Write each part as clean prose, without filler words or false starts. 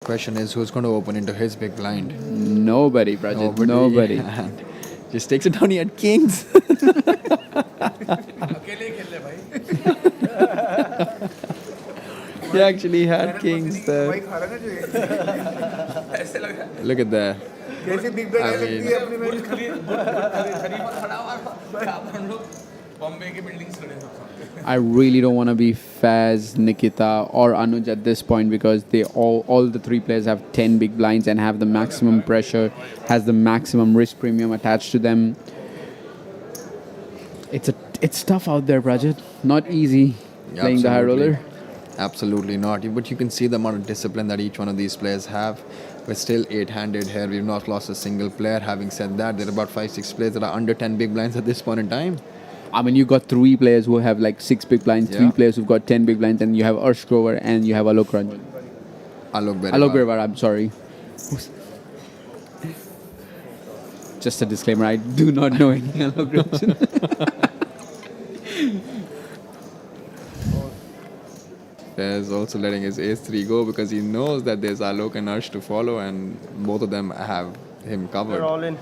Question is, who's going to open into his big blind? Nobody, Prajit. Nobody. And just takes it down. He had kings. He actually had kings there. Look at that. I really don't want to be Faiz, Nikita, or Anuj at this point because they all the three players have 10 big blinds and have the maximum pressure, has the maximum risk premium attached to them. It's tough out there, Prajit. Not easy playing the high roller. Absolutely not. But you can see the amount of discipline that each one of these players have. We're still 8-handed here. We've not lost a single player. Having said that, there are about 5-6 players that are under 10 big blinds at this point in time. I mean, you got three players who have like 6 big blinds, three players who've got 10 big blinds, and you have Arsh Grover and you have Alok Birewar, I'm sorry. Just a disclaimer, I do not know any Alok Birewar. There's also letting his ace-3 go because he knows that there's Alok and Arsh to follow, and both of them have him covered. They're all in.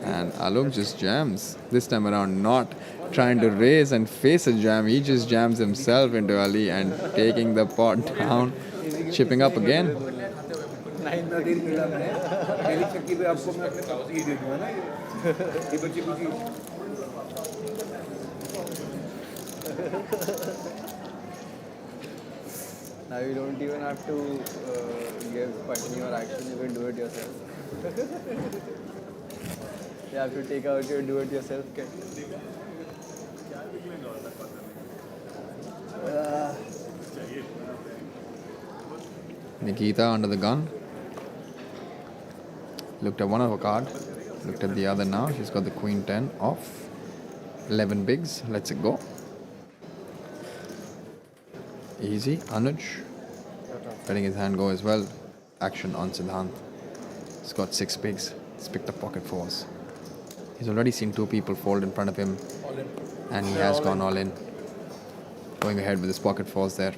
And Alok just jams. This time around, not trying to raise and face a jam. He just jams himself into Ali and taking the pot down, chipping up again. Now you don't even have to give button your action, you can do it yourself. You have to take out your do-it-yourself kit. Nikita under the gun. Looked at one of her card. Looked at the other now. She's got the Queen 10 off. 11 bigs. Let's it go. Easy. Anuj. Letting his hand go as well. Action on Siddhant. He's got 6 bigs. He's picked up pocket 4s. He's already seen 2 people fold in front of him. And he has gone all in. Going ahead with his pocket 4s there.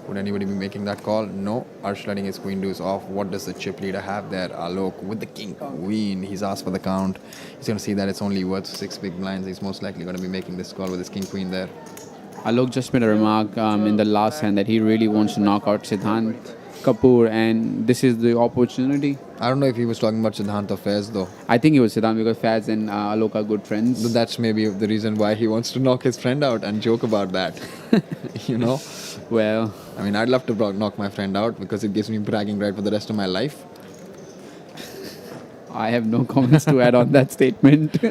Would anybody be making that call? No. Arsh letting his queen deuce off. What does the chip leader have there? Alok with the king queen. He's asked for the count. He's going to see that it's only worth 6 big blinds. He's most likely going to be making this call with his king queen there. Alok just made a remark in the last hand that he really wants to knock out Siddhant Kapoor, and this is the opportunity. I don't know if he was talking about Siddhant or Faiz though. I think it was Siddhant because Faiz and Alok are good friends. But that's maybe the reason why he wants to knock his friend out and joke about that. You know? Well, I mean, I'd love to knock my friend out because it gives me bragging right for the rest of my life. I have no comments to add on that statement.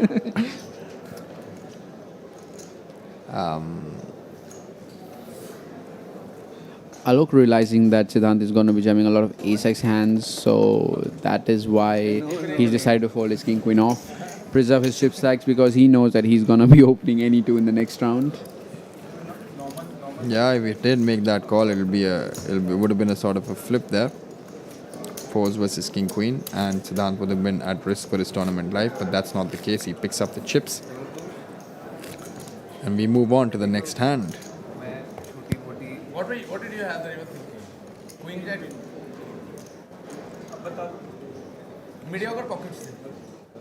Alok realizing that Siddhant is going to be jamming a lot of ace-x hands, so that is why he's decided to fold his king-queen off, preserve his chip stacks because he knows that he's going to be opening any 2 in the next round. Yeah, if he did make that call, it would have been a sort of a flip there. 4s versus king queen, and Siddhant would have been at risk for his tournament life, but that's not the case. He picks up the chips, and we move on to the next hand. What did you have that you were thinking? Queen jack? Mediocre pockets थे.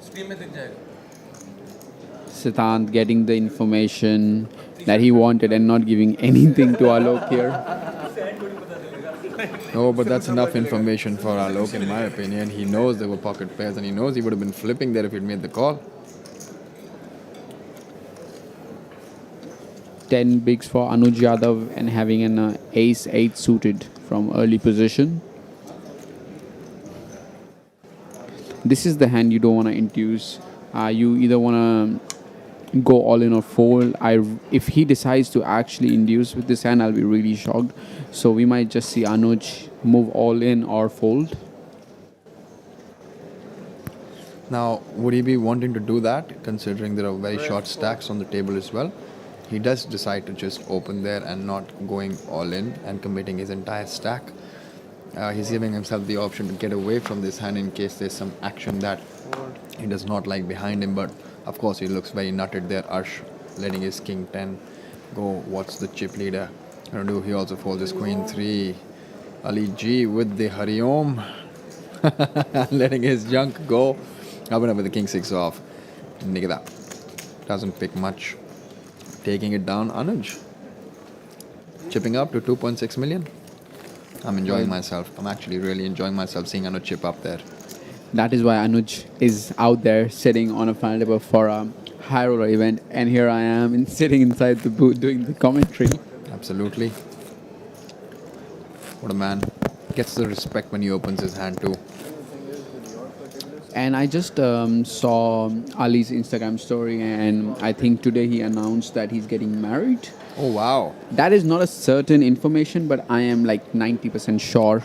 Stream में दिख जाएगा. Siddhant getting the information that he wanted and not giving anything to Alok here. No, but that's enough information for Alok, in my opinion. He knows there were pocket pairs, and he knows he would have been flipping there if he'd made the call. 10 bigs for Anuj Yadav and having an ace-8 suited from early position. This is the hand you don't want to induce. You either want to go all in or fold. If he decides to actually induce with this hand, I'll be really shocked. So we might just see Anuj move all in or fold. Now, would he be wanting to do that, considering there are very short stacks on the table as well? He does decide to just open there and not going all in and committing his entire stack. He's giving himself the option to get away from this hand in case there's some action that he does not like behind him. But of course, he looks very nutted there. Arsh letting his king 10 go. What's the chip leader Gonna do. He also folds his queen 3. Ali G with the Hariom. Letting his junk go. Abhinav with the king 6 off. Nikita doesn't pick much. Taking it down, Anuj. Chipping up to 2.6 million. I'm enjoying myself. I'm actually really enjoying myself seeing Anuj chip up there. That is why Anuj is out there sitting on a final table for a Highroller event, and here I am sitting inside the booth doing the commentary. Absolutely. What a man. Gets the respect when he opens his hand too. And I just saw Ali's Instagram story, and I think today he announced that he's getting married. Oh wow. That is not a certain information, but I am like 90% sure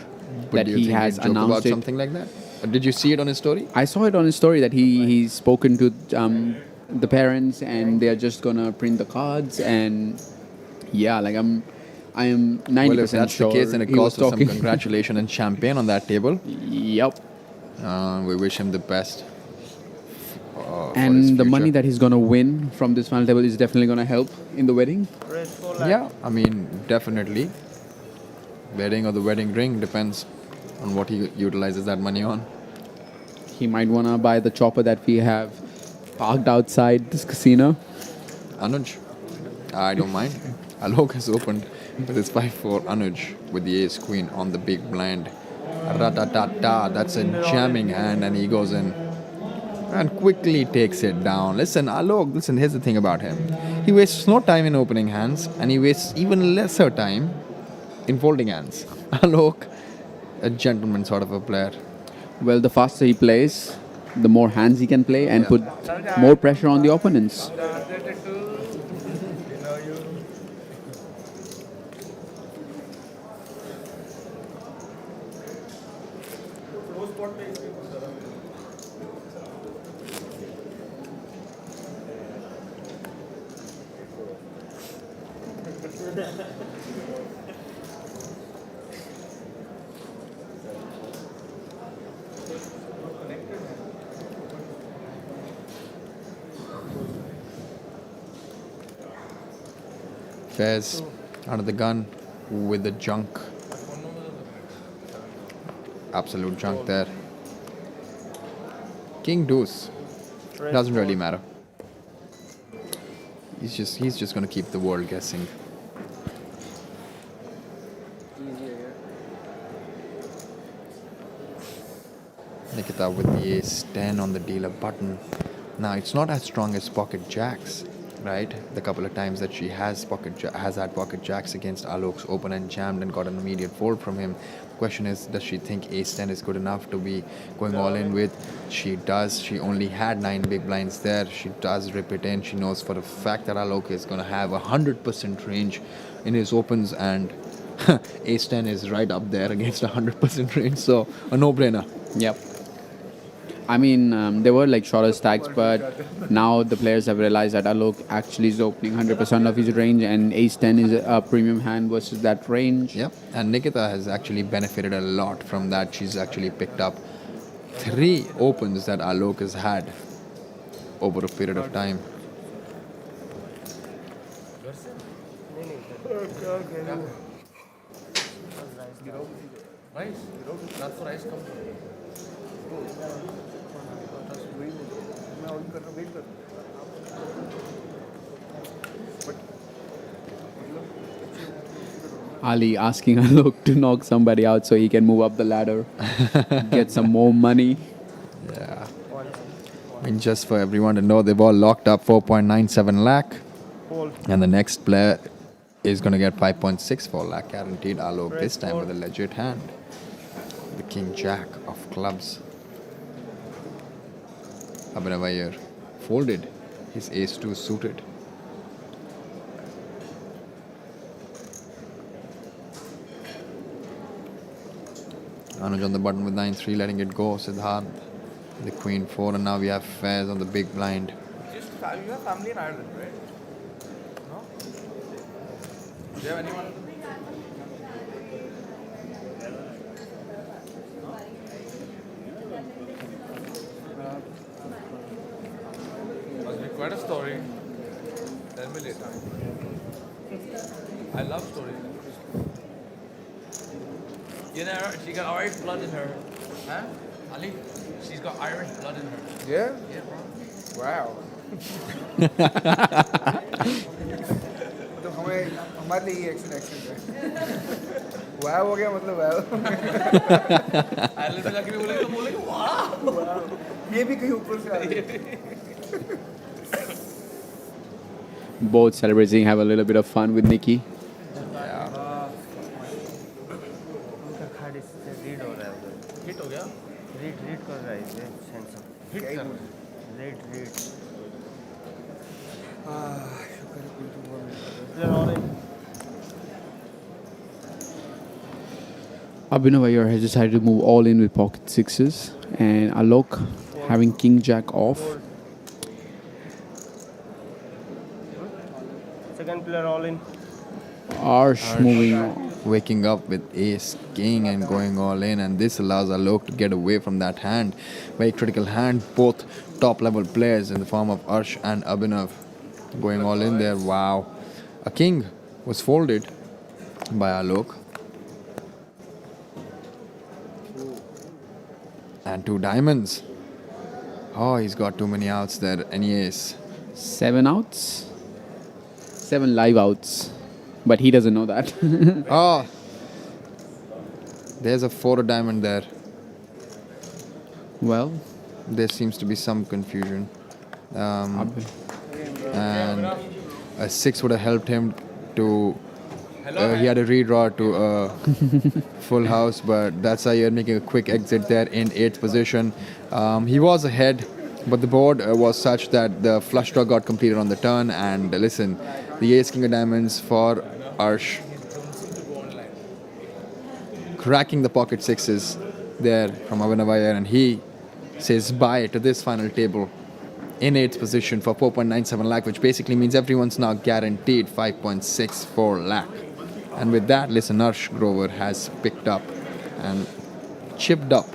But that do you he think has he'd joke about announced it. something like that? Did you see it on his story? I saw it on his story that he's spoken to the parents, and they are just gonna print the cards. And yeah, like I am 90% Well, if that's sure the case, then it he was calls for some talking. congratulations and champagne on that table. Yep. We wish him the best. For his And the future. money that he's gonna win from this final table is definitely gonna help in the wedding. Yeah, I mean, definitely. Wedding or the wedding ring depends on what he utilizes that money on. He might wanna buy the chopper that we have parked outside this casino. Anuj, I don't mind. Alok has opened with his 5-4 Anuj with the ace queen on the big blind. Ratatata, that's a jamming hand, and he goes in and quickly takes it down. Listen, Alok, listen, here's the thing about him. He wastes no time in opening hands, and he wastes even lesser time in folding hands. Alok, a gentleman sort of a player. Well, the faster he plays, the more hands he can play and put more pressure on the opponents. Faiz out of the gun with the junk. Absolute junk there. King deuce. Doesn't really matter. He's just gonna keep the world guessing. Nikita with the ace 10 on the dealer button. Now it's not as strong as pocket jacks, right? The couple of times that she has had pocket jacks against Alok's open and jammed and got an immediate fold from him. The question is, does she think ace 10 is good enough to be going all in with? She does. She only had 9 big blinds there. She does rip it in. She knows for a fact that Alok is going to have 100% range in his opens, and ace 10 is right up there against 100% range. So a no-brainer. Yep. I mean, they were like shorter stacks, but now the players have realized that Alok actually is opening 100% of his range, and ace 10 is a premium hand versus that range. Yep, and Nikita has actually benefited a lot from that. She's actually picked up 3 opens that Alok has had over a period of time. Rice? That's where rice comes from. Ali asking Alok to knock somebody out so he can move up the ladder, get some more money. Yeah. I mean, just for everyone to know, they've all locked up 4.97 lakh. And the next player is going to get 5.64 lakh guaranteed. Alok this time with a legit hand. The King Jack of clubs. Abhinav Iyer folded his ace 2 suited. Anuj on the button with 9-3, letting it go. Siddhant, the Queen 4, and now we have Faiz on the big blind. You have family in Ireland, right? No? Do you have anyone? Must be quite a story. Tell me later. I love stories. You know, she got Irish blood in her. Huh? Ali? She's got Irish blood in her. Yeah? Yeah, bro. Wow. तो हमारे लिए ये accent है वाव हो गया मतलब वाव island में जाके भी बोलेंगे तो बोलेंगे वाह ये भी कहीं ऊपर से आ गया Both celebrating, have a little bit of fun with Nikki. उनका कार्ड इससे रीड हो रहा है उधर हिट हो गया रीड कर रहा है ये सेंसर हिट कर रीड शुक्र है कोई तो हुआ player all in Abhinav Iyer has decided to move all in with pocket sixes, and Alok having king jack off. Second player all in Arsh moving on. Waking up with ace king and going all in, and this allows Alok to get away from that hand. Very critical hand. Both top level players in the form of Arsh and Abhinav going all in there. Wow. A king was folded by Alok. And 2 diamonds. Oh, he's got too many outs there. Any ace. 7 outs. 7 live outs. But he doesn't know that. Oh, there's a 4 diamond there. Well, There seems to be some confusion. And a 6 would have helped him to. He had a redraw to a full house, but that's why you're making a quick exit there in 8th position. He was ahead, but the board was such that the flush draw got completed on the turn. And listen, the ace king of diamonds for Arsh. Cracking the pocket sixes there from Abhinav Iyer, and he says bye to this final table in 8th position for 4.97 lakh, which basically means everyone's now guaranteed 5.64 lakh. And with that, listen, Arsh Grover has picked up and chipped up.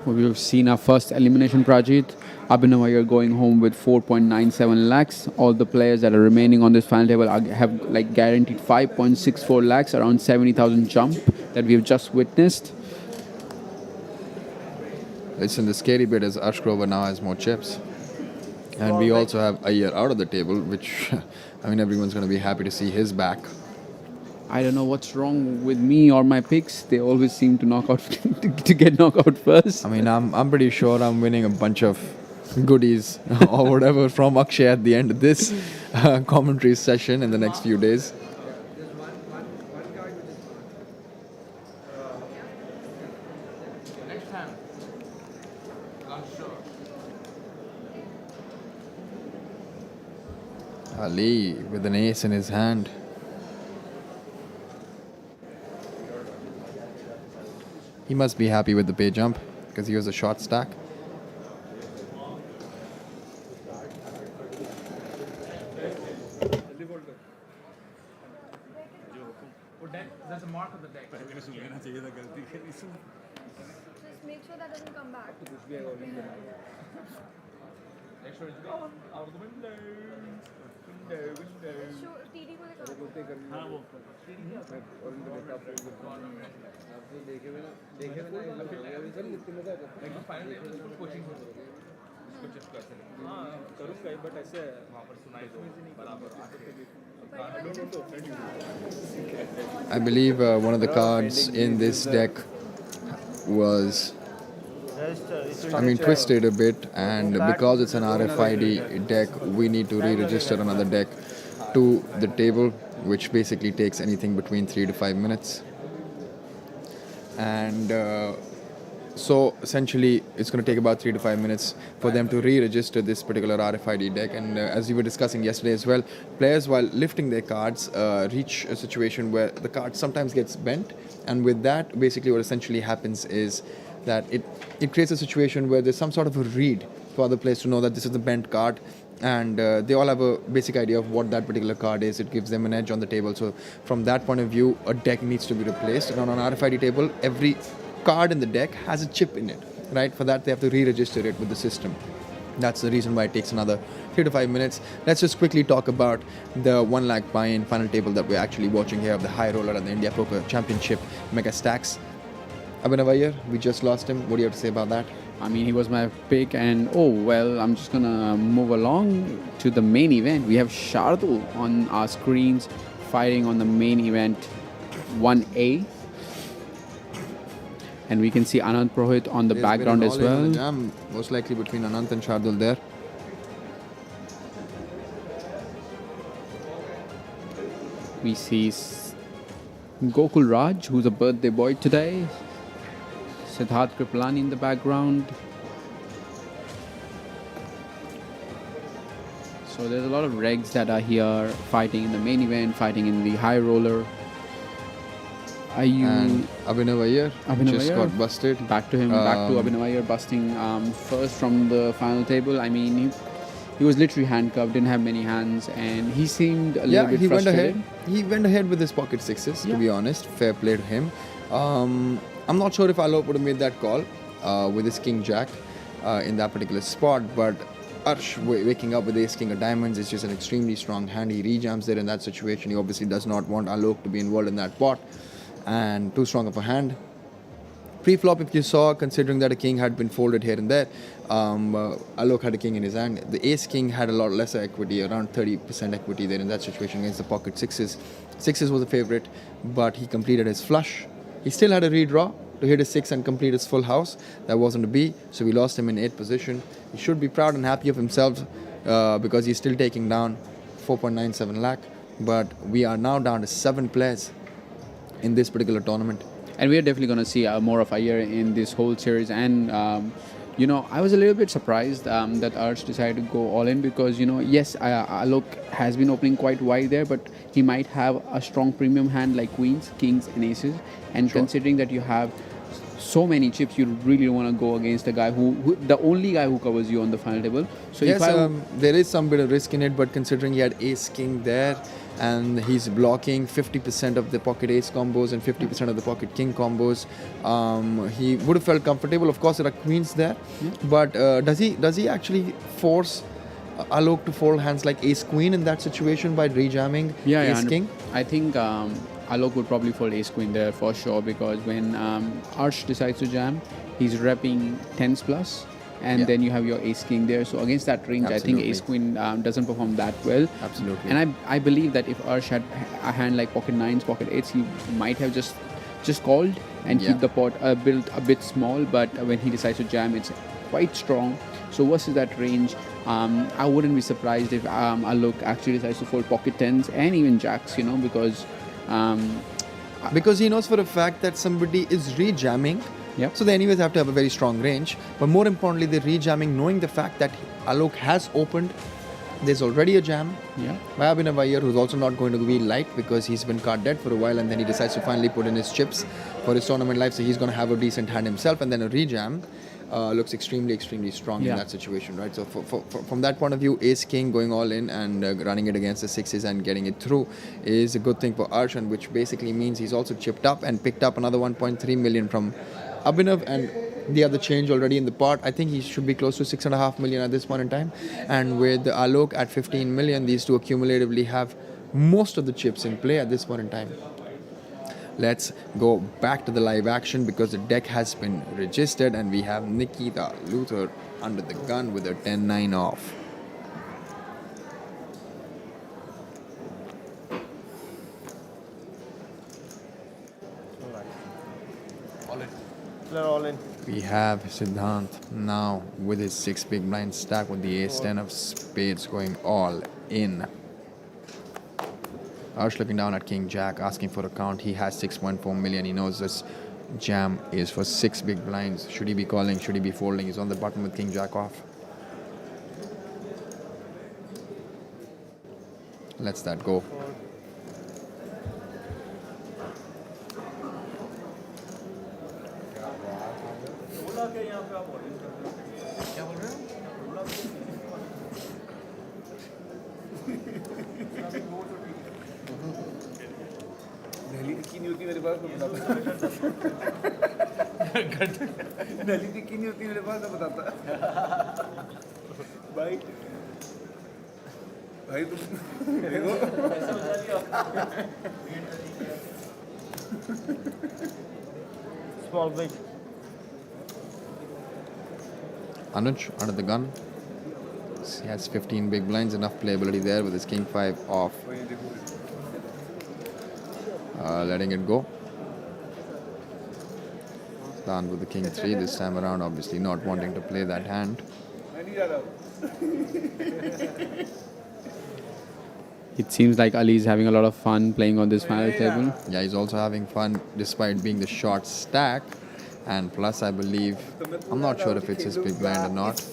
we've seen our first elimination project. Abhinav Iyer going home with 4.97 lakhs. All the players that are remaining on this final table have like guaranteed 5.64 lakhs, around 70,000 jump that we've just witnessed. Listen, the scary bit is Arsh Grover now has more chips. And we also have Iyer out of the table, which, I mean, everyone's going to be happy to see his back. I don't know what's wrong with me or my picks. They always seem to knock out to get knocked out first. I mean, I'm pretty sure I'm winning a bunch of goodies or whatever from Akshay at the end of this commentary session in the next few days. next time I'm sure Ali with an ace in his hand. He must be happy with the pay jump because he was a short stack. there's a mark of the deck Just make sure that doesn't come back. make sure it's gone out of the window Show TD को दिखाओ. finally coaching इसको chip कर सकते हाँ करूँगा but ऐसे वहाँ पर सुनाई दो बराबर I believe one of the cards in this deck was, I mean, twisted a bit, and because it's an RFID deck, we need to re-register another deck to the table, which basically takes anything between 3 to 5 minutes. And so essentially it's going to take about 3 to 5 minutes for them to re-register this particular RFID deck. And as we were discussing yesterday as well, players while lifting their cards reach a situation where the card sometimes gets bent, and with that basically what essentially happens is that it creates a situation where there's some sort of a read for other players to know that this is the bent card, and they all have a basic idea of what that particular card is. It gives them an edge on the table. So from that point of view, a deck needs to be replaced, and on an RFID table, every card in the deck has a chip in it, right? For that, they have to re-register it with the system. That's the reason why it takes another 3 to 5 minutes. Let's just quickly talk about the 1 lakh buy-in final table that we're actually watching here of the Highroller and the India Poker Championship Megastacks. Abhinav Iyer, we just lost him. What do you have to say about that? I mean, he was my pick, and I'm just gonna move along to the main event. We have Shardul on our screens fighting on the main event 1A. And we can see Anand Purohit on the There's background been an as all-in on well. the jam, most likely between Anant and Shardul there. We see Gokul Raj, who's a birthday boy today. Siddhant Kapoor in the background. So there's a lot of regs that are here fighting in the main event, fighting in the Highroller. And Abhinav Iyer just Iyer. got busted. Back to him, back to Abhinav Iyer busting first from the final table. I mean, he was literally handcuffed, didn't have many hands, and he seemed a little bit he frustrated. went ahead. He went ahead with his pocket sixes, to be honest. Fair play to him. I'm not sure if Alok would have made that call with his king jack in that particular spot, but Arsh waking up with ace king of diamonds is just an extremely strong hand. He rejams there in that situation. He obviously does not want Alok to be involved in that pot, and too strong of a hand. Pre-flop, if you saw, considering that a king had been folded here and there, Alok had a king in his hand. The ace king had a lot lesser equity, around 30% equity there in that situation against the pocket sixes. Sixes was a favorite, but he completed his flush. He still had a redraw to hit a 6 and complete his full house. That wasn't a B, so we lost him in 8th position. He should be proud and happy of himself because he's still taking down 4.97 lakh. But we are now down to 7 players in this particular tournament. And we are definitely going to see more of Iyer in this whole series. And, I was a little bit surprised that Arsh decided to go all in because, yes, Alok has been opening quite wide there, but he might have a strong premium hand like queens, kings, and aces. And considering that you have so many chips, you really want to go against a guy who the only guy who covers you on the final table. So yes, there is some bit of risk in it, but considering he had ace king there and he's blocking 50% of the pocket ace combos and 50% of the pocket king combos, he would have felt comfortable. Of course, there are queens there, but does he actually force Alok to fold hands like ace queen in that situation by rejamming ace king? I think Alok would probably fold ace queen there for sure because when Arsh decides to jam, he's repping 10s plus. And then you have your ace king there. So against that range, I think ace queen doesn't perform that well. Absolutely. And I believe that if Arsh had a hand like pocket 9s, pocket 8s, he might have just called and keep the pot built a bit small. But when he decides to jam, it's quite strong. So versus that range, I wouldn't be surprised if Alok actually decides to fold pocket 10s and even jacks, because he knows for a fact that somebody is rejamming. Yep. So they anyways have to have a very strong range. But more importantly, they're rejamming knowing the fact that Alok has opened. There's already a jam by Abhinav Iyer, who's also not going to be light because he's been card dead for a while and then he decides to finally put in his chips for his tournament life. So he's going to have a decent hand himself, and then a rejam looks extremely strong in that situation, right? So from that point of view, ace king going all in and running it against the sixes and getting it through is a good thing for Arsh, and which basically means he's also chipped up and picked up another 1.3 million from Abhinav and the other change already in the pot. I think he should be close to 6.5 million at this point in time. And with Alok at 15 million, these two accumulatively have most of the chips in play at this point in time. Let's go back to the live action because the deck has been registered and we have Nikita Luther under the gun with a 10-9 off. All in. We have Siddhant now with his 6 big blind stack with the ace-10 of spades going all in. Arsh looking down at King Jack, asking for a count. He has 6.4 million. He knows this jam is for 6 big blinds. Should he be calling? Should he be folding? He's on the button with King Jack off. Let's that go. नली दिखी नहीं होती मेरे पास तो बताता नली दिखी नहीं होती मेरे पास तो बताता भाई भाई तुम देखो Small big. Anuj under the gun. He has 15 big blinds, enough playability there with his king 5 off. Letting it go. Done with the king 3 this time around, obviously not wanting to play that hand. It seems like Ali is having a lot of fun playing on this final table. Yeah, he's also having fun despite being the short stack. And plus, I believe, I'm not sure if it's his big blind or not.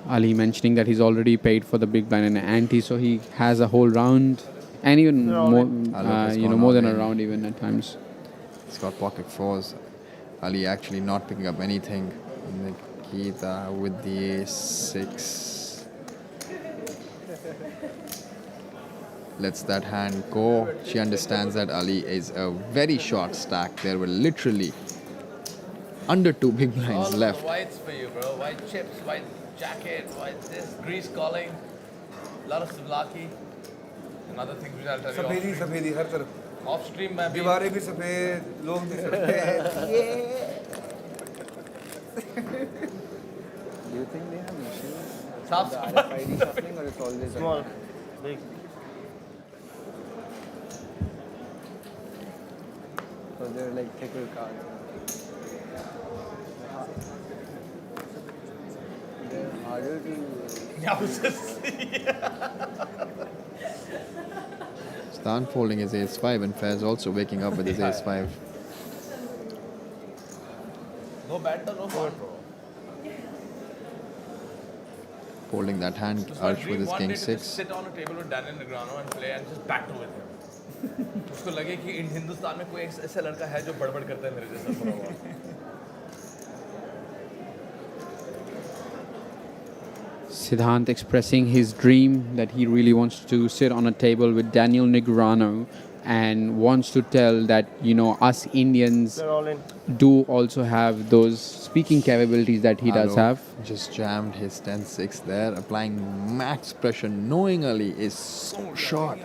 Ali mentioning that he's already paid for the big blind and ante, so he has a whole round and even more, has gone more all than a in. round even at times. He's got pocket fours. Ali actually not picking up anything. Nikita with the ace-6. Lets that hand go. She understands that Ali is a very short stack. There were literally under 2 big blinds All left. the whites for you, bro. White chips, white jacket, white this, grease calling, lot of souvlaki, and other things which I'll tell you सफेदी off, सफेदी हर तरफ off stream. मैं भी दीवारें भी सफेद लोग भी सफेद Do you think they have issues साफ with the सुथरा RFID shuffling or it's always small, big? So they're like thicker cards. They're harder to. Yeah, I was just Stan folding his ace-5 and Faiz also waking up with his ace-5. no bad, no fun, bro. Folding that hand, So my Arsh with dream his one day to king-6. just sit on a table with Daniel Negreanu and play and just battle with him. उसको लगे कि हिंदुस्तान में कोई ऐसा लड़का है जो बड़बड़ करता है मेरे जैसा थोड़ा बहुत. Siddhant expressing his dream that he really wants to sit on a table with Daniel Negreanu and wants to tell that, you know, us Indians They're all in. do also have those speaking capabilities that he does Alok have. just jammed his 10-6 there, applying max pressure knowingly is so short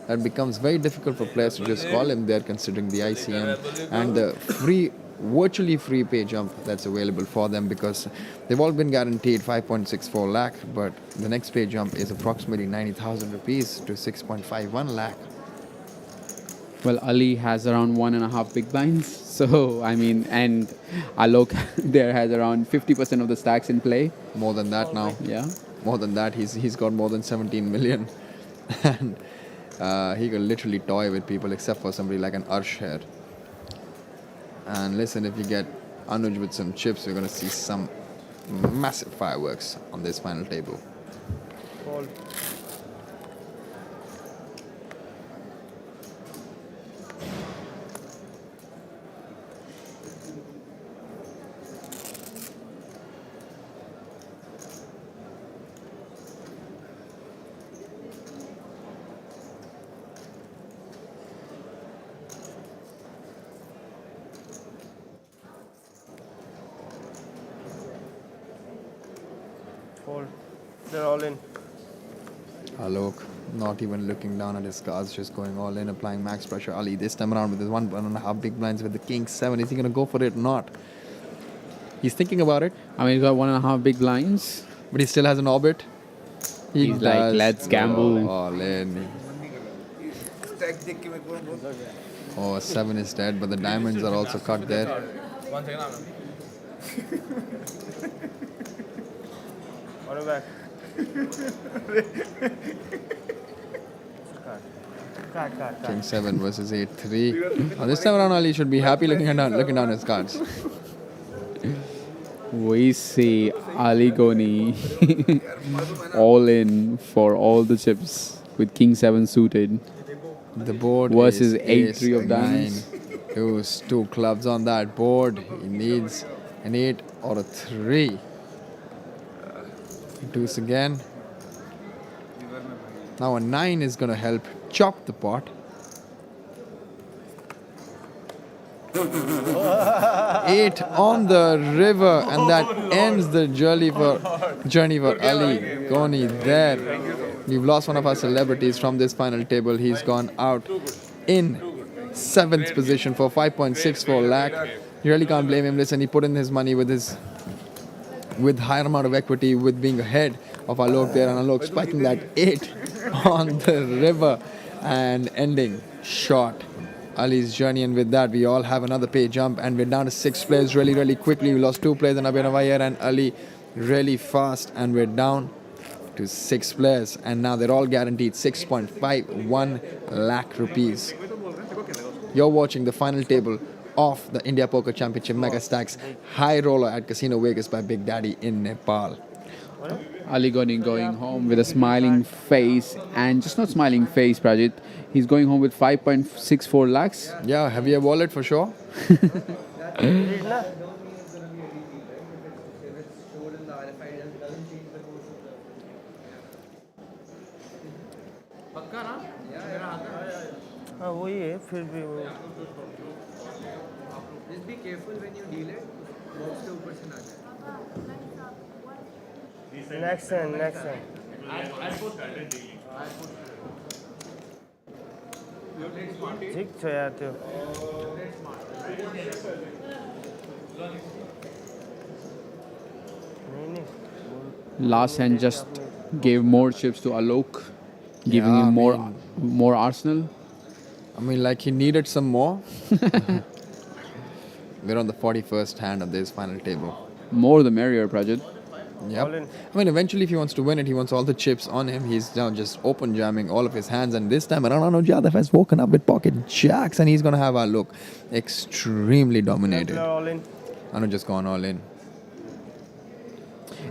that becomes very difficult for players to just call him there considering the ICM and the virtually free pay jump that's available for them because they've all been guaranteed 5.64 lakh, but the next pay jump is approximately 90,000 rupees to 6.51 lakh. Well, Ali has around 1.5 big blinds. So, I mean, and Alok there has around 50% of the stacks in play. More than that now. Yeah. More than that, he's got more than 17 million. And he can literally toy with people except for somebody like an Arsh here. And listen, if you get Anuj with some chips, we're going to see some massive fireworks on this final table. Fold. Fold. They're all in. Alok not even looking down at his cards, just going all in, applying max pressure. Ali this time around with his 1.5 big blinds with the king 7. Is he going to go for it or not? He's thinking about it, I mean, he's got 1.5 big blinds. but he still has an orbit. He He's like, does let's go gamble. all in. Stack देख के मेरे को बहुत Oh, 7 is dead, but the diamonds are also cut there. One second, Anand. On your back. Card. King 7 versus 8-3. This time around, Ali should be happy looking down his cards. We see Aly Goni all in for all the chips with King 7 suited. The board Versus is 8-3 of ace diamonds. 9. Those 2 clubs on that board. He needs an 8 or a 3. Deuce again. Now a 9 is going to help chop the pot. 8 on the river, and that ends the journey for Aly Goni there. We've lost one of our celebrities from this final table. He's gone out in 7th position for 5.64 lakh. You really can't blame him. Listen, he put in his money with higher amount of equity, with being ahead of Alok there, and Alok spiking that 8 on the river and ending short Ali's journey. And with that, we all have another pay jump, and we're down to 6 players really quickly. We lost 2 players, and Abhinav Iyer and Ali really fast, and we're down to 6 players, and now they're all guaranteed 6.51 lakh rupees. You're watching the final table of the India Poker Championship Megastacks Highroller at Casino Vegas by Big Daddy in Nepal. Aly Goni going home with a smiling face, and just not smiling face, Prajit. He's going home with 5.64 lakhs. Yeah, heavier wallet for sure. हाँ वही है फिर भी वो Just be careful when you deal it. Box के ऊपर से ना जाए. नेक्स्ट है ठीक छो यार त्यो नहीं Last hand just gave more chips to Alok, giving Yeah, him I more arsenal. I mean, like he needed some more. We're on the 41st hand of this final table. More the merrier, Prajit. Yep. All in. I mean, eventually, if he wants to win it, he wants all the chips on him. He's now just open jamming all of his hands, and this time around, Anuj Yadav has woken up with pocket jacks, and he's gonna have our look extremely dominated. all in Anuj just gone all in.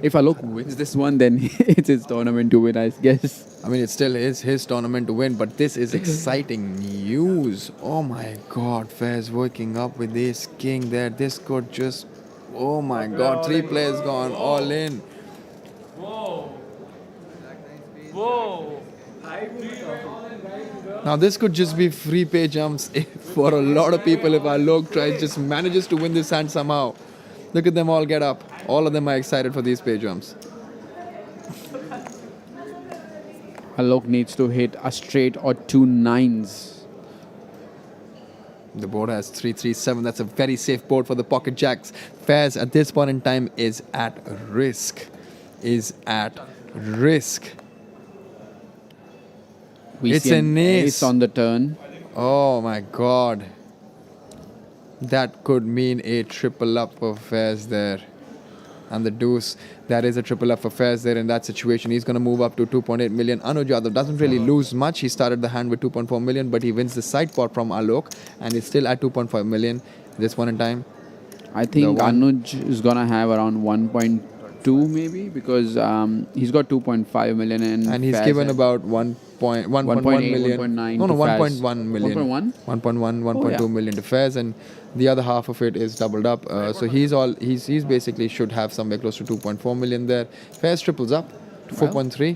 If Alok wins this one, then it's his tournament to win, I guess. I mean, it still is his tournament to win, but this is exciting news. Oh my God, Faiz waking up with this king there. This could just, oh my God, 3 players gone all in. Now this could just be free pay jumps for a lot of people if Alok just manages to win this hand somehow. Look at them all get up. All of them are excited for these pay jumps. Alok needs to hit a straight or 2 nines. The board has 3-3-7. That's a very safe board for the pocket jacks. Faiz at this point in time is at risk. We It's see an ace. ace on the turn. Oh my God. That could mean a triple up for Faiz there. And the deuce, that is a triple up for Faiz there in that situation. He's going to move up to 2.8 million. Anuj Yadav doesn't really lose much. He started the hand with 2.4 million, but he wins the side pot from Alok, and is still at 2.5 million this one in time. I think The one- Anuj is gonna have around 1.2 maybe, because he's got 2.5 million And he's Faiz given has about 1.1 1.8, million. 1.9 No, to Faiz. 1.1 million. 1.1? 1.1, 1.2 Oh, yeah. million to Faiz, and the other half of it is doubled up. So he's basically should have somewhere close to 2.4 million there. Faiz triples up to 4.3.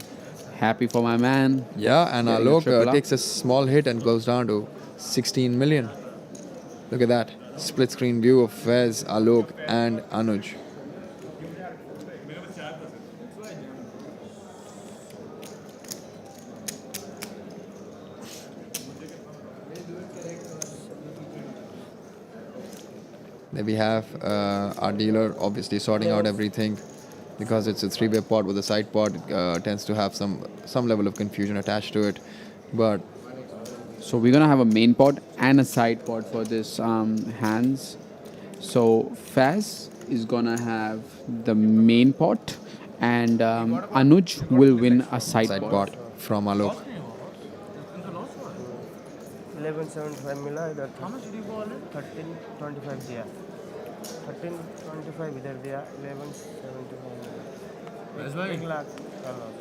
Happy for my man. Yeah, and Getting a Alok triple up. takes a small hit and goes down to 16 million. Look at that. Split screen view of Faiz, Alok, and Anuj. Then we have our dealer obviously sorting out everything, because it's a 3-way pot with a side pot. It tends to have some level of confusion attached to it. But So we're gonna have a main pot and a side pot for this hands. So Faiz is gonna have the main pot, and Anuj will win a side pot. from Alok. 1175 मिला इधर how much did you go 1325 दिया 1325 इधर दिया 1175 1 लाख का loss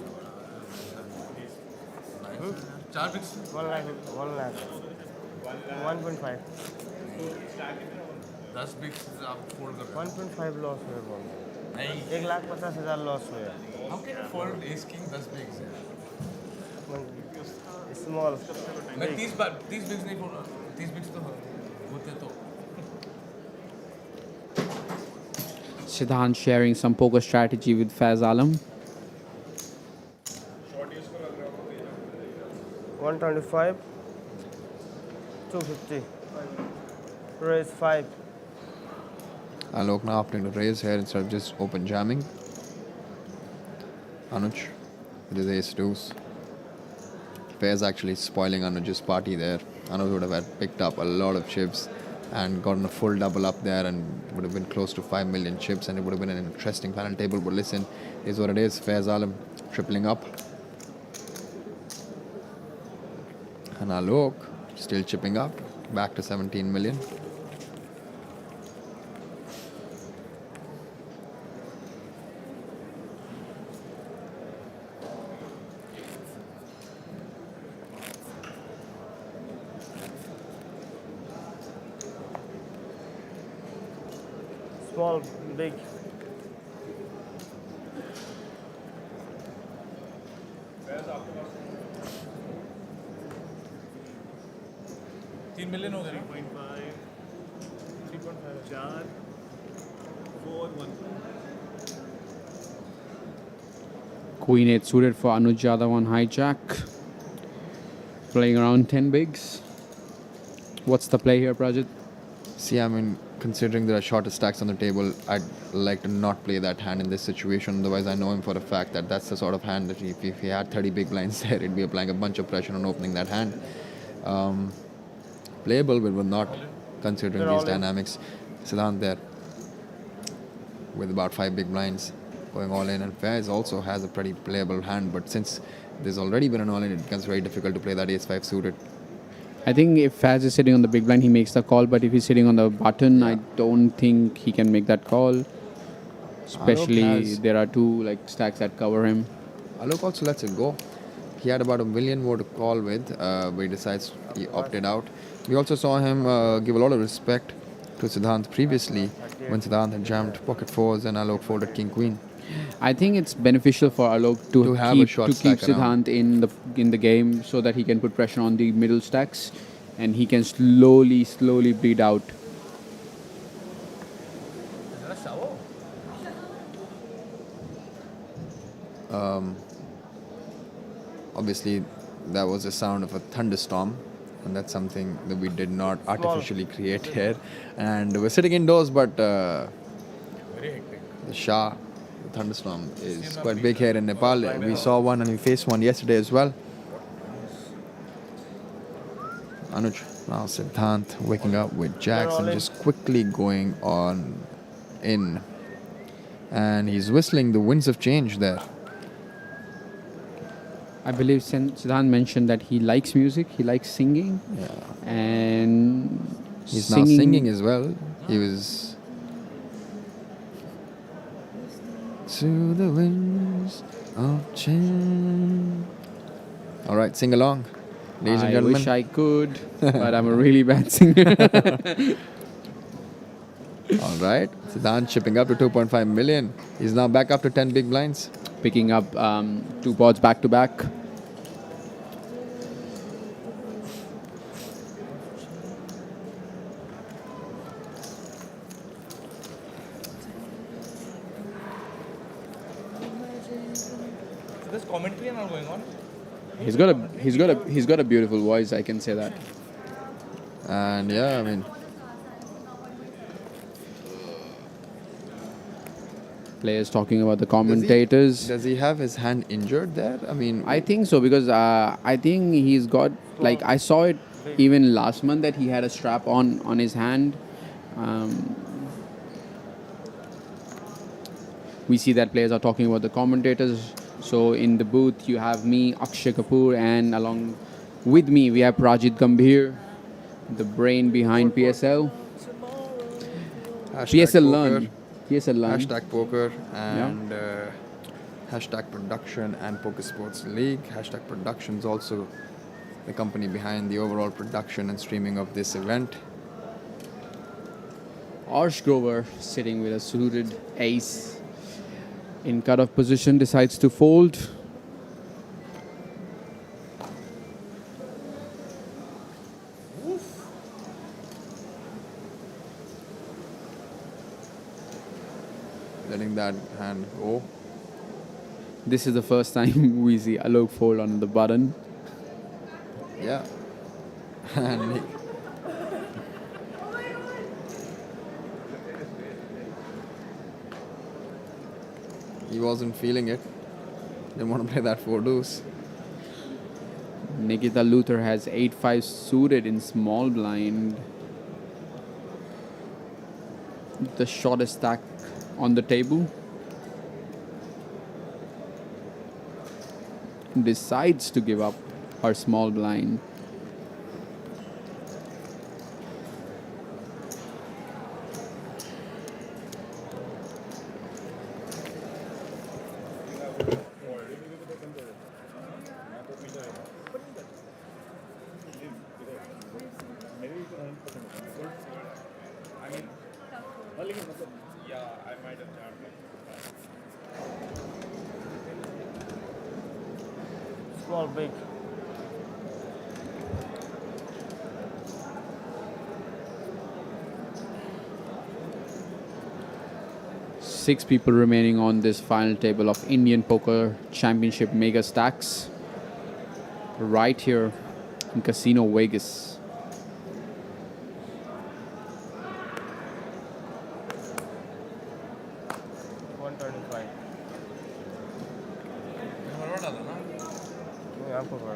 4 बिक्स 1 lakh 1.5 10 बिक्स आप fold कर 1.5 loss हुए बोल नहीं 1,50,000 लॉस हुए how can you fold ace king 10 bigs small मैं 30 बिक्स नहीं फोल्ड 30 बिक्स तो होते तो Siddhant sharing some poker strategy with Faiz Alam. 125, 250. Raise 5. Alok now opting to raise here instead of just open jamming. Anuj with his ace deuce. Faiz actually spoiling Anuj's party there. Anuj would have had picked up a lot of chips and gotten a full double up there and would have been close to 5 million chips, and it would have been an interesting final table. But listen, is what it is. Faiz Alam tripling up. And Alok still chipping up, back to 17 million. Small, big. $3 million हो गए ना? 4 4 1 Queen 8 suited for Anuj Yadav on hijack. Playing around 10 bigs. What's the play here, Prajit? See, I mean, considering there are shorter stacks on the table, I'd like to not play that hand in this situation. Otherwise, I know him for a fact that that's the sort of hand that if he had 30 big blinds there, he'd be applying a bunch of pressure on opening that hand. Playable, but will not, considering these dynamics. Siddhant there with about 5 big blinds going all in, and Faiz also has a pretty playable hand, but since there's already been an all in, it becomes very difficult to play that ace-5 suited. I think if Faiz is sitting on the big blind, he makes the call. But if he's sitting on the button, I don't think he can make that call. Especially there are two stacks that cover him. Alok also lets it go. He had about 1 million more to call with, but he opted out. We also saw him give a lot of respect to Siddhant previously when Siddhant had jammed pocket fours and Alok folded king queen. I think it's beneficial for Alok to have a short keep stack Siddhant in the game so that he can put pressure on the middle stacks and he can slowly bleed out. Obviously, that was the sound of a thunderstorm, and that's something that we did not artificially create here. And we're sitting indoors, but the Shah, the thunderstorm, is quite big here in Nepal. We saw one and we faced one yesterday as well. Anuj, now Siddhant waking up with jacks and just quickly going on in. And he's whistling the winds of change there. I believe Siddhant mentioned that he likes music, he likes singing. Yeah. And He's now singing as well. He was... To the winds of change. All right, sing along, ladies and I gentlemen. wish I could, but I'm a really bad singer. All right, Siddhant chipping up to 2.5 million. He's now back up to 10 big blinds. Picking up 2 pots back to back. So there's commentary and all going on. He's got a beautiful voice, I can say that. And yeah, I mean, Players talking about the commentators. does he have his hand injured there? I mean, I think so because I think he's got I saw it even last month that he had a strap on his hand. We see that players are talking about the commentators. So in the booth you have me, Akshay Kapoor, and along with me we have Prajit Gambhir, the brain behind PSL. PSL Learn. PSL Learn. Hashtag poker and hashtag production and Poker Sports League. Hashtag productions also the company behind the overall production and streaming of this event. Arsh Grover sitting with a suited ace in cut-off position decides to fold. letting that hand go. This is the first time we see Alok fold on the button. Yeah. And he wasn't feeling it. Didn't want to play that 4 deuce. Nikita Luther has 8-5 suited in small blind. The shortest stack on the table. Decides to give up her small blind. Small, big. Six people remaining on this final table of Indian Poker Championship Megastacks. Right here in Casino Vegas. $125. नहीं, आपको पड़ा।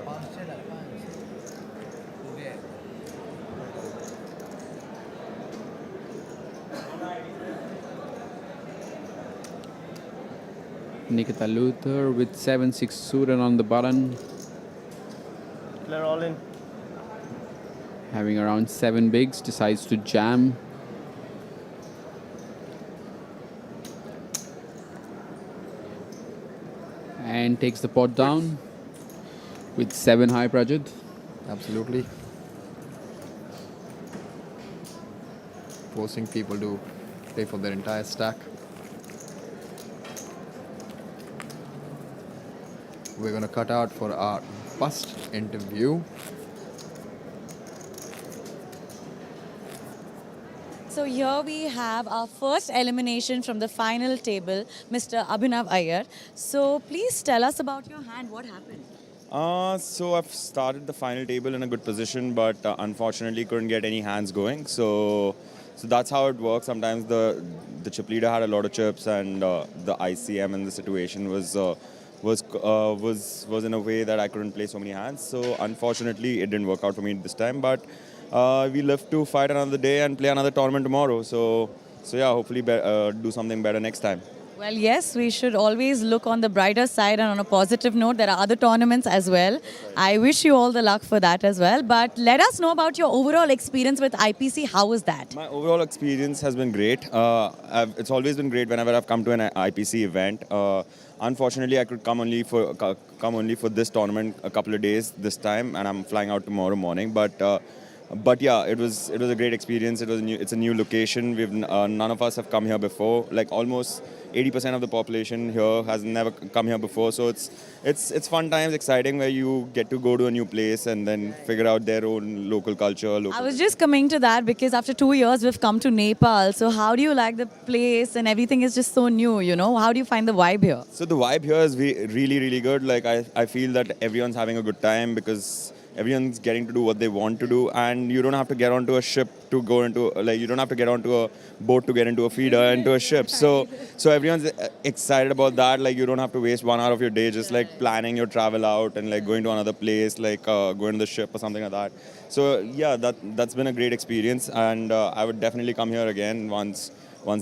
Nikita Luther with 7-6 suited on the button. Clear all in. Having around 7 bigs, decides to jam. And takes the pot down with 7 high, Prajit. Absolutely. Forcing people to pay for their entire stack. We're going to cut out for our first interview. So here we have our first elimination from the final table, Mr. Abhinav Iyer. So please tell us about your hand. What happened? So I've started the final table in a good position, but unfortunately couldn't get any hands going. So that's how it works. Sometimes the chip leader had a lot of chips, and the ICM in the situation was in a way that I couldn't play so many hands. So unfortunately, it didn't work out for me this time. But we live to fight another day and play another tournament tomorrow. So yeah, hopefully do something better next time. Well, yes, we should always look on the brighter side and on a positive note. There are other tournaments as well. I wish you all the luck for that as well. But let us know about your overall experience with IPC. How was that? My overall experience has been great. It's always been great whenever I've come to an IPC event. Unfortunately, I could come only for this tournament a couple of days this time, and I'm flying out tomorrow morning. But yeah, it was a great experience. It's a new location. None of us have come here before. Like almost 80% of the population here has never come here before. So it's fun times, exciting, where you get to go to a new place and then figure out their own local culture. I was just coming to that because after 2 years we've come to Nepal. So how do you like the place and everything is just so new, you know? How do you find the vibe here? So the vibe here is really, really good. Like I feel that everyone's having a good time because everyone's getting to do what they want to do, and you don't have to get onto a ship to go into, like, you don't have to get onto a boat to get into a feeder, into a ship. So everyone's excited about that. Like, you don't have to waste 1 hour of your day just like planning your travel out and like going to another place, like going to the ship or something like that. So yeah, that's been a great experience, and I would definitely come here again once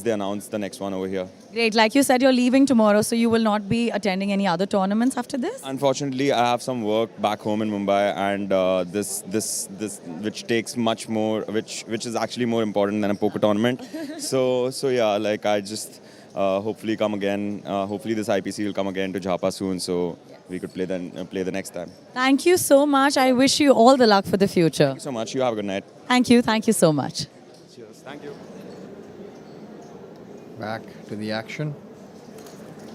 they announce the next one over here. Great. Like you said, you're leaving tomorrow, so you will not be attending any other tournaments after this? Unfortunately, I have some work back home in Mumbai, and this which takes much more, which is actually more important than a poker tournament. so yeah, like I just hopefully come again. Hopefully this IPC will come again to Jhapa soon, so we could play the next time. Thank you so much. I wish you all the luck for the future. Thank you so much. You have a good night. Thank you. Thank you so much. Cheers. Thank you. Back to the action.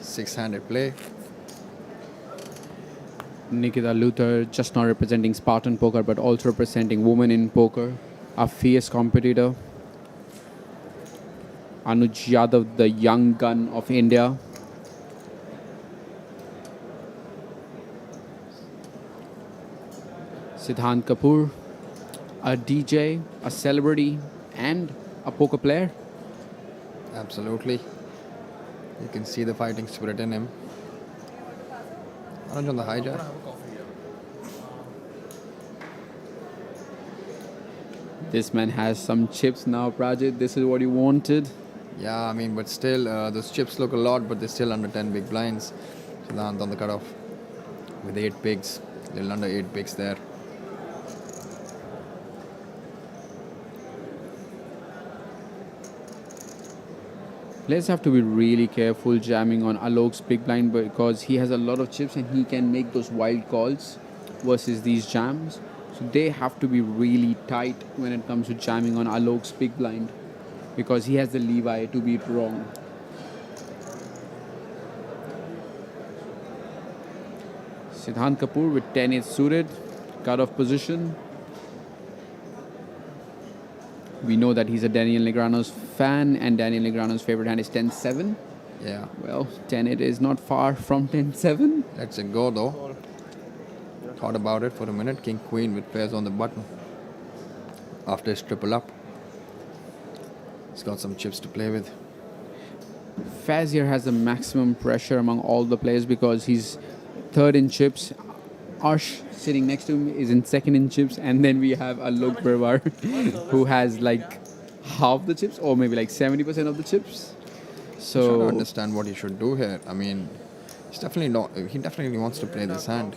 6-handed play. Nikita Luther just not representing Spartan Poker but also representing women in poker. A fierce competitor. Anuj Yadav, the young gun of India. Siddhant Kapoor, a DJ, a celebrity, and a poker player. Absolutely. You can see the fighting spirit in him. Anuj on the hijack. This man has some chips now, Prajit. This is what you wanted. Yeah, I mean, but still, those chips look a lot, but they're still under 10 big blinds. Siddhant on the cutoff with 8 bigs. Little under 8 bigs there. Players have to be really careful jamming on Alok's big blind because he has a lot of chips and he can make those wild calls versus these jams. So they have to be really tight when it comes to jamming on Alok's big blind because he has the leeway to be wrong. Siddhant Kapoor with 10-8 suited, cut-off position. We know that he's a Daniel Negreanu's fan and Daniel Negreanu's favorite hand is 10-7. Yeah. Well, 10-8 is not far from 10-7. Let's it go though. Thought about it for a minute. King Queen with pairs on the button. After his triple up. He's got some chips to play with. Faiz here has the maximum pressure among all the players because he's third in chips. Arsh sitting next to him is in second in chips, and then we have Alok Birewar who has like half the chips or maybe like 70% of the chips. I don't So understand what he should do here. I mean, he's definitely not. He definitely wants to play this hand.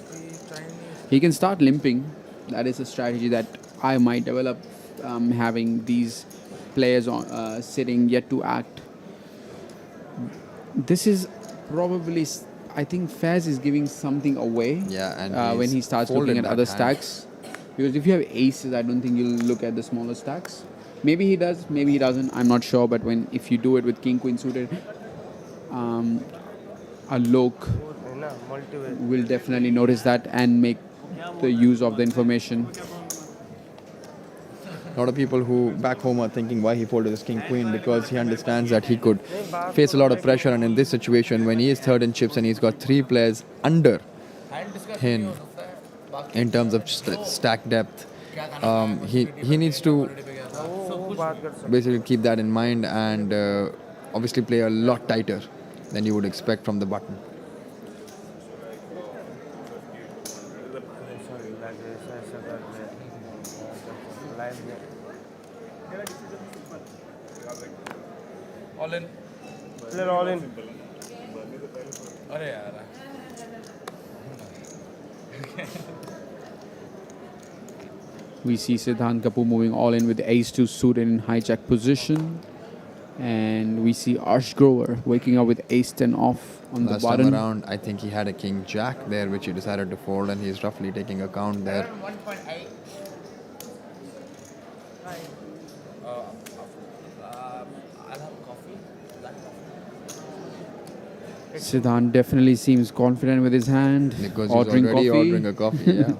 he can start limping. That is a strategy that I might develop, having these players on, sitting yet to act. This is probably, I think Faiz is giving something away. Yeah, and when he he's starts folded looking at that other hand. stacks. Because if you have aces, I don't think you'll look at the smaller stacks. Maybe he does, maybe he doesn't. I'm not sure. But if you do it with King Queen suited, Alok will definitely notice that and make the use of the information. A lot of people who back home are thinking why he folded his king queen, because he understands that he could face a lot of pressure, and in this situation when he is third in chips and he's got 3 players under him in terms of stack depth, he needs to basically keep that in mind and obviously play a lot tighter than you would expect from the button. All in. Player all in. अरे यार. We see Siddhant Kapoor moving all in with ace-2 suited in hijack position. And we see Arsh Grover waking up with ace-10 off on Last the button. time around, I think he had a king jack there, which he decided to fold, and he's roughly taking account there. 1.8. I'll have coffee. Black coffee. Siddhant definitely seems confident with his hand. Because ordering he's already coffee. ordering a coffee, yeah.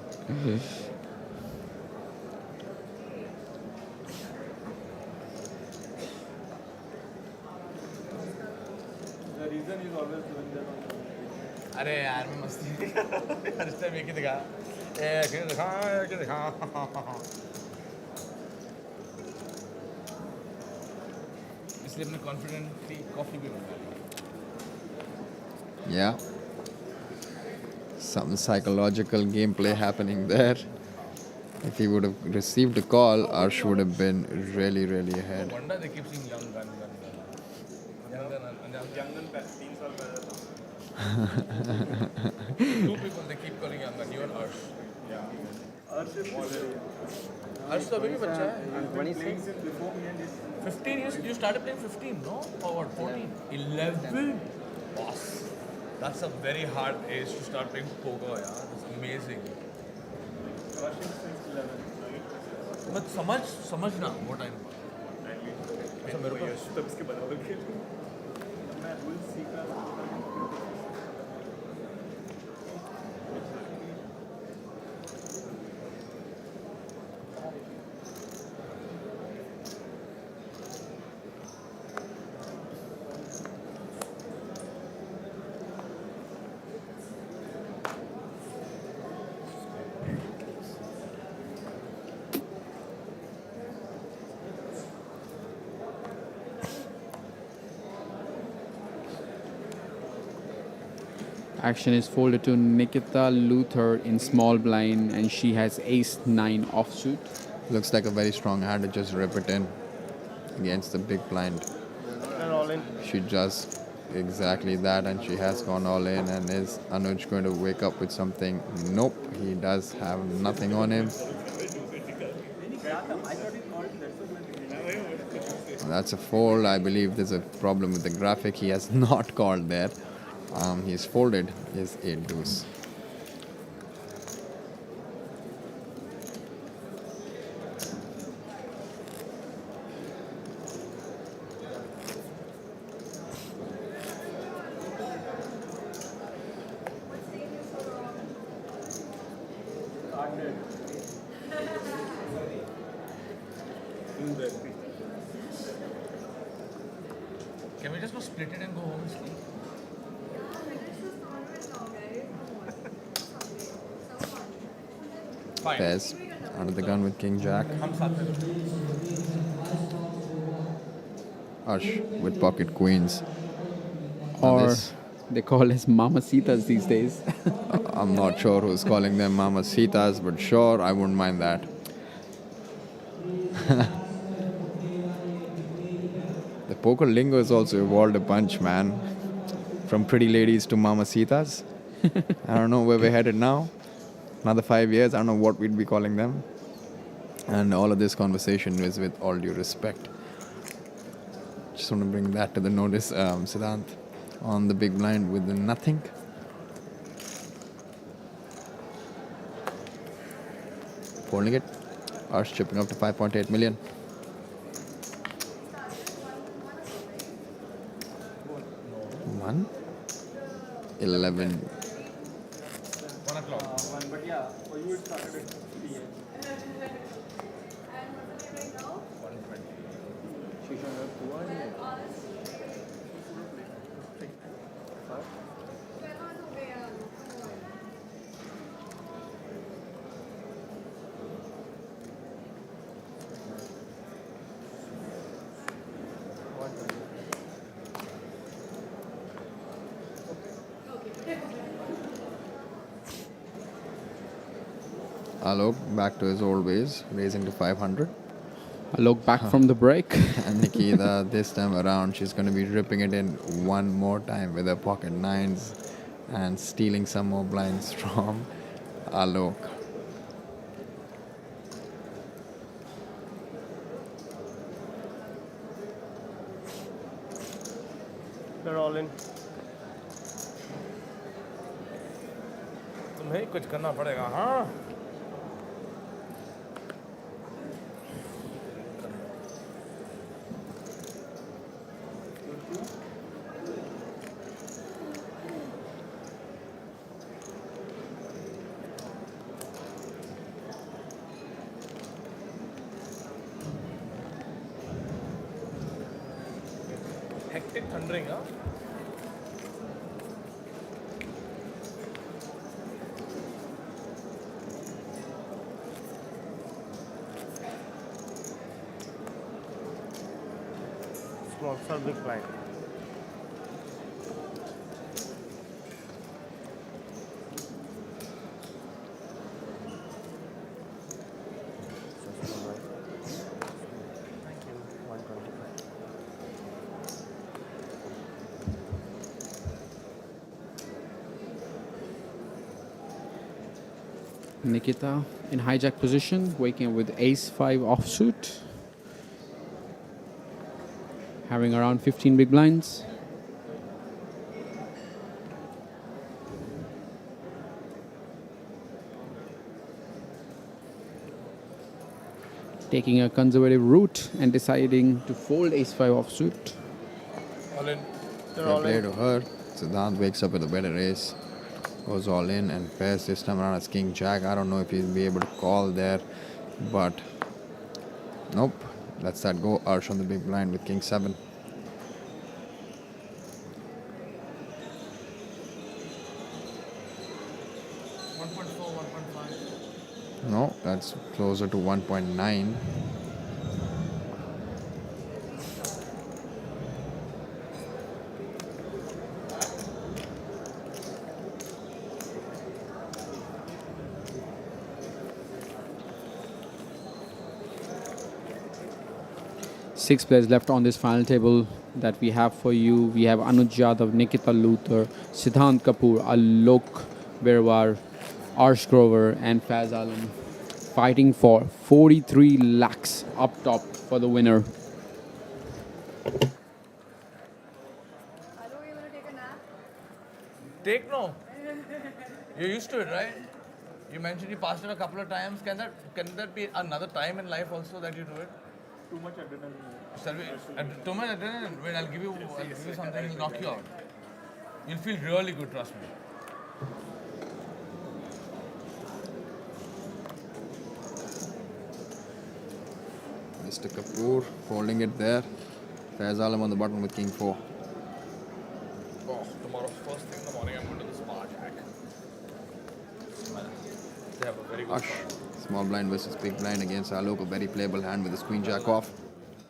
The reason he's always doing that on the अरे यार मैं मस्ती नहीं कर रहा हूँ यार इस टाइम एक ही दिखा एक ही दिखा इसलिए अपने कॉन्फिडेंटली कॉफी भी मंगा लिया Yeah. Some psychological gameplay happening there. If he would have received a call, Arsh would have been really, really ahead. wonder they keep saying young gun young and 3 साल पहले था. two people they keep calling young gun you and Arsh Arsh is already. Arsh तो अभी भी बच्चा है Playing since before me and his 15 you started playing 15 no or what 14 11 boss that's a very hard age to start playing poker yaar it's amazing Arsh is since 11. but समझना वो time अच्छा मेरे को तब इसके बराबर खेल मैं रूल्स सीखा. Action is folded to Nikita Luther in small blind, and she has ace-9 offsuit. Looks like a very strong hand to just rip it in against the big blind. And all in. She does exactly that, and she has gone all in. And is Anuj going to wake up with something? Nope, he does have nothing on him. That's a fold. I believe there's a problem with the graphic. He has not called there. He's folded his 8 deuce. Can we just go split it and go home and sleep? Fine. Pairs under the gun with King Jack. हम साथ में Arsh with pocket queens. Or this- they call as mamacitas these days. I'm not sure who's calling them mamacitas, but sure, I wouldn't mind that. The poker lingo has also evolved a bunch, man. From pretty ladies to mamacitas. I don't know where we're headed now. Another 5 years, I don't know what we'd be calling them. And all of this conversation is with all due respect. Just want to bring that to the notice, Siddhant, on the big blind with the nothing. Folding it. Arsh chipping up to 5.8 million. One. 11. 1 o'clock. But yeah, for you it started at 3 a.m. Alok back to his old ways, raising to 500. Alok back from the break. And Nikita, this time around, she's going to be ripping it in one more time with her pocket nines and stealing some more blinds from Alok. They're all in. तुम्हें ही कुछ करना पड़ेगा हाँ hectic thundering huh Small sir, big blind. Thank you. 125. Nikita in hijack position, waking up with ace-5 offsuit. Having around 15 big blinds. Taking a conservative route and deciding to fold ace-5 offsuit. all in They're Fair all play in. to her. Siddhant wakes up with a better ace. Goes all in and pairs this time around as King Jack. I don't know if he'll be able to call there, but nope. Lets that go. Arsh on the big blind with King 7. 1.4 1.5 No, that's closer to 1.9. 6 players left on this final table that we have for you. We have Anuj Yadav, Nikita Luther, Siddhant Kapoor, Alok Birewar, Arsh Grover, and Faiz Alam fighting for 43 lakhs up top for the winner. Hello, you want to take a nap? Take no. You're used to it, right? You mentioned you passed it a couple of times. Can that be another time in life also that you do it? Too much adrenaline. Shall we? Too much adrenaline. Wait, I'll give you something. It'll knock you out. You'll feel really good. Trust me. Mr. Kapoor holding it there. Faiz Alam on the button with King 4. Oh, tomorrow, first thing in the morning, I'm going to the spa, Jack. They have a very good Arsh. spa. Small blind versus big blind against Alok. A very playable hand with his queen jack off.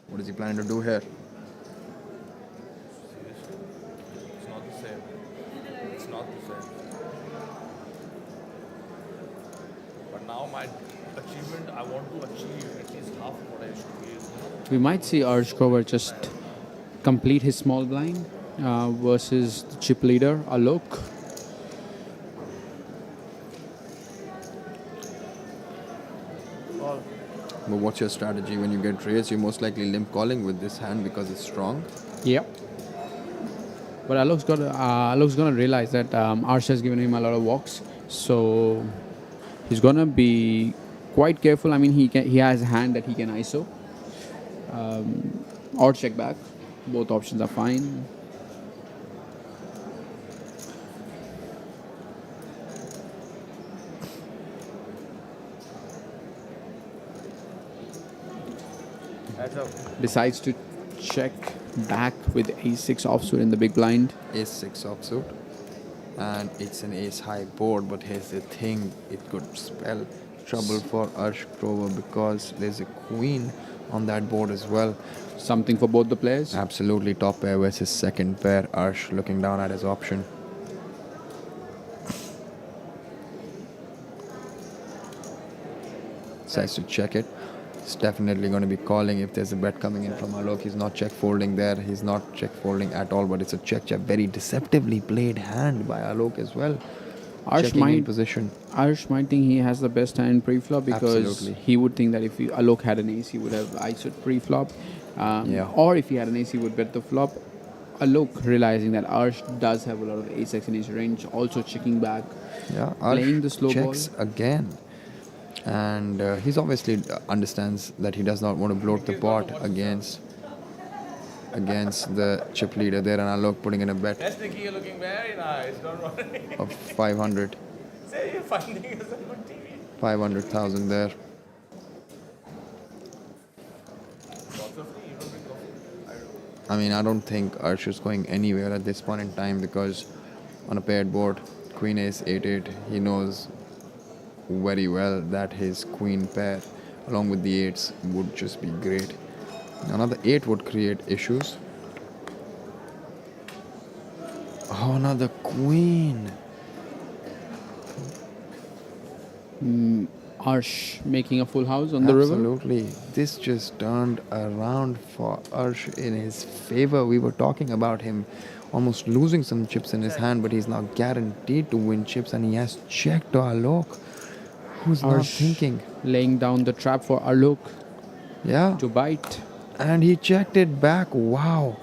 What is he planning to do here? Seriously, it's not the same. It's not the same. But now my achievement, I want to achieve at least half of what I used to be. We might see Arsh Grover just complete his small blind versus the chip leader, Alok. But what's your strategy when you get raised? You're most likely limp calling with this hand because it's strong. Yep. But Alok's gonna realize that Arsh has given him a lot of walks, so he's gonna be quite careful. I mean, he has a hand that he can ISO or check back. Both options are fine. Decides to check back with ace-6 offsuit in the big blind. Ace-6 offsuit. And it's an ace-high board, but here's the thing. It could spell trouble for Arsh Grover because there's a queen on that board as well. Something for both the players. Absolutely. Top pair versus second pair. Arsh looking down at his option. Decides to check it. He's definitely going to be calling if there's a bet coming in from Alok. He's not check folding there. He's not check folding at all, but it's a check. Very deceptively played hand by Alok as well. Arsh might think he has the best hand in pre-flop because Absolutely. he would think that if Alok had an ace, he would have ISO'd pre-flop. Or if he had an ace, he would bet the flop. Alok realizing that Arsh does have a lot of ace-x in his range, also checking back, playing the slow ball. Checks again. And he's obviously understands that he does not want to bloat the pot against the chip leader there, and Alok putting in a bet Yes, Nikki, you're looking very nice. Don't worry. of 500. Say you're finding yourself on TV. 500,000 there. I mean, I don't think Arsh is going anywhere at this point in time because on a paired board, Queen Ace 8-8, he knows very well that his queen pair along with the 8s would just be great. Another 8 would create issues. Oh, another queen. Arsh making a full house on the river. Absolutely. This just turned around for Arsh in his favor. We were talking about him almost losing some chips in his hand, but he's now guaranteed to win chips, and he has checked to Alok, who's not Arsh thinking. laying down the trap for Alok Yeah. to bite. And he checked it back. Wow.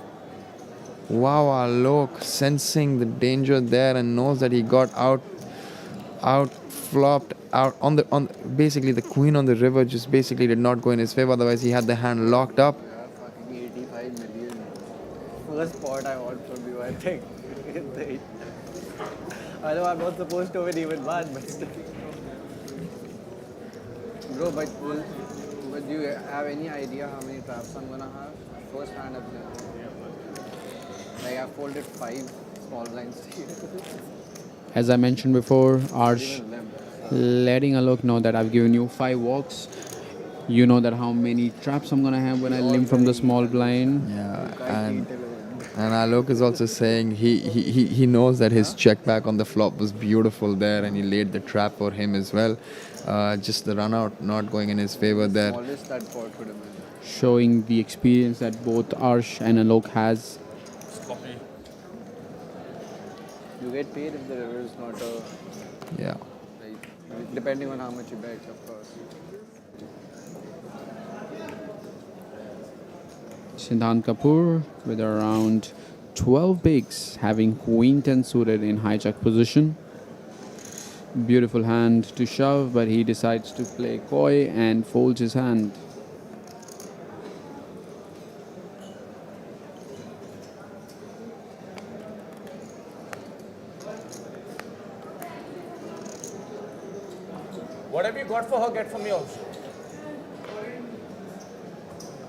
Wow, Alok sensing the danger there and knows that he got flopped out on basically the queen on the river just basically did not go in his favor. Otherwise, he had the hand locked up. Fucking 85 million. First spot I want from you, I think. I know I'm not supposed to win even one, but still. Bro, but do you have any idea how many traps I'm gonna have? First hand I've played. Like I've folded 5 small blinds to you. As I mentioned before, Arsh letting Alok know that I've given you 5 walks. You know that how many traps I'm gonna have when I limp from the small blind. Yeah, and Alok is also saying he knows that his check back on the flop was beautiful there, and he laid the trap for him as well. Just the run out not going in his favor there. Smallest that pot could have been. showing the experience that both Arsh and Alok has. Copy. You get paid if the river is not a, Yeah. like, depending on how much you bet, of course. Siddhant Kapoor with around 12 bigs, having Queen 10 suited in hijack position. Beautiful hand to shove, but he decides to play coy and folds his hand. Whatever you got for her, get for me also.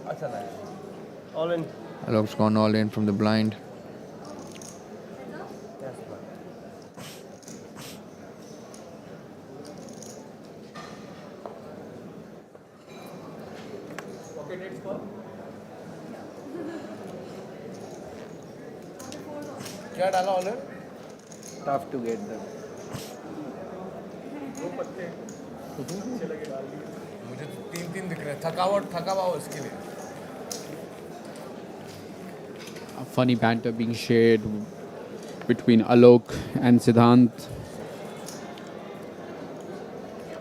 Acha, nice. All in. Alok's gone all in from the blind. Yes, man. Okay, next call. क्या डाला ऑलर? Tough to get them. मुझे तो तीन दिख रहे हैं. थका हुआ उसके लिए. A funny banter being shared between Alok and Siddhant.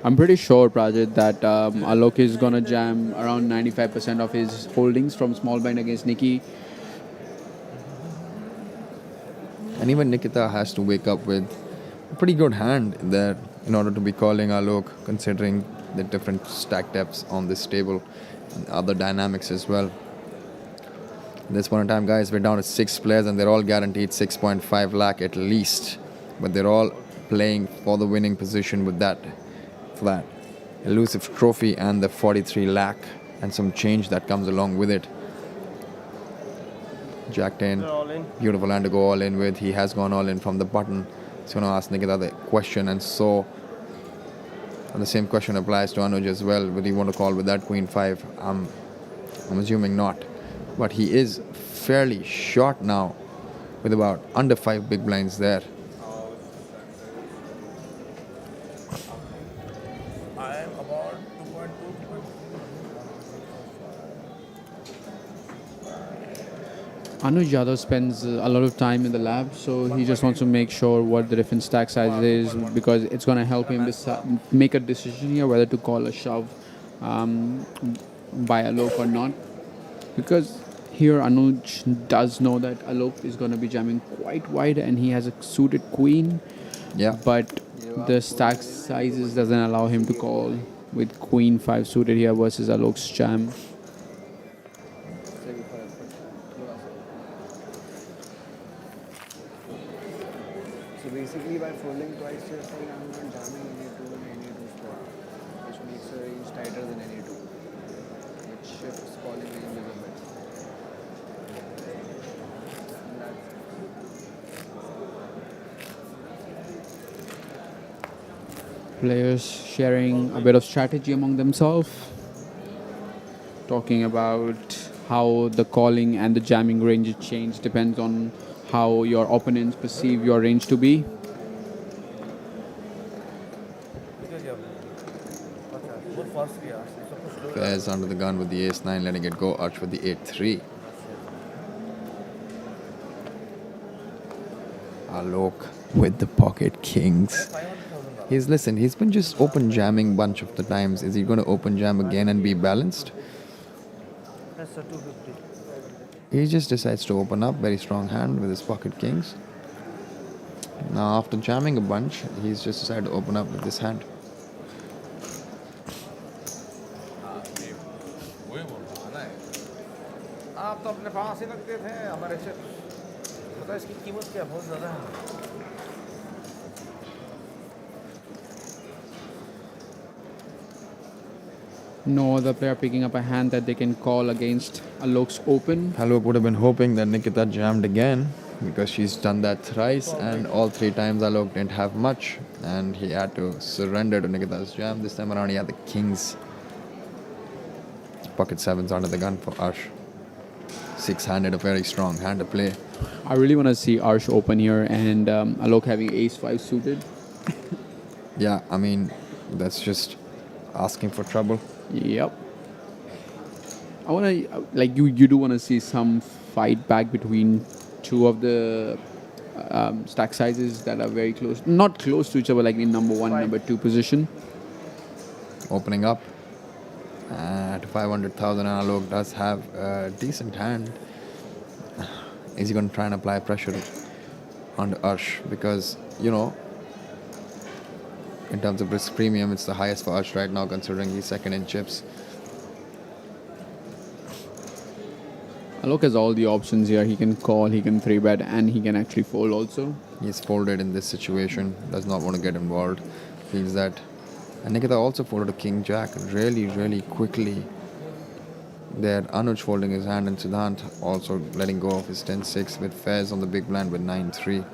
I'm pretty sure, Prajit, that Alok is going to jam around 95% of his holdings from small blind against Nikki. And even Nikita has to wake up with a pretty good hand there in order to be calling Alok, considering the different stack depths on this table and other dynamics as well. At this point in time, guys, we're down to 6 players and they're all guaranteed 6.5 lakh at least. But they're all playing for the winning position with that elusive trophy and the 43 lakh and some change that comes along with it. Jack 10, They're all in. beautiful hand to go all in with. He has gone all in from the button. He's going to ask Nikita the question, and the same question applies to Anuj as well. Will he want to call with that Queen 5? I'm assuming not. But he is fairly short now with about under 5 big blinds there. I am about 2.2. Anuj Yadav spends a lot of time in the lab, so he just wants to make sure what the different stack size is, because it's going to help him make a decision here whether to call a shove by Alok or not. Because here Anuj does know that Alok is going to be jamming quite wide and he has a suited queen, Yeah. but the stack sizes doesn't allow him to call with Queen 5 suited here versus Alok's jam. So basically, by folding twice, you're saying I'm not jamming any two in any two spot, which makes the range tighter than any two, which shifts calling range a bit. And that's Players sharing a bit of strategy among themselves, talking about how the calling and the jamming range change depends on how your opponents perceive your range to be. Faiz under the gun with the ace-9, letting it go. Arch with the 8-3. Alok with the pocket kings. He's been just open jamming bunch of the times. Is he going to open jam again and be balanced? That's a 250. He just decides to open up. Very strong hand with his pocket kings. Now after jamming a bunch, he's just decided to open up with this hand. वही बोल रहा है ना. आप तो अपने पास ही रखते थे हमारे से. पता है इसकी कीमत क्या बहुत ज़्यादा है. No other player picking up a hand that they can call against Alok's open. Alok would have been hoping that Nikita jammed again because she's done that thrice, and all 3 times Alok didn't have much and he had to surrender to Nikita's jam. This time around he had the kings. Pocket 7s under the gun for Arsh. 6-handed, a very strong hand to play. I really want to see Arsh open here and Alok having ace 5 suited. Yeah, I mean, that's just asking for trouble. Yep. I want to like you do want to see some fight back between two of the stack sizes that are very close, not close to each other, like in number one, number two position. Opening up at 500,000, and Alok does have a decent hand. Is he going to try and apply pressure on Arsh? Because, you know, in terms of risk premium, it's the highest for Arsh right now, considering he's second in chips. Alok has all the options here. He can call, he can 3-bet, and he can actually fold also. He's folded in this situation, does not want to get involved, feels that. And Nikita also folded a king jack really, really quickly. There, Anuj folding his hand, and Siddhant also letting go of his 10-6 with Faiz on the big blind with 9-3.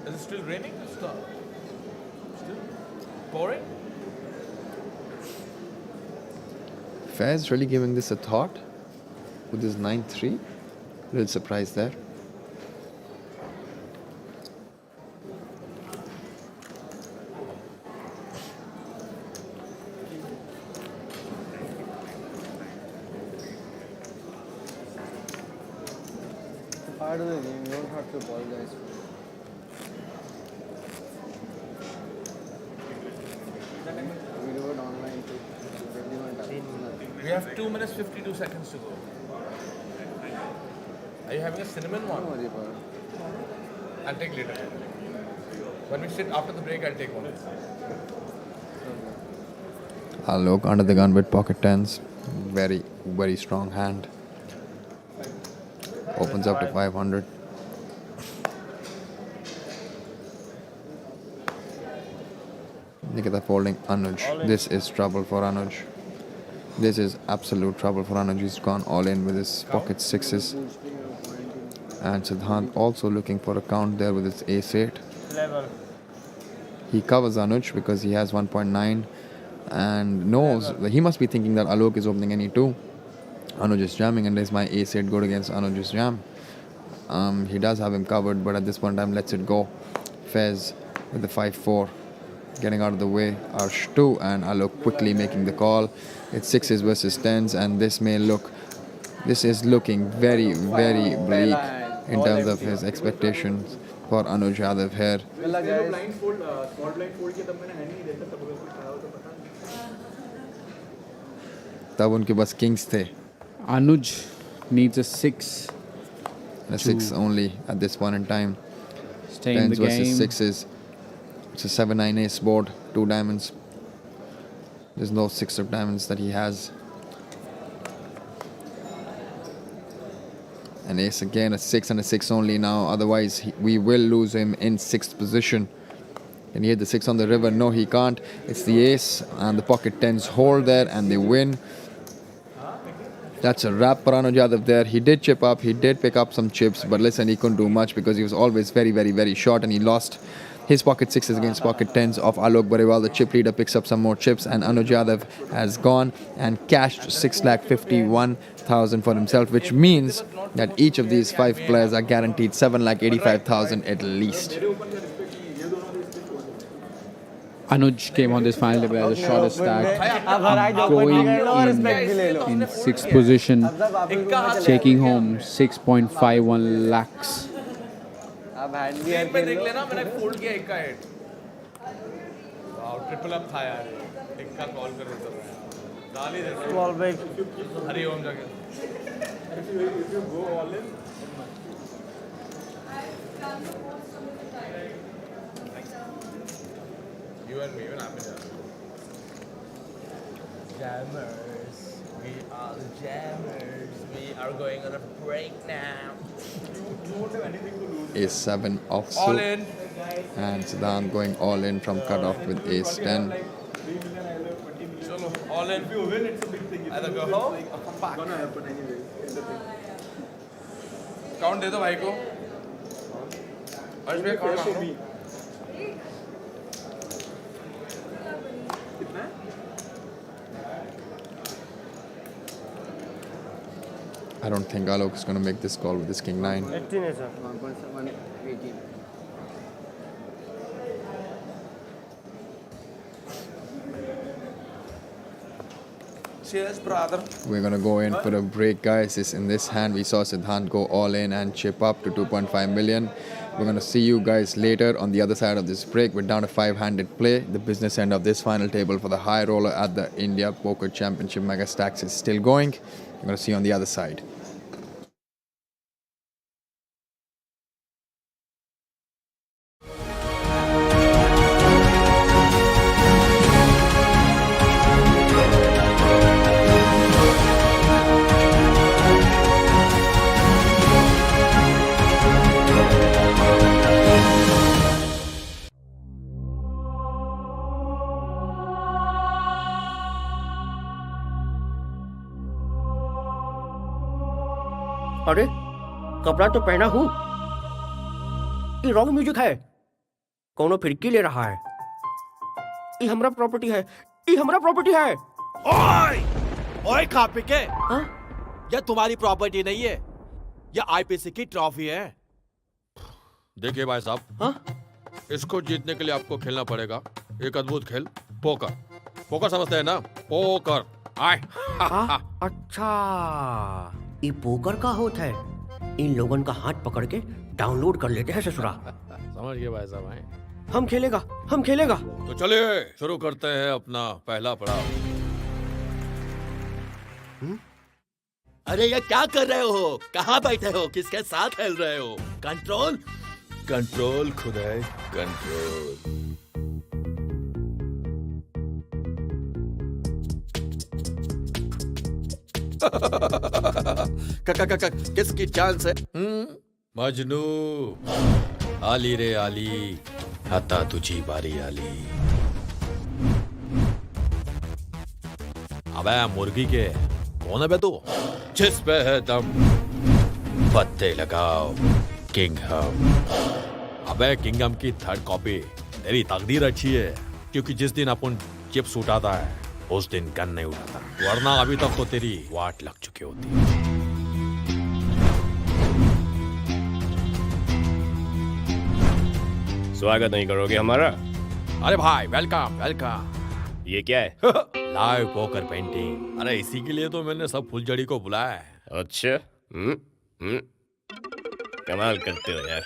Is it still raining? Stop. Still pouring? Faiz really giving this a thought with his 9-3. Little surprise there. Part of the game, you don't have to apologize for it. We do it online too. Everyone does. We have 2 minutes 52 seconds to go. Are you having a cinnamon Don't one? worry about it. I'll take later. When we sit after the break, I'll take one. Alok under the gun with pocket tens. Very, very strong hand. Opens up to 500. Nikita folding Anuj. This is trouble for Anuj. This is absolute trouble for Anuj. He's gone all in with his pocket sixes. And Siddhant also looking for a count there with his ace-8. He covers Anuj because he has 1.9 and knows that he must be thinking that Alok is opening any 2. Anuj is jamming, and there's my ace-8 good against Anuj's jam. He does have him covered, but at this point in time, lets it go. Faiz with the 5-4. Getting out of the way, Arsh 2, and Alok quickly making the call. It's 6s versus 10s, and this is looking very, very bleak in terms of his expectations for Anuj Yadav here. blind fold, small blind fold किया तब मैंने hand नहीं देखा तब अगर कुछ आया हो तो पता नहीं. तब उनके पास kings थे. Anuj needs a 6. And a 6 only at this point in time. Stay in the 10s versus game. 6s. It's a 7-9 ace board, 2 diamonds. There's no 6 of diamonds that he has. An ace again, a 6 and a 6 only now. Otherwise, we will lose him in 6th position. Can he hit the 6 on the river? No, he can't. It's the ace and the pocket 10s hold there, and they win. That's a wrap for Anuj Yadav there. He did chip up, he did pick up some chips, but listen, he couldn't do much because he was always very, very, very short, and he lost his pocket 6s against pocket 10s of Alok Birewar. The chip leader picks up some more chips, and Anuj Yadav has gone and cashed 6,51,000 for himself, which means that each of these 5 players are guaranteed 7,85,000 at least. Anuj came on this final table as a shorter stack, going in 6th position, taking home 6.51 lakhs. आप hand भी screen पे देख लेना, मैंने fold किया इक्का 8. Wow, triple up था यार. इक्का कॉल कर देता था. डाल ही देता. 12 बाय हरि ओम जाके. If you go all in, You and me, even I'm in jammers. We are the jammers. We are going on a break now. Ace 7 All offsuit. in. And Siddhant going all in from cutoff with ace 10. चलो all in. If you win, it's a big thing. Either go home or come back. Gonna happen anyway. Count दे दो भाई को. अर्श भाई count मांगो. कितना है? I don't think Alok is going to make this call with his king 9. 18 है sir 1.718 Cheers, brother. We're going to go in for a break, guys. In this hand, we saw Siddhant go all in and chip up to 2.5 million. We're going to see you guys later on the other side of this break. We're down to 5-handed play. The business end of this final table for the Highroller at the India Poker Championship Megastacks is still going. We're going to see you on the other side. अरे कपड़ा तो पहना हूँ, ये wrong music है, कौनो फिरकी ले रहा है, ये हमरा प्रॉपर्टी है, ये हमरा प्रॉपर्टी है। ओए ओए खापी के, हाँ? ये तुम्हारी प्रॉपर्टी नहीं है, ये आईपीसी की ट्रॉफी है। देखिए भाई साहब, हाँ? इसको जीतने के लिए आपको खेलना पड़ेगा एक अद्भुत खेल, पोकर। पोकर समझते हैं ना? पोकर। आए। अच्छा, ये पोकर का होता है, इन लोगों का हाथ पकड़ के डाउनलोड कर लेते हैं ससुरा। समझ गए भाई साहब। आए। हम खेलेगा, हम खेलेगा। तो चलिए शुरू करते हैं अपना पहला पड़ाव। अरे ये क्या कर रहे हो? कहाँ बैठे हो? किसके साथ खेल रहे हो? कंट्रोल कंट्रोल खुदाई कंट्रोल। किसकी चांस है? मजनू, आली रे आली, आता तुझी बारी आली। अबे मुर्गी के कौन है बे तू? जिस पे है दम पत्ते लगाओ, किंग हम। अबे किंगडम की थर्ड कॉपी तेरी तकदीर अच्छी है, क्योंकि जिस दिन अपन चिप्स उठाता है उस दिन गन नहीं उठाता, वरना अभी तक तो तेरी वाट लग चुकी होती। स्वागत नहीं करोगे हमारा? अरे भाई वेलकम वेलकम। ये क्या है? Live poker painting. अरे इसी के लिए तो मैंने सब फुलझड़ी को बुलाया है। अच्छा, कमाल करते हो यार।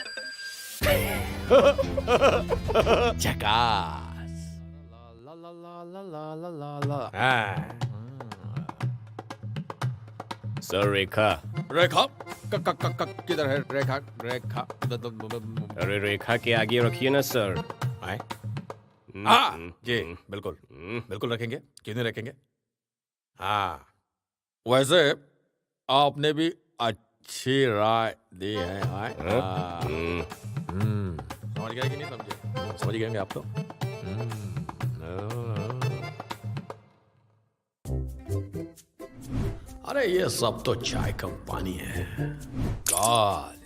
झकास। सर रेखा। रेखा किधर है? रेखा रेखा। अरे रेखा के आगे रखिए ना सर। आए? जी बिल्कुल बिल्कुल रखेंगे, क्यों नहीं रखेंगे। हाँ वैसे आपने भी अच्छी राय दी है। समझ गए कि नहीं समझे? समझ गए आप तो। अरे ये सब तो चाय का पानी है। God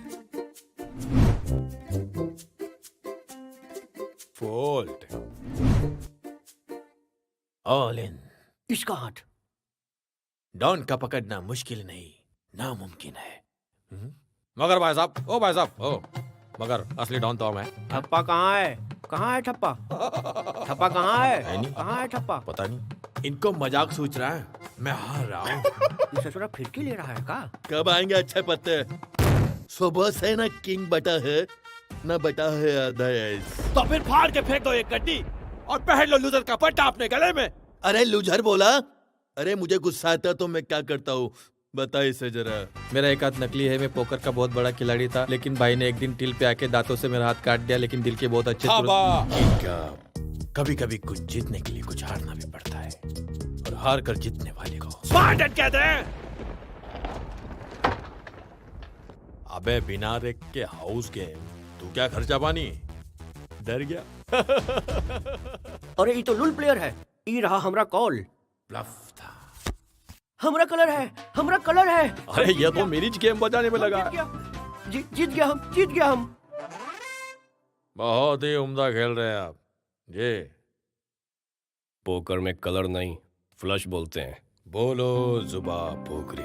fold all in. इसका हाथ डॉन का पकड़ना मुश्किल नहीं, नामुमकिन है। मगर भाई साहब, ओ भाई साहब, ओ मगर असली डॉन तो मैं। ठप्पा कहाँ है? कहाँ है ठप्पा? ठप्पा कहाँ है? कहाँ है ठप्पा? पता नहीं, इनको मजाक सोच रहा है, मैं हार रहा हूँ। ये ससुरा फिरकी ले रहा है का? कब आएंगे अच्छे पत्ते? सुबह से ना किंग बटा है ना बटा है आधा। तो फिर फाड़ के फेंक दो एक गड्डी और पहन लो लूजर का पट्टा अपने गले में। अरे लूजर बोला? अरे मुझे गुस्सा आता तो मैं क्या करता हूँ, बता इसे जरा। मेरा एक हाथ नकली है, मैं पोकर का बहुत बड़ा खिलाड़ी था, लेकिन भाई ने एक दिन टिल पे आके दांतों से मेरा हाथ काट दिया, लेकिन दिल के बहुत अच्छे। कभी कभी कुछ जीतने के लिए कुछ हारना भी पड़ता है, और हार कर जीतने वाले को स्पार्टन कहते हैं। अबे बिना रेक के हाउस गेम, तू क्या खर्चा पानी? डर गया। अरे ये तो लुल प्लेयर है। ई रहा हमरा कॉल। ब्लफ था। हमरा कलर है, हमरा कलर है। अरे ये तो मेरी गेम बजाने में लगा। जीत गया हम। बहुत ही उम्दा खेल रहे हैं आप। ये पोकर में कलर नहीं, फ्लश बोलते हैं। बोलो जुबा पोकरी।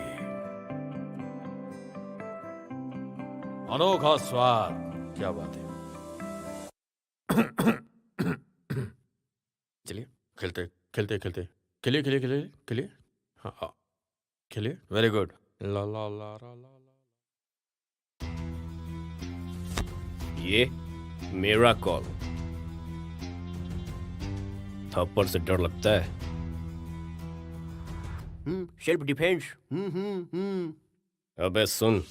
अनोखा स्वाद। क्या बात है। चलिए खेलिए। हाँ खेलिए। Very good. ला ला ला ला ला। ये मेरा कॉल। थप्पड़ से डर लगता है। Self defence. अबे सुन,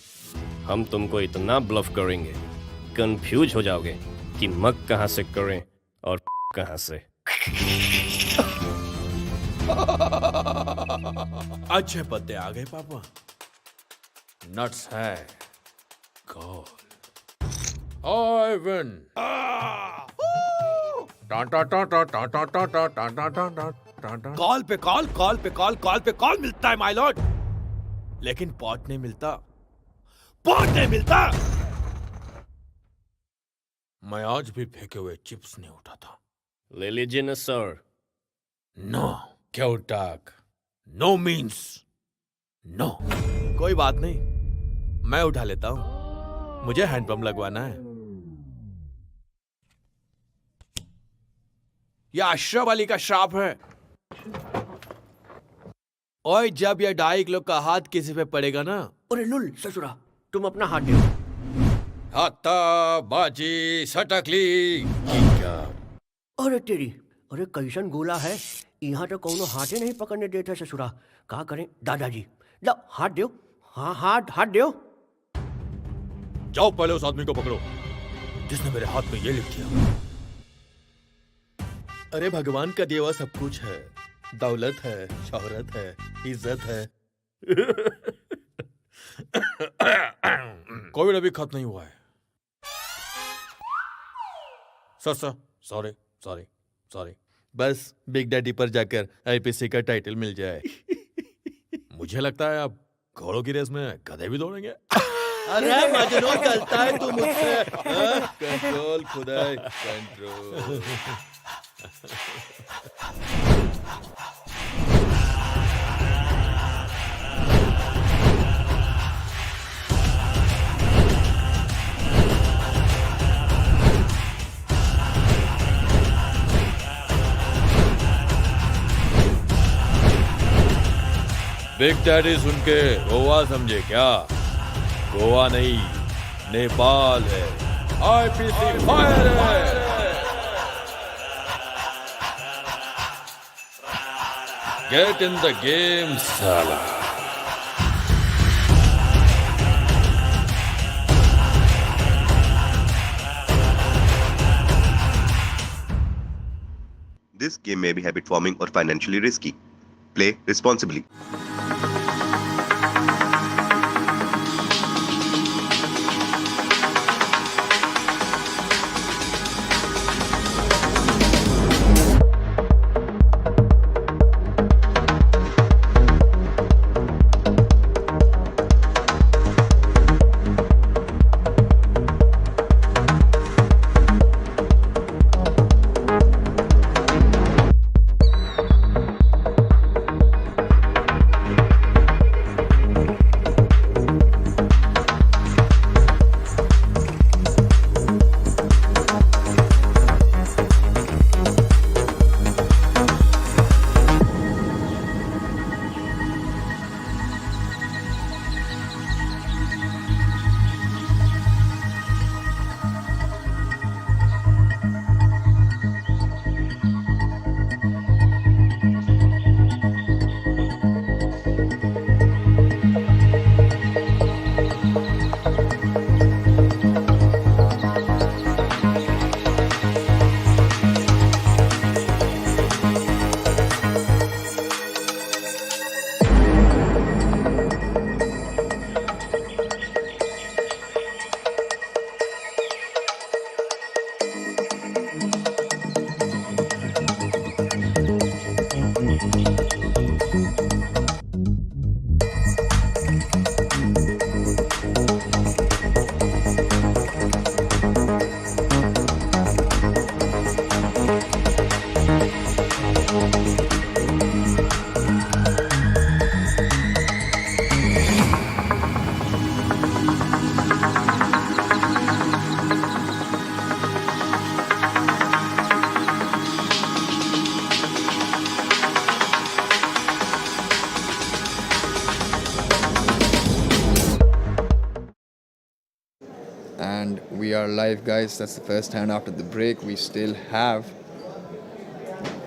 हम तुमको इतना ब्लफ करेंगे, कंफ्यूज हो जाओगे कि मग कहां से करें और कहां से। अच्छे पत्ते आ गए पापा। नट्स है। कॉल। I win. कॉल पे कॉल मिलता है माय लॉर्ड, लेकिन पॉट नहीं मिलता। मैं आज भी फेंके हुए चिप्स नहीं उठा था। ले लीजिए ना सर। नो। क्यों टाक? No means no. कोई बात नहीं, मैं उठा लेता हूं। मुझे हैंडपंप लगवाना है। यह अशरफ अली का श्राप है। और जब यह 2.5 किलो का हाथ किसी पे पड़ेगा ना। अरे लुल ससुरा, तुम अपना हाथ दो। हाथा बाजी सटकली। क्या? अरे तेरी, अरे कैसन गोला है। यहाँ तो कौनो हाथे नहीं पकड़ने देता ससुरा। का करें दादाजी? लो हाथ दो। हाँ हाथ दो। जाओ पहले उस आदमी को पकड़ो जिसने मेरे हाथ में ये लिख दिया। अरे भगवान का दिया हुआ सब कुछ है। दौलत है, शोहरत है, इज्जत है। कोविड अभी खत्म नहीं हुआ है। सॉरी। बस बिग डैडी पर जाकर आईपीसी का टाइटल मिल जाए। मुझे लगता है अब घोड़ों की रेस में गधे भी दौड़ेंगे। अरे मजनू चलता है तू मुझसे। कंट्रोल खुदाई कंट्रोल। बिग डैडी सुन के गोवा समझे क्या? गोवा नहीं, नेपाल है। आईपीसी फायर है। गेट इन द गेम साला। This game may be habit forming or financially risky. Play responsibly. are live, guys. That's the first hand after the break. We still have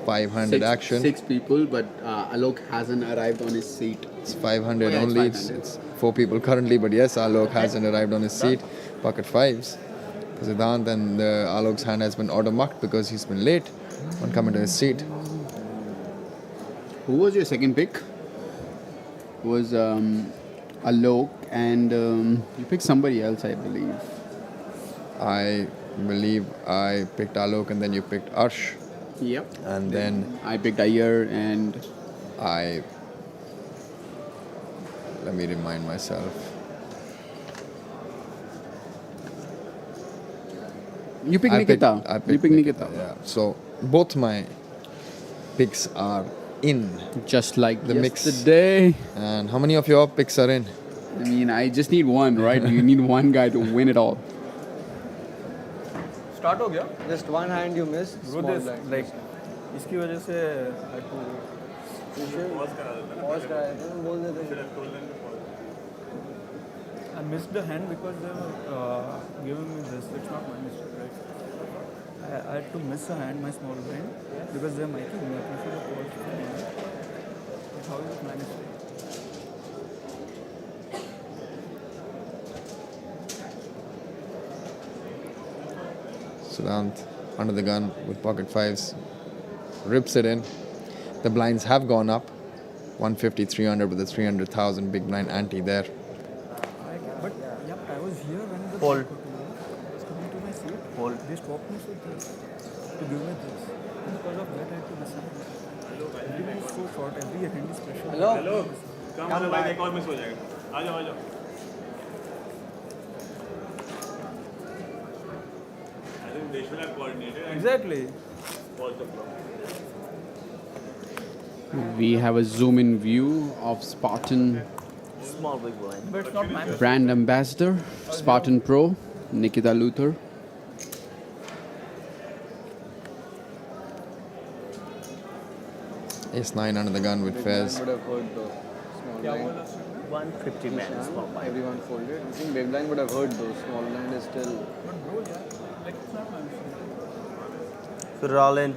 500 action. 6 people, but Alok hasn't arrived on his seat. It's 500 Oh, yeah, it's only. 500. It's 4 people currently, but yes, Alok hasn't arrived on his seat. Pocket fives. For Siddhant, and Alok's hand has been auto-mucked because he's been late on coming to his seat. Who was your second pick? Was Alok, and you picked somebody else, I believe. I believe I picked Alok, and then you picked Arsh. Yep. And then I picked Iyer, and let me remind myself. You picked Nikita. I You picked Nikita. Yeah. So both my picks are in Just like the mix. yesterday. And how many of your picks are in? I mean, I just need one, right? You need one guy to win it all. Start हो गया Just one hand you missed. Bro, Small this, blind. like इसकी वजह से Pause करा देते हैं, बोल देते हैं. I missed the hand because they were giving me this. It's not my mistake, right? I had to miss a hand, my small blind, because they're miking me. I prefer the pause. But how is it my mistake? Siddhant under the gun with pocket fives, rips it in. The blinds have gone up. 150, 300 with a 300,000 big blind ante there. But yeah, I was here when the Hold. was coming to my seat. Hold. They stopped me with this to give me this. And because of that, I had to decide. Everything is so short. Every hand is special. Hello? Come वाला भाई, एक और miss हो जाएगा. आ जाओ. I think they should have coordinated. Exactly. We have a zoom-in view of Spartan Small big blind. But it's not my mistake. brand ambassador, Spartan Pro, Nikita Luther. Ace-9 under the gun with Big Faiz. blind would have heard the small blind. 150 man. Small blind. Everyone folded. I think big blind would have heard those. Small blind is still. But bro, yeah, like it's not my mistake. Put it all in.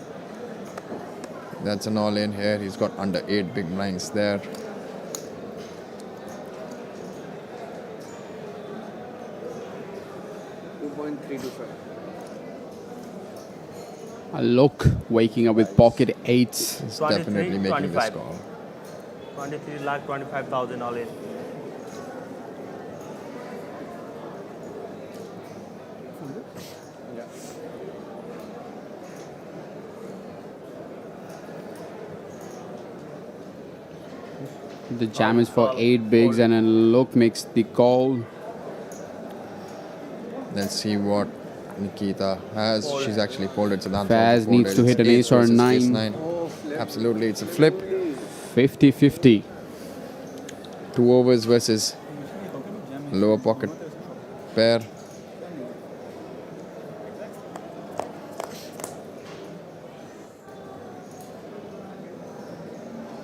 That's an all-in here. He's got under 8 big blinds there. Alok waking up with pocket eights. He's 23, definitely making this 25. call. 23,25,000 all in. The jam is for 8 bigs, and Alok makes the call. Let's see what Nikita has. She's actually folded. Siddhant Faiz needs to hit an ace or a 9. Absolutely, it's a flip. 50-50. 2 overs versus lower pocket pair.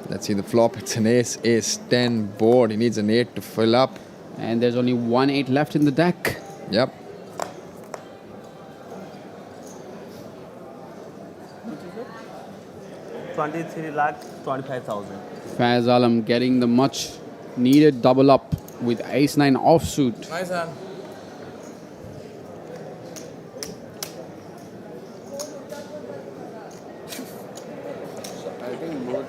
Let's see the flop. It's an ace, ace-10 board. He needs an 8 to fill up. And there's only 1 8 left in the deck. Yep. $23,25,000. Faiz Alam getting the much needed double up with ace-9 offsuit. Nice hand. I think both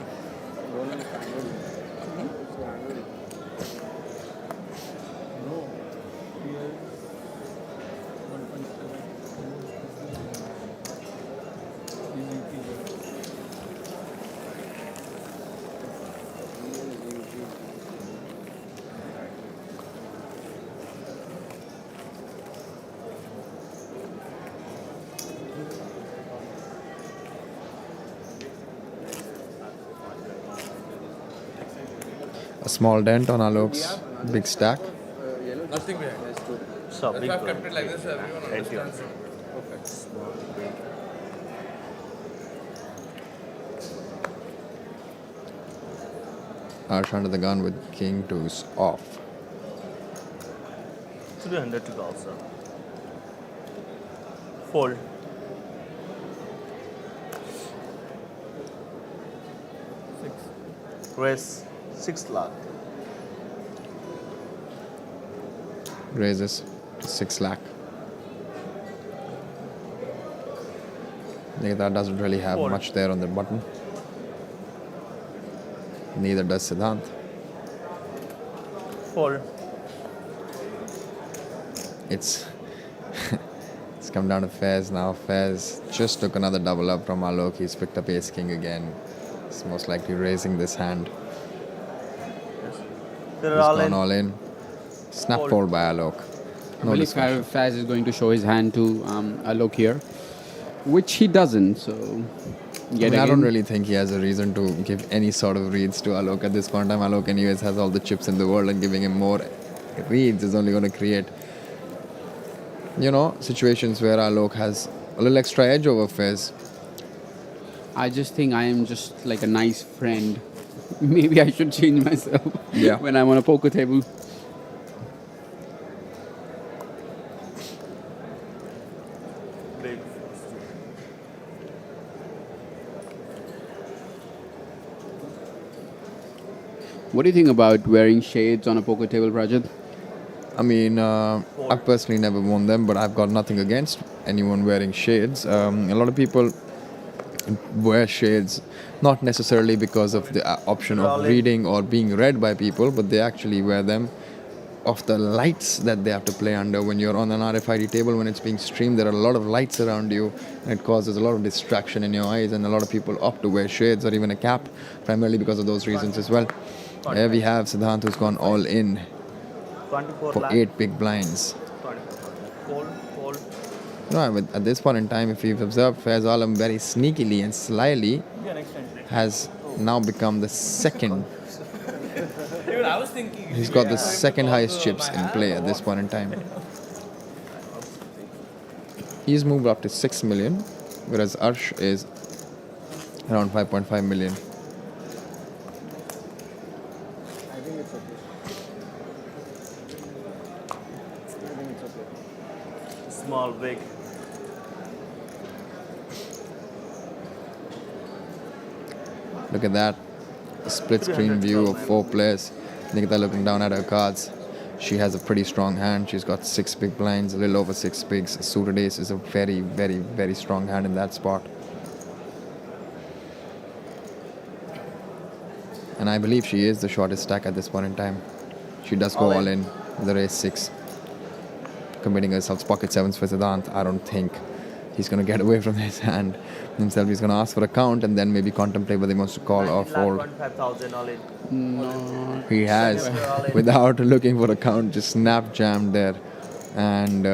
rolling standard. Standard. No. He has 1.7. He's UP. A small dent on Alok's big stack. Nothing behind. So big I've blind. kept it like this, everyone Thank you. understands it. Perfect. Arsh under the gun with king deuce off. 300 to go, sir. Fold. Raise 6 lakh. Raises to 6 lakh. Nikita doesn't really have Fold. much there on the button. Neither does Siddhant. Fold. It's it's come down to Faiz now. Faiz just took another double up from Alok. He's picked up ace king again. He's most likely raising this hand. They're He's all gone in. all in. Snap Fold. fold by Alok. I No believe discussion. Faiz is going to show his hand to Alok here, which he doesn't. So, yet I again, don't really think he has a reason to give any sort of reads to Alok at this point in time. Alok anyways has all the chips in the world, and giving him more reads is only going to create, situations where Alok has a little extra edge over Faiz. I just think I am just like a nice friend. Maybe I should change myself Yeah. when I'm on a poker table. Big. What do you think about wearing shades on a poker table, Rajat? I mean, I personally never worn them, but I've got nothing against anyone wearing shades. A lot of people wear shades not necessarily because of the option of reading or being read by people, but they actually wear them of the lights that they have to play under. When you're on an RFID table, when it's being streamed, there are a lot of lights around you, and it causes a lot of distraction in your eyes, and a lot of people opt to wear shades or even a cap, primarily because of those reasons as well. Here we have Siddhant, who's gone all in 24 for lakh. 8 big blinds. 24. Fold. At this point in time, if you've observed, Faiz Alam very sneakily and slyly Yeah, next time. has now become the second. Even I was thinking. He's got the second highest chips in play at this point in time. He's moved up to 6 million, whereas Arsh is around 5.5 million. I think it's okay. I think it's okay. Small, big. Look at that. A split screen view of 4 players. Nikita looking down at her cards. She has a pretty strong hand. She's got 6 big blinds, a little over 6 bigs. A suited ace is a very, very, very strong hand in that spot. And I believe she is the shortest stack at this point in time. She does go all in with the race 6. Committing herself pocket 7s for Siddhant. I don't think he's going to get away from his hand himself. He's going to ask for a count and then maybe contemplate whether he wants to call or fold. 25,000 all in. He has, without looking for a count, just snap jammed there. And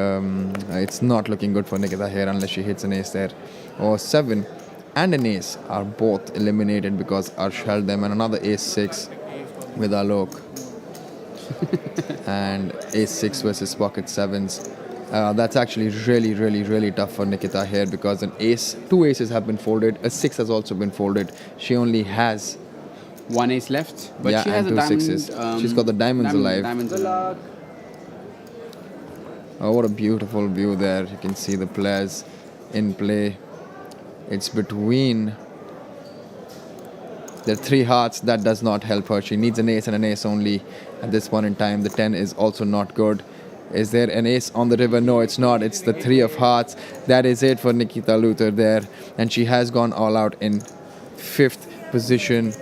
it's not looking good for Nikita here unless she hits an ace there. Or 7 and an ace are both eliminated because Arsh held them, and another ace 6 with Alok. And ace 6 versus pocket 7s. That's actually really, really, really tough for Nikita here because an ace, 2 aces have been folded, a 6 has also been folded. She only has 1 ace left, but yeah, she has and a 2 diamond. sixes. She's got the diamonds alive. Diamonds alive. Oh, what a beautiful view there. You can see the players in play. It's between the 3 hearts. That does not help her. She needs an ace and an ace only at this point in time. The 10 is also not good. Is there an ace on the river? No, it's not. It's the 3 of hearts. That is it for Nikita Luther there. And she has gone all out in 5th position.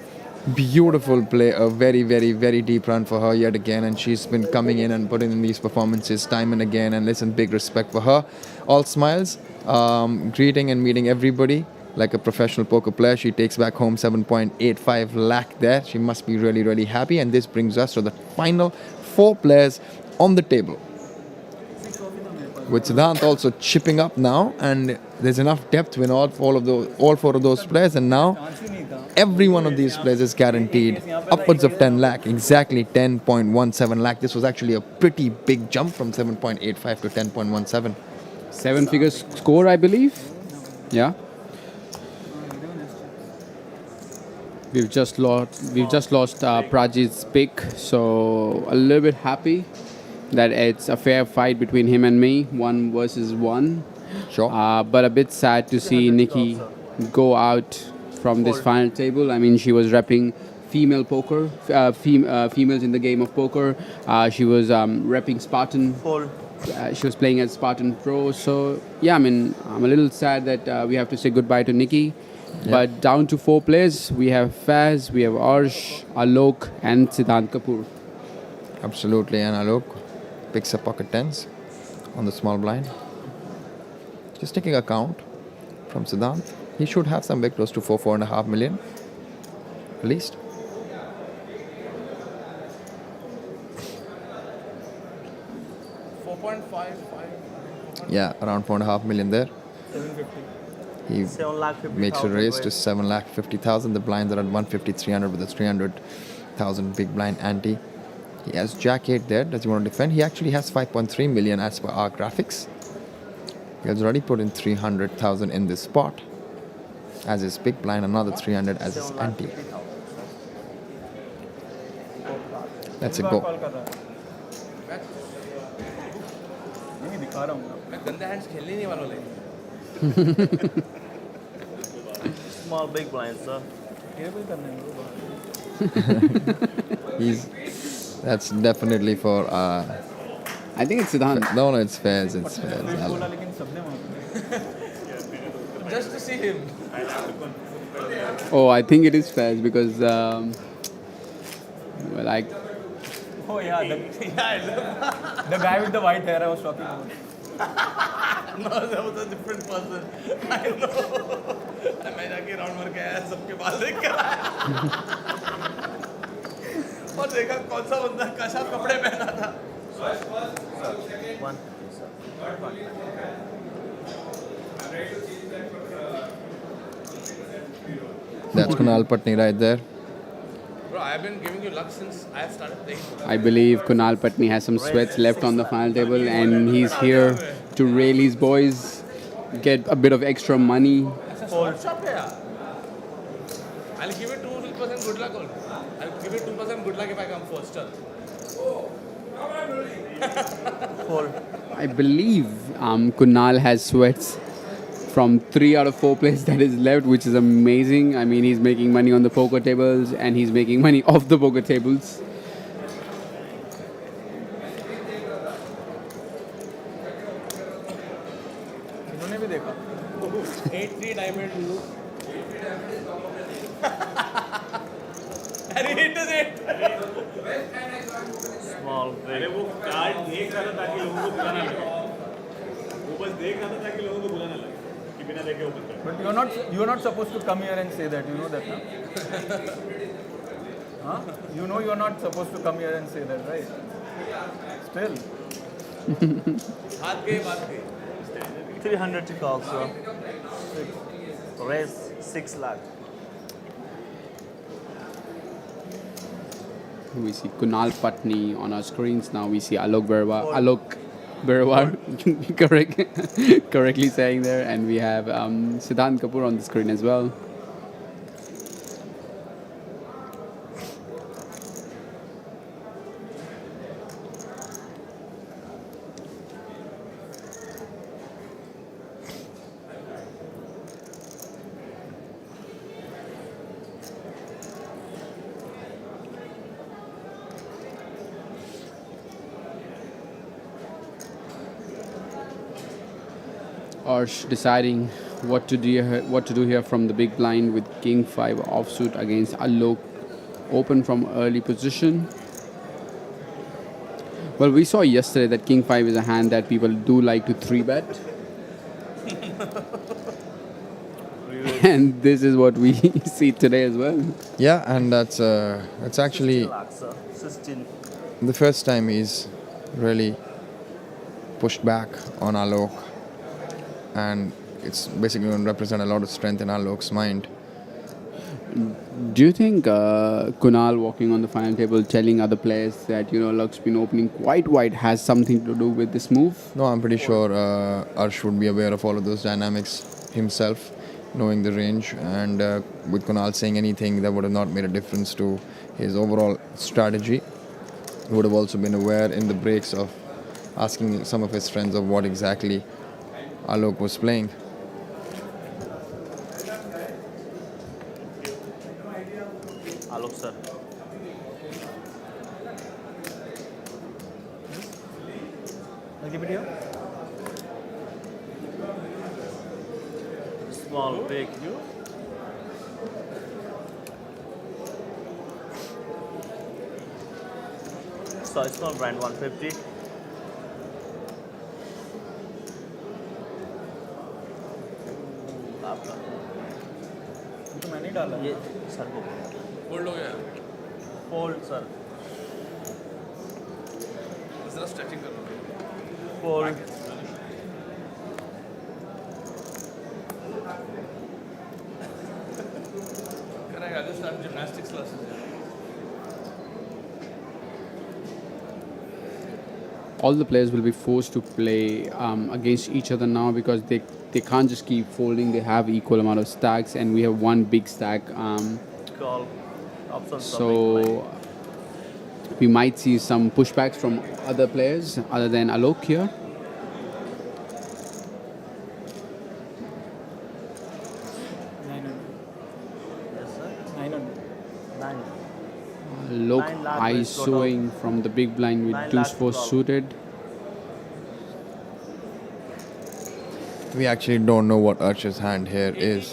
Beautiful play. A very, very, very deep run for her yet again. And she's been coming in and putting in these performances time and again. And listen, big respect for her. All smiles. Greeting and meeting everybody like a professional poker player. She takes back home 7.85 lakh there. She must be really, really happy. And this brings us to the final 4 players on the table, with Siddhant also chipping up now, and there's enough depth in all 4 of those players, and now every one of these players is guaranteed upwards of 10 lakh, exactly 10.17 lakh. This was actually a pretty big jump from 7.85 to 10.17. 7 figures score, I believe. Yeah. We've just lost Prajit's pick, so a little bit happy that it's a fair fight between him and me, 1 versus 1. Sure. But a bit sad to see Nikki go out from this final table. I mean, she was repping female poker, females in the game of poker. She was repping Spartan. Fold. She was playing as Spartan Pro. So, yeah, I mean, I'm a little sad that we have to say goodbye to Nikki. Yeah. But down to 4 players, we have Faiz, we have Arsh, Alok, and Siddhant Kapoor. Absolutely, and Alok picks up pocket tens on the small blind. Just taking a count from Siddhant, he should have somewhere close to 4.5 million at least. Yeah, around 4.5 million there. 750. He 7,50,000 makes a raise to right? 7,50,000. The blinds are at 150, 300 with a 300,000 big blind ante. He has Jack 8 there. Does he want to defend? He actually has 5.3 million as per our graphics. He has already put in 300,000 in this spot as his big blind, another 300 as his ante. Let's go. Call कर रहा है नहीं दिखा रहा हूँ मैं गंदे hands खेलने नहीं वाला लेकिन Small big blind, sir. Table करने में That's definitely for. I think it's Siddhant. No, it's Faiz. It's Faiz. बोला लेकिन सबने वहाँ पे just to see him. Oh, I think it is Faiz because, well, I. Oh yeah, the guy with the white hair I was talking about. No, that was a different person. I know. मैं जाके round मार के आया सबके बाल देख कर आया और देखा कौन सा बंदा कैसा कपड़े पहना था. One. That's Kunal Patni right there. Bro, I have been giving you luck since I have started playing. I believe Kunal Patni has some sweats left on the final table and he's here to rail his boys, get a bit of extra money. Fold. Shop है यार. I'll give you 2% good luck. I'll give you 2% good luck if I come first. Chal. Fold. I believe Kunal has sweats from 3 out of 4 plays that is left, which is amazing. I mean, he's making money on the poker tables and he's making money off the poker tables. इन्होंने भी देखा 8-3 diamond. अरे it is it. Small big. वो card देख रहा था ताकि लोगों को बुरा ना लगे. वो बस देख रहा था ताकि लोगों को बुरा ना लगे कि बिना देखे ओपन कर. But you're not supposed to come here and say that. You know that, ना? Huh? You know you're not supposed to come here and say that, right? Still. हाथ गए बात गई. 300 to call, sir. Raise 6 lakh. We see Kunal Patni on our screens now. We see Alok Birewar, correctly saying there, and we have Siddhant Kapoor on the screen as well. Arsh deciding what to do here from the big blind with King 5 offsuit against Alok, open from early position. Well, we saw yesterday that King 5 is a hand that people do like to 3-bet. And this is what we see today as well. Yeah, and that's actually 16 lakh, sir. 16. the first time he's really pushed back on Alok, and it's basically going to represent a lot of strength in Alok's mind. Do you think Kunal walking on the final table telling other players that, Alok's been opening quite wide has something to do with this move? No, I'm pretty sure Arsh would be aware of all of those dynamics himself, knowing the range, and with Kunal saying anything, that would have not made a difference to his overall strategy. He would have also been aware in the breaks of asking some of his friends of what exactly Alok was playing. Alok sir. I'll keep it here. Small, big. So small brand 150. आपका तो मैंने ही डाला ये sir को fold हो गया fold sir जरा stretching कर लो फोल्ड करेगा just start gymnastics classes All the players will be forced to play against each other now because they can't just keep folding. They have equal amount of stacks, and we have one big stack. call option So we might see some pushbacks from other players other than Alok here. yes sir 9 Alok Nine lakh is ISOing from the big blind with 9 deuce lakh 4 to call. suited. We actually don't know what Arsh's hand here is.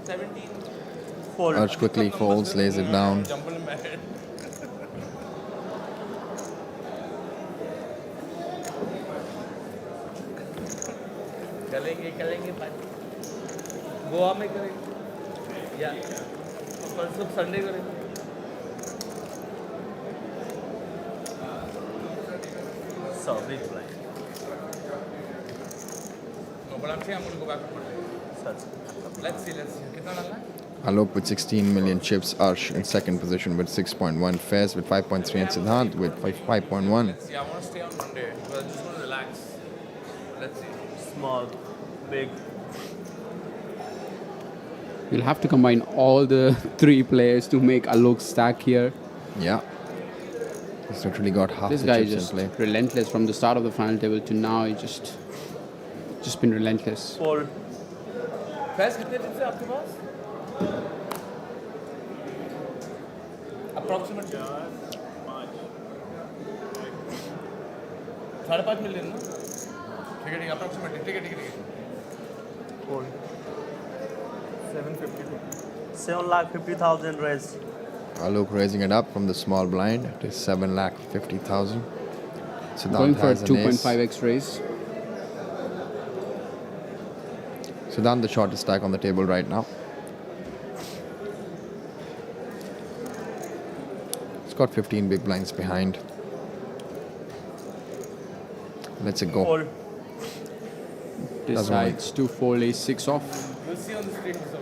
17 fold Arsh quickly folds, lays it down. जंपल में करेंगे गोवा में करेंगे या परसों Sunday करेंगे so big blind no but I'm saying I'm going to go back to sir let's see कितना डालना है Alok with 16 million chips, Arsh in second position with 6.1, Faiz with 5.3 and Siddhant with 5.1. let's see I want to stay on Monday but I'm just going to relax let's see small big You'll have to combine all the three players to make Alok stack here. Yeah. He's literally got half This the guy chips is in just play. relentless from the start of the final table to now. He just been relentless. fold Faiz कितने chips है आपके पास approximate 5.5 million ना ठीक है approximate ठीक है fold 750,000 raise Alok raising it up from the small blind to 7,50,000. Siddhant Going for a has an ace. 2.5x raise. Siddhant the shortest stack on the table right now. It's got 15 big blinds behind. Lets it go. fold Decides to fold a 6 off. we'll see on the street so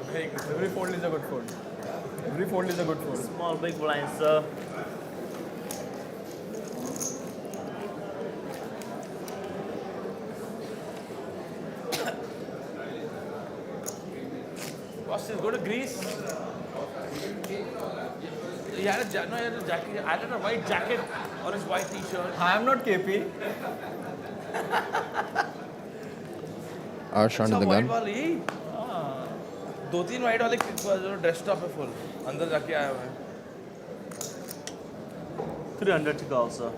every fold is a good fold every fold is a good fold small big blind sir boss is go to Greece he had a jacket I had a white jacket or his white t-shirt I am not KP. Arsh under the white gun. वाली दो तीन white वाले जो dress top है full अंदर जाके आया हुआ है 300 to call sir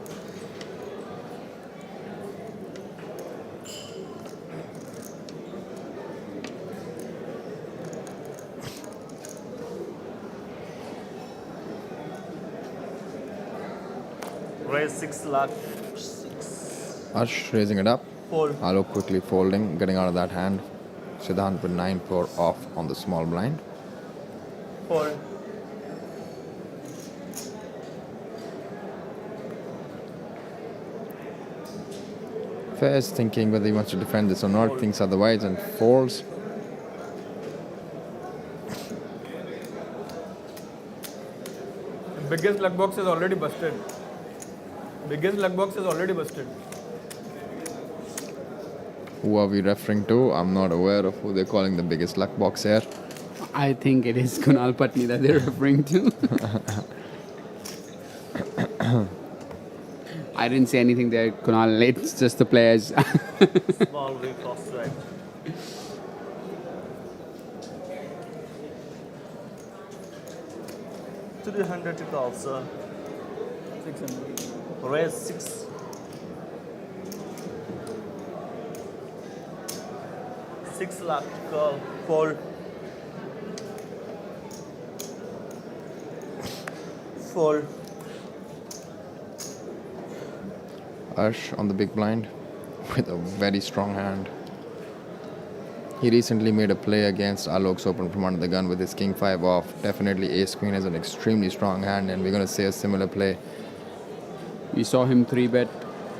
raise 6 lakh 6 Arsh raising it up. fold Alok quickly folding, getting out of that hand. Siddhant with 9-4 off on the small blind. fold Faiz thinking whether he wants to defend this or not, thinks otherwise and folds. Biggest luck box is already busted. Biggest luck box is already busted. Who are we referring to? I'm not aware of who they're calling the biggest luck box here. I think it is Kunal Patni that they're referring to. I didn't say anything there, Kunal. It's just the players. Small weak offside. $300 to call, sir. 600. Raise 6. 6 lakh to call. Fold. Fold. Arsh on the big blind with a very strong hand. He recently made a play against Alok's open from under the gun with his king 5 off. Definitely ace queen is an extremely strong hand, and we're going to see a similar play. We saw him 3-bet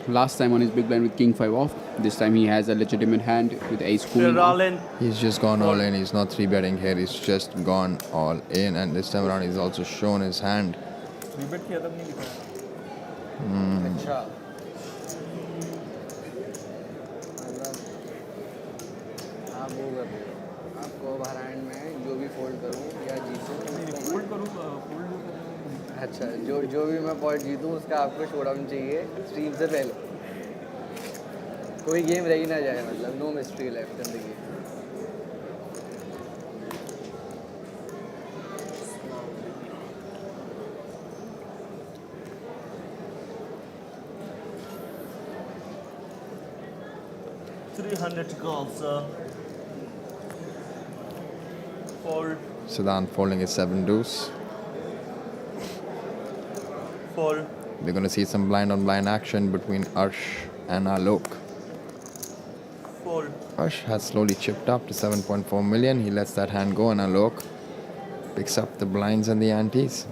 last time on his big blind with king 5 off. This time he has a legitimate hand with ace queen We're all off. in. He's just gone all in. He's not 3-betting here. He's just gone all in, and this time around he's also shown his hand. 3-bet किया तब नहीं लिखा है. अच्छा मतलब आप वो कर रहे हो आपको हर हैंड में जो भी फोल्ड करूँ या जीतूँ फोल्ड करूँ फोल्ड अच्छा जो भी मैं पॉइंट जीतूँ उसका आपको शोडाउन चाहिए स्ट्रीम से पहले कोई गेम रह ही ना जाए मतलब नो मिस्ट्री लेफ्ट जिंदगी $300 to call, sir. Fold. Siddhant folding his 7 deuce. Fold. We're going to see some blind on blind action between Arsh and Alok. Fold. Arsh has slowly chipped up to 7.4 million. He lets that hand go, and Alok picks up the blinds and the antes.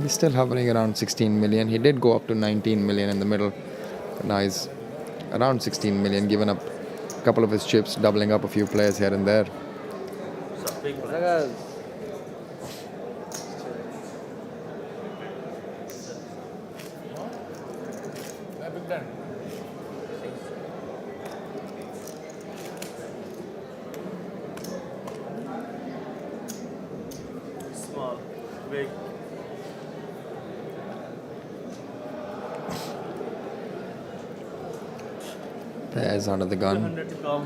He's still hovering around 16 million. He did go up to 19 million in the middle. But now he's around 16 million, given up a couple of his chips, doubling up a few players here and there. So big blind. अगर Small. Big. Pairs under the gun. 200 to call.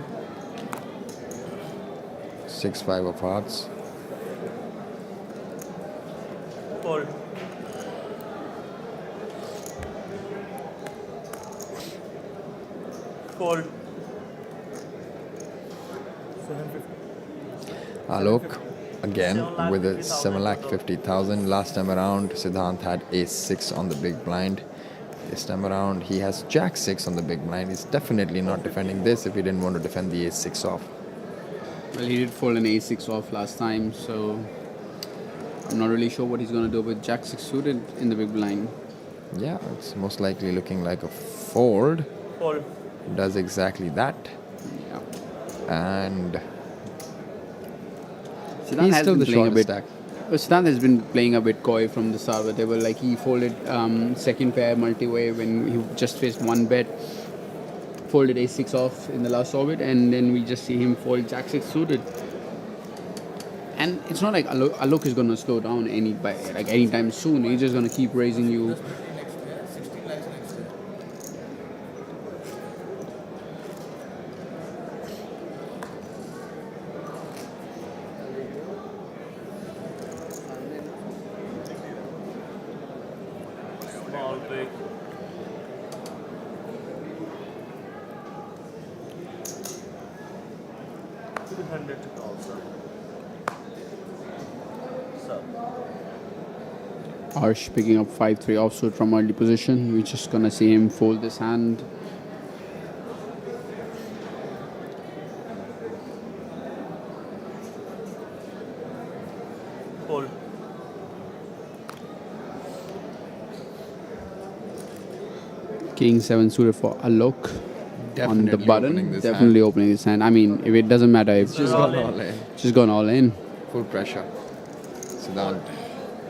6-5 of hearts. Fold. Fold. 750. Alok again with a 7,50,000. Last time around, Siddhant had ace 6 on the big blind. This time around, he has jack 6 on the big blind. He's definitely not defending this if he didn't want to defend the ace 6 off. Well, he did fold an a6 off last time, so I'm not really sure what he's going to do with jack 6 suited in the big blind. Yeah, it's most likely looking like a fold. Fold. Does exactly that. Yeah. And Siddhant he's has still been the playing a shortest bit. stack. Siddhant has been playing a bit coy from the start, whatever. Like he folded second pair multi-way when he just faced 1 bet. Folded a6 off in the last orbit, and then we just see him fold jack 6 suited. And it's not like Alok is going to slow down anytime soon. He's just going to keep raising you. Small. Big. $200 to call, sir. So. Arsh picking up 5-3 offsuit from early position. We're just going to see him fold this hand. Fold. King 7 suited for Alok on the Definitely button. opening this Definitely opening this hand. I mean, if it doesn't matter, if Just gone all in. just gone all in. Full pressure. Siddhant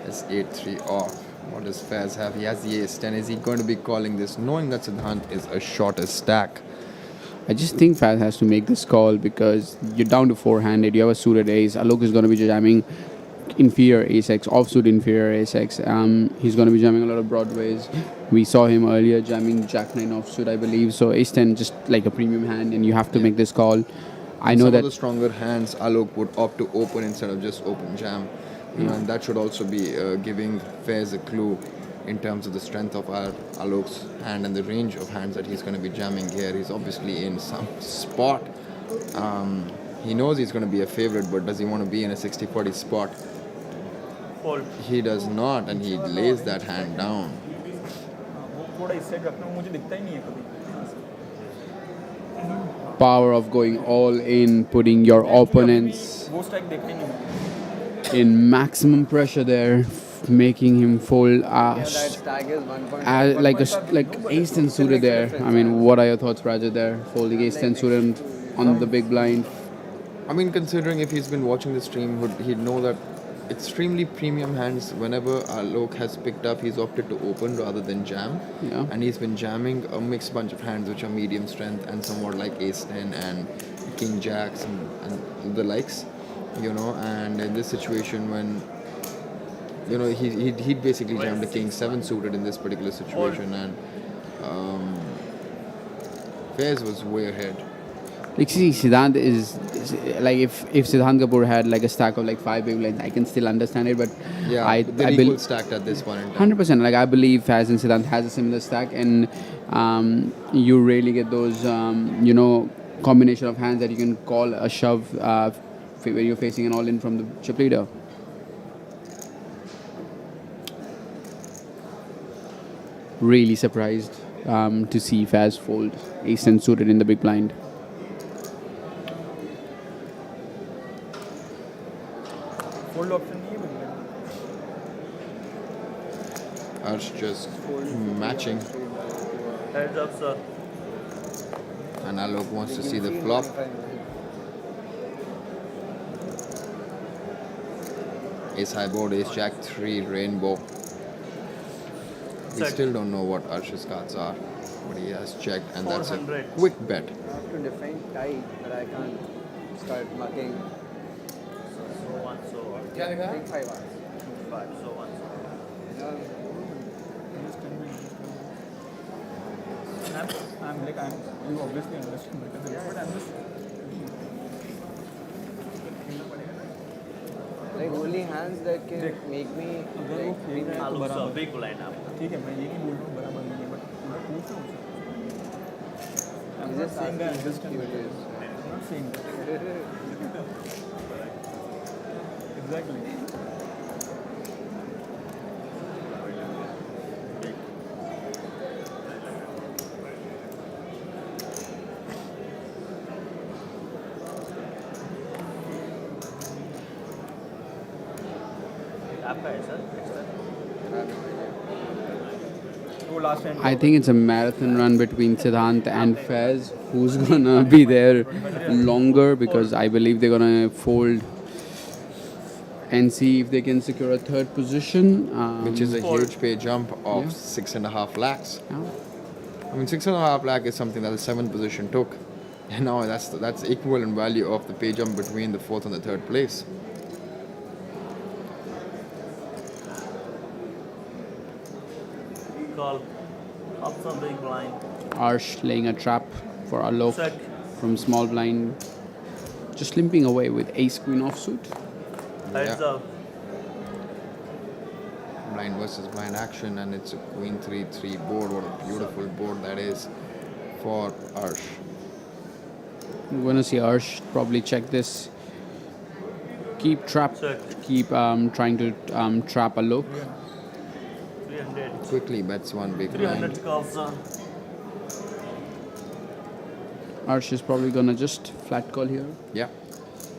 is 8-3 off. What does Faiz have? He has the ace 10. Is he going to be calling this, knowing that Siddhant is a shorter stack? I just think Faz has to make this call because you're down to four-handed. You have a suited ace. Alok is going to be jamming inferior ace-x, offsuit inferior ace-x. He's going to be jamming a lot of broadways. We saw him earlier jamming jack-9 offsuit, I believe. So ace-10 just like a premium hand, and you have to make this call. I know Some that of the stronger hands, Alok would opt to open instead of just open jam. You know, and that should also be giving Faiz a clue in terms of the strength of our Alok's hand and the range of hands that he's going to be jamming here. He's obviously in some spot. He knows he's going to be a favorite, but does he want to be in a 60-40 spot? Fold. He does not, and he lays that hand down. वो थोड़ा इस side रखना मुझे दिखता ही नहीं है कभी. power of going all in, putting your opponents वो स्ट्राइक देखा ही नहीं मैंने. in maximum pressure there, making him fold That stack is 1.5. like ace 10 suited there. I mean, what are your thoughts, Raja, there? Folding ace 10 suited on the big blind. I mean, considering if he's been watching the stream, he'd know that extremely premium hands, whenever Alok has picked up, he's opted to open rather than jam. Yeah. And he's been jamming a mixed bunch of hands which are medium strength and somewhat like ace 10 and king jacks and the likes, you know. And in this situation, when you know he'd basically jammed a king 7 suited in this particular situation, and Faiz was way ahead. Like, see, Siddhant is like, if Siddhant Kapoor had like a stack of like 5 big blinds, I can still understand it, but Yeah, I they're equal stacked at this point in time. 100%. Like, I believe Faiz and Siddhant has a similar stack, and you rarely get those, combination of hands that you can call a shove where you're facing an all-in from the chip leader. Really surprised to see Faiz fold ace-10 suited in the big blind. Fold option नहीं है big blind. Arsh just matching, Heads up, sir. and Alok wants to see the flop. Ace high board, ace jack 3, rainbow. We Check. still don't know what Arsh's cards are, but he has checked, and that's a 400. quick bet. I have to defend tight, but I can't start mucking. So one, so one. Big 5 hours. 5, so one, so one. I'm like, you obviously understand better than me, but I'm just. Like only hands that can make me अगर वो like खेल रहा है तो Alok, sir, बराबर. big blind up. ठीक है, मैं ये नहीं बोल रहा हूँ बराबर नहीं है, but मैं पूछ रहा हूँ. I'm not saying I understand better. I'm not saying that. Exactly. आपका है सर. वो last time. I think it's a marathon run between Siddhant and Faiz. Who's gonna be there longer? Because I believe they're gonna fold and see if they can secure a third position. Which is a huge pay jump of 6.5 lakhs. Yeah. I mean, 6.5 lakh is something that the 7th position took, and now that's equivalent value of the pay jump between the 4th and the 3rd place. Call. Up some big blind. Arsh laying a trap for Alok Check. from small blind. Just limping away with ace queen offsuit. Heads Yeah. up. Blind versus blind action, and it's a queen 3-3 board. What a beautiful board that is for Arsh. We're gonna see Arsh probably check this. Keep trap. Check. Keep trying to trap Alok. 300. Quickly bets one big 300 blind. calls, sir. Arsh is probably gonna just flat call here. Yeah,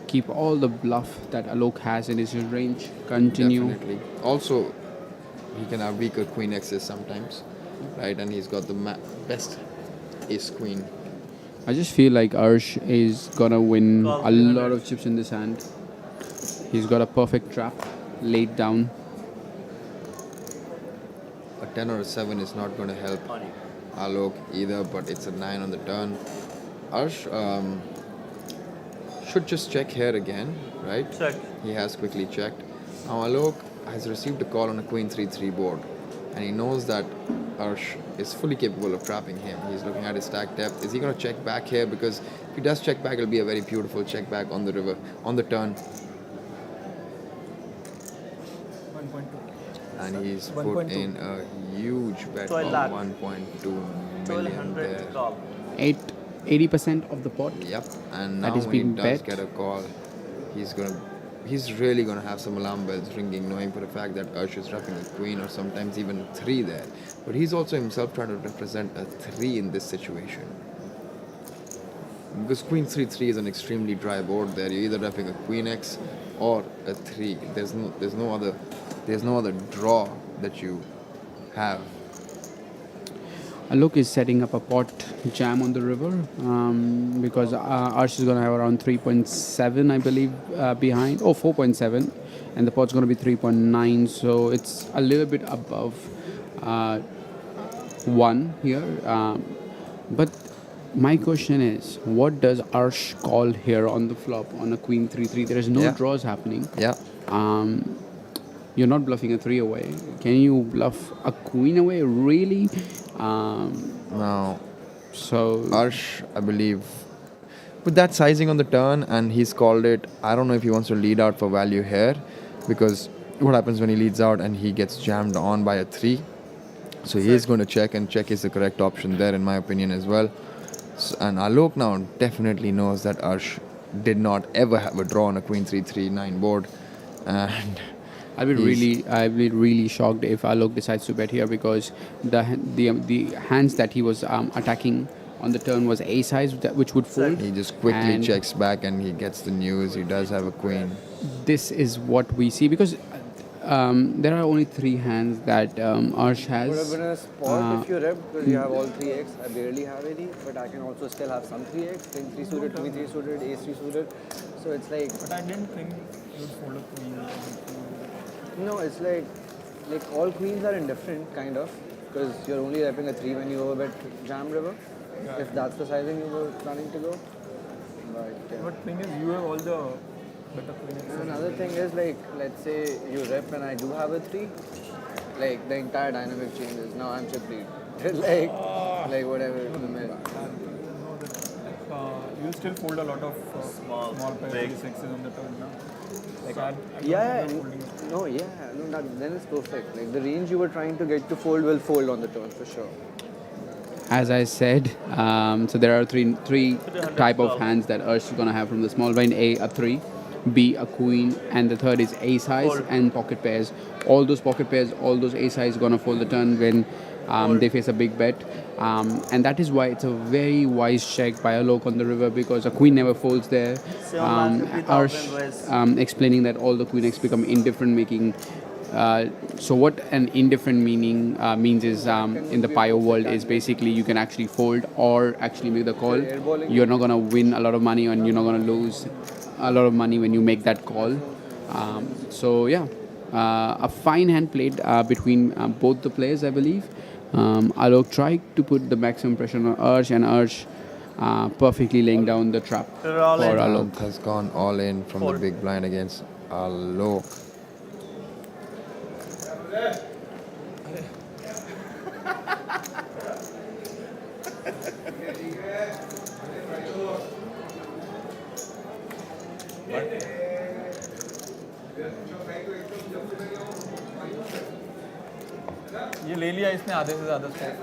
Keep all the bluff that Alok has in his range. Continue. definitely. Also, he can have weaker queen X's sometimes, right? And he's got the best ace queen. I just feel like Arsh is gonna win a lot of chips in this hand. He's got a perfect trap laid down. A 10 or a 7 is not going to help Money. Alok either, but it's a 9 on the turn. Arsh should just check here again, right? Check. He has quickly checked. Now Alok has received a call on a queen 3-3 board, and he knows that Arsh is fully capable of trapping him. He's looking at his stack depth. Is he going to check back here? Because if he does check back, it'll be a very beautiful check back on the river, on the turn. 1.2. And he's put 1.2. in a huge bet 12 of lakh. 1.2 million 1200 there. call. 80% of the pot. Yep. And That now is when he being does bet. get a call, he's really gonna have some alarm bells ringing, knowing for the fact that Arsh is wrapping a queen or sometimes even a 3 there. But he's also himself trying to represent a 3 in this situation. Because queen 3-3 is an extremely dry board there. You're either wrapping a queen X or a 3. There's no other draw that you have. Alok is setting up a pot jam on the river because Arsh is going to have around 3.7, I believe, behind. 4.7. And the pot's going to be 3.9. So it's a little bit above 1 here. But my question is, what does Arsh call here on the flop on a queen 3-3? There is no Yeah. draws happening. Yeah. You're not bluffing a 3 away. Can you bluff a queen away? Really? Now, so Arsh, I believe, with that sizing on the turn, and he's called it. I don't know if he wants to lead out for value here, because what happens when he leads out and he gets jammed on by a 3? So he is going to check, and check is the correct option there, in my opinion, as well. And Alok now definitely knows that Arsh did not ever have a draw on a queen 3-3-9 board, and I'll be really shocked if Alok decides to bet here, because the hands that he was attacking on the turn was a size, which would fold. he just quickly And checks back and he gets the news. He does have a queen. This is what we see, because there are only 3 hands that Arsh has. Would have been a spot if you rep, because you have all 3x. I barely have any, but I can also still have some 3x, 10 3 suited, 2 3 suited, ace 3 suited. So it's like. But I didn't think you would fold a queen. No, it's like all queens are indifferent, kind of, because you're only repping a 3 when you overbet jam river, if that's the sizing you were planning to go. But thing is, you have all the better queens. And another thing is, like, let's say you rep and I do have a 3, like the entire dynamic changes. Now I'm chip lead. like whatever. You'll still fold a lot of small pairs, 6s on the turn now. Like then it's perfect. Like the range you were trying to get to fold will fold on the turn for sure. As I said, so there are three type of hands that Arsh is gonna have from the small blind: a 3, B a queen, and the third is a size and pocket pairs. All those pocket pairs, all those a size gonna fold the turn when they face a big bet, and that is why it's a very wise check by Alok on the river, because a queen never folds there. Arsh explaining that all the queen X become indifferent, making. So what an indifferent meaning means is in the Pio world is basically you can actually fold or actually make the call. You're not gonna win a lot of money and you're not gonna lose a lot of money when you make that call. So yeah, a fine hand played between both the players, I believe. Alok tried to put the maximum pressure on Arsh, and Arsh perfectly laying down the trap for Alok. Has gone all in from the big blind against Alok. ये ले लिया इसने आधे से ज़्यादा score.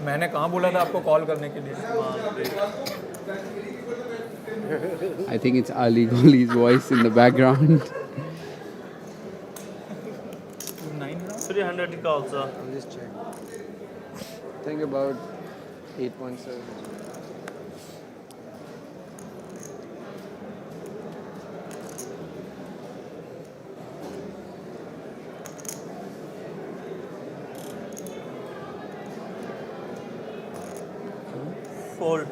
मैंने कहाँ बोला था आपको कॉल करने के लिए? I think it's Aly Goni's voice in the background. 300 calls, sir. I'll just check. Think about 8.7. Fold.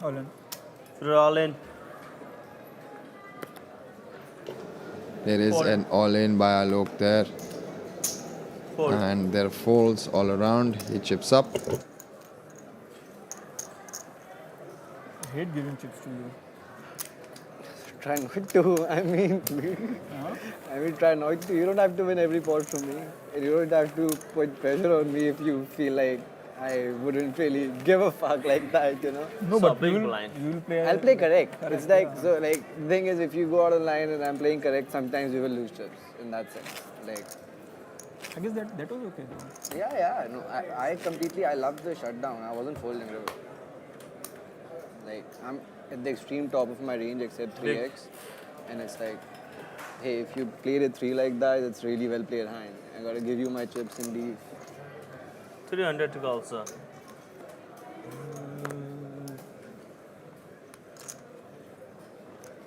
All in. All in. There is an all-in by Alok there. Fold. And there are folds all around. He chips up. I hate giving chips to you. Try not to. I mean, try not to. You don't have to win every pot from me. And you don't have to put pressure on me if you feel like I wouldn't really give a fuck like that, you know? No, So but big you will blind. play. I'll play correct. It's like, so like, the thing is, if you go out of line and I'm playing correct, sometimes you will lose chips in that sense. Like, I guess that was okay though. yeah. No, I completely, I love the shutdown. I wasn't folding river. Like, I'm at the extreme top of my range except 3x. And it's like, hey, if you played a 3 like that, it's really well played hand. I gotta give you my chips in the 300 to call, sir.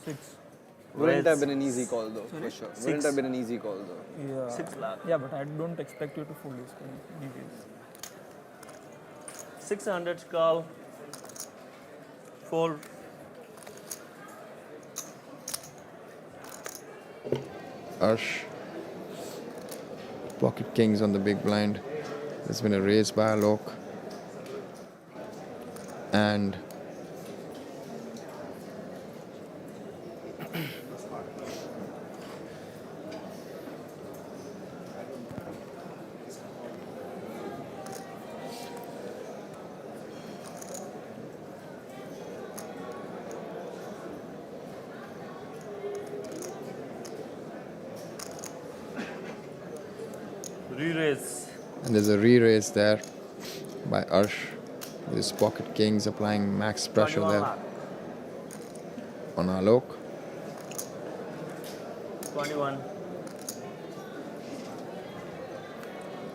Six. Wouldn't Raise. have been an easy call though, for sure. Wouldn't have been an easy call though. Yeah. 6 lakh. Yeah, but I don't expect you to fold this anyways. 600 to call. Fold. Arsh. Pocket kings on the big blind. There's been a raise by Alok. And Re-raise. And there's a re-raise there by Arsh. With his pocket kings applying max pressure 21 there lakh. on Alok. 21.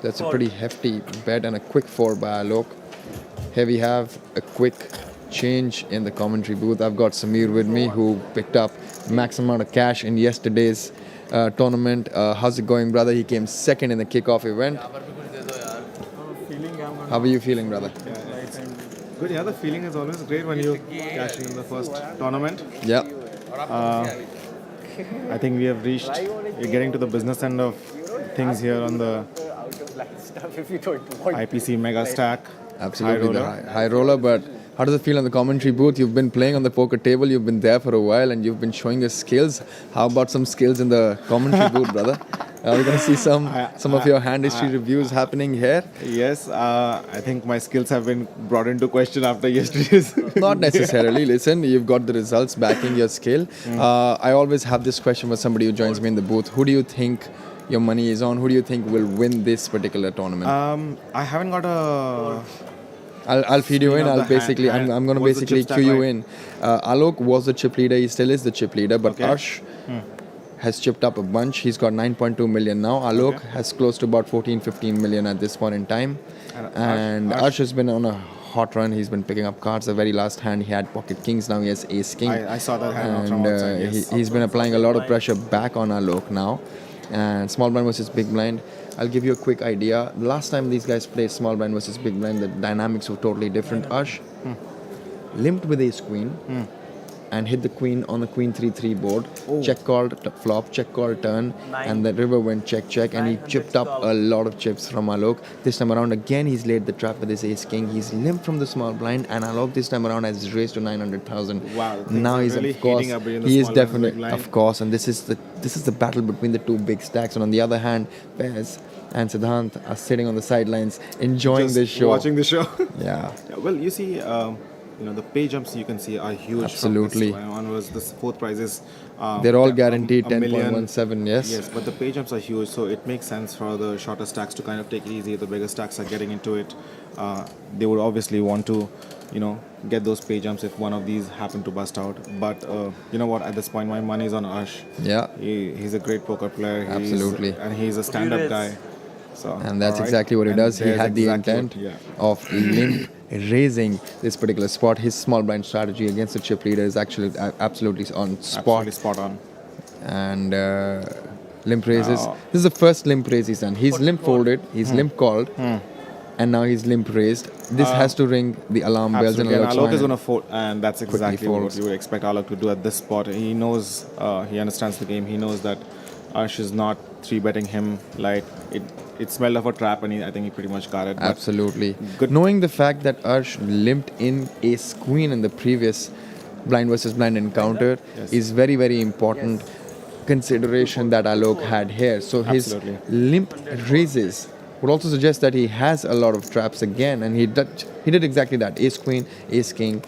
That's a Fold. pretty hefty bet and a quick 4 by Alok. Here we have a quick change in the commentary booth. I've got Samir with me who picked up max amount of cash in yesterday's tournament. How's it going, brother? He came second in the kickoff event. How are you feeling, brother? Good, yeah, the feeling is always great when you cash in the first tournament. Yeah. I think we have reached, we're getting to the business end of things here on the IPC Megastack. Absolutely, Highroller. the high roller. But how does it feel on the commentary booth? You've been playing on the poker table, you've been there for a while, and you've been showing your skills. How about some skills in the commentary booth, brother? Are we going to see some of your hand history reviews happening here? Yes, I think my skills have been brought into question after yesterday's. Not necessarily. Listen, you've got the results backing your skill. I always have this question for somebody who joins me in the booth. Who do you think your money is on? Who do you think will win this particular tournament? I haven't got a... I'll feed you in. of I'll the basically, hand. I'm going to What's the basically chip stack cue you like? in. Alok was the chip leader. He still is the chip leader. But Okay. Arsh has chipped up a bunch. He's got 9.2 million now. Alok has close to about 14-15 million at this point in time. And Arsh has been on a hot run. He's been picking up cards. The very last hand he had pocket kings. Now he has ace king. I saw that hand And from outside, yes. he's been applying a lot of pressure back on Alok now. And small blind versus big blind. I'll give you a quick idea. The last time these guys played small blind versus big blind, the dynamics were totally different. Arsh limped with ace queen and hit the queen on the queen 3-3 board. Check called flop, check called turn, and the river went check check, and he chipped up a lot of chips from Alok. This time around again he's laid the trap with his ace king. He's limped from the small blind, and Alok this time around has raised to 900,000. Wow, Now things he's are really of course heating up in the he is small blind, definitely big blind. of course, and this is the battle between the two big stacks. And on the other hand, Faiz and Siddhant are sitting on the sidelines enjoying Just this show. watching the show. Yeah. Yeah, well, you see, the pay jumps you can see are huge. Absolutely. From this onwards, the fourth prizes. They're all guaranteed a million. 10.17, yes. Yes, but the pay jumps are huge, so it makes sense for the shorter stacks to kind of take it easy. If the bigger stacks are getting into it, they would obviously want to, get those pay jumps if one of these happen to bust out. But you know what? At this point, my money is on Arsh. Yeah. He's a great poker player. Absolutely. And he's a stand-up guy. So, And that's alright. exactly what he And does. He there's had the exactly intent what- yeah. of limp raising this particular spot. His small blind strategy against the chip leader is actually absolutely on spot. Absolutely spot on. And limp raises. Now- This is the first limp raise he's done. He's limp folded, he's limp called, and now he's limp raised. This has to ring the alarm bells in Absolutely. And Alok's Alok is mind. going to fold, and that's exactly what folds. you would expect Alok to do at this spot. He knows, he understands the game. He knows that Arsh is not 3-betting him. Like it smelled of a trap, and I think he pretty much got it. But Absolutely. Good. Knowing the fact that Arsh limped in ace queen in the previous blind versus blind encounter Yes. is very, very important consideration that Alok had here. So his Absolutely. limp raises would also suggest that he has a lot of traps again, and he did exactly that. Ace queen, ace king.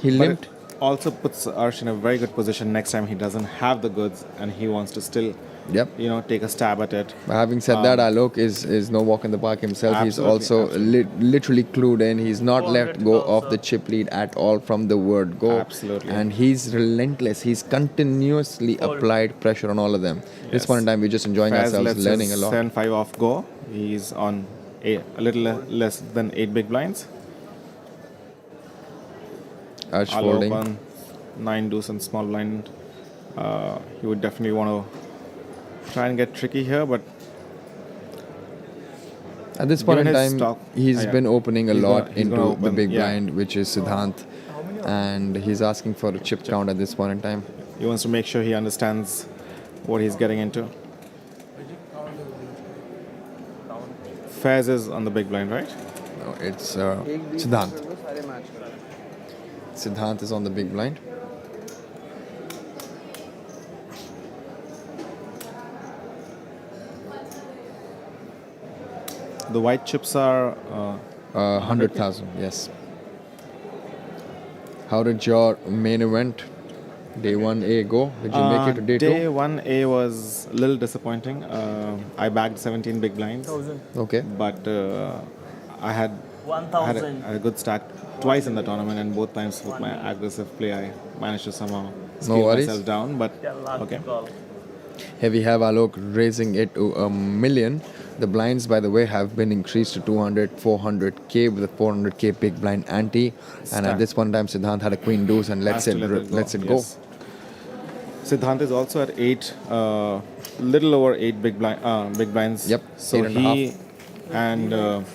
He But limped. it also puts Arsh in a very good position next time he doesn't have the goods and he wants to still, Yep. take a stab at it. But having said that, Alok is no walk in the park himself. He's Absolutely, also literally clued in. He's not 400 let go also. of the chip lead at all from the word go. Absolutely. And he's relentless. He's continuously applied pressure on all of them. This Yes. point in time, we're just enjoying Faiz ourselves, lets learning a his lot. 7-5 off go. He's on a little less than 8 big blinds. Arsh Alok folding. on 9 deuce and small blind. He would definitely want to try and get tricky here, but At this point in given his time, stock- he's yeah. been opening a He's lot he's into gonna the open, big yeah. blind, which is Siddhant. And he's asking for a chip count at this point in time. He wants to make sure he understands what he's getting into. Faiz is on the big blind, right? No, it's एक बीच Siddhant. में सारे match कर रहे हैं. Siddhant is on the big blind. The white chips are 100,000, yes. How did your main event, day 1A, go? Did you make it to day 2? Day 1A was a little disappointing. I bagged 17 big blinds, Okay. but I had a good stack twice in the tournament, and both times with my aggressive play, I managed to somehow scale worries. myself down. But okay. Here we have Alok raising it to $1 million. The blinds, by the way, have been increased to 200, 400k with a 400k big blind ante. And at this point in time, Siddhant had a queen deuce and lets Has it to let lets it yes. Siddhant is also at 8, little over 8 big blinds. Yep, So 8.5. he and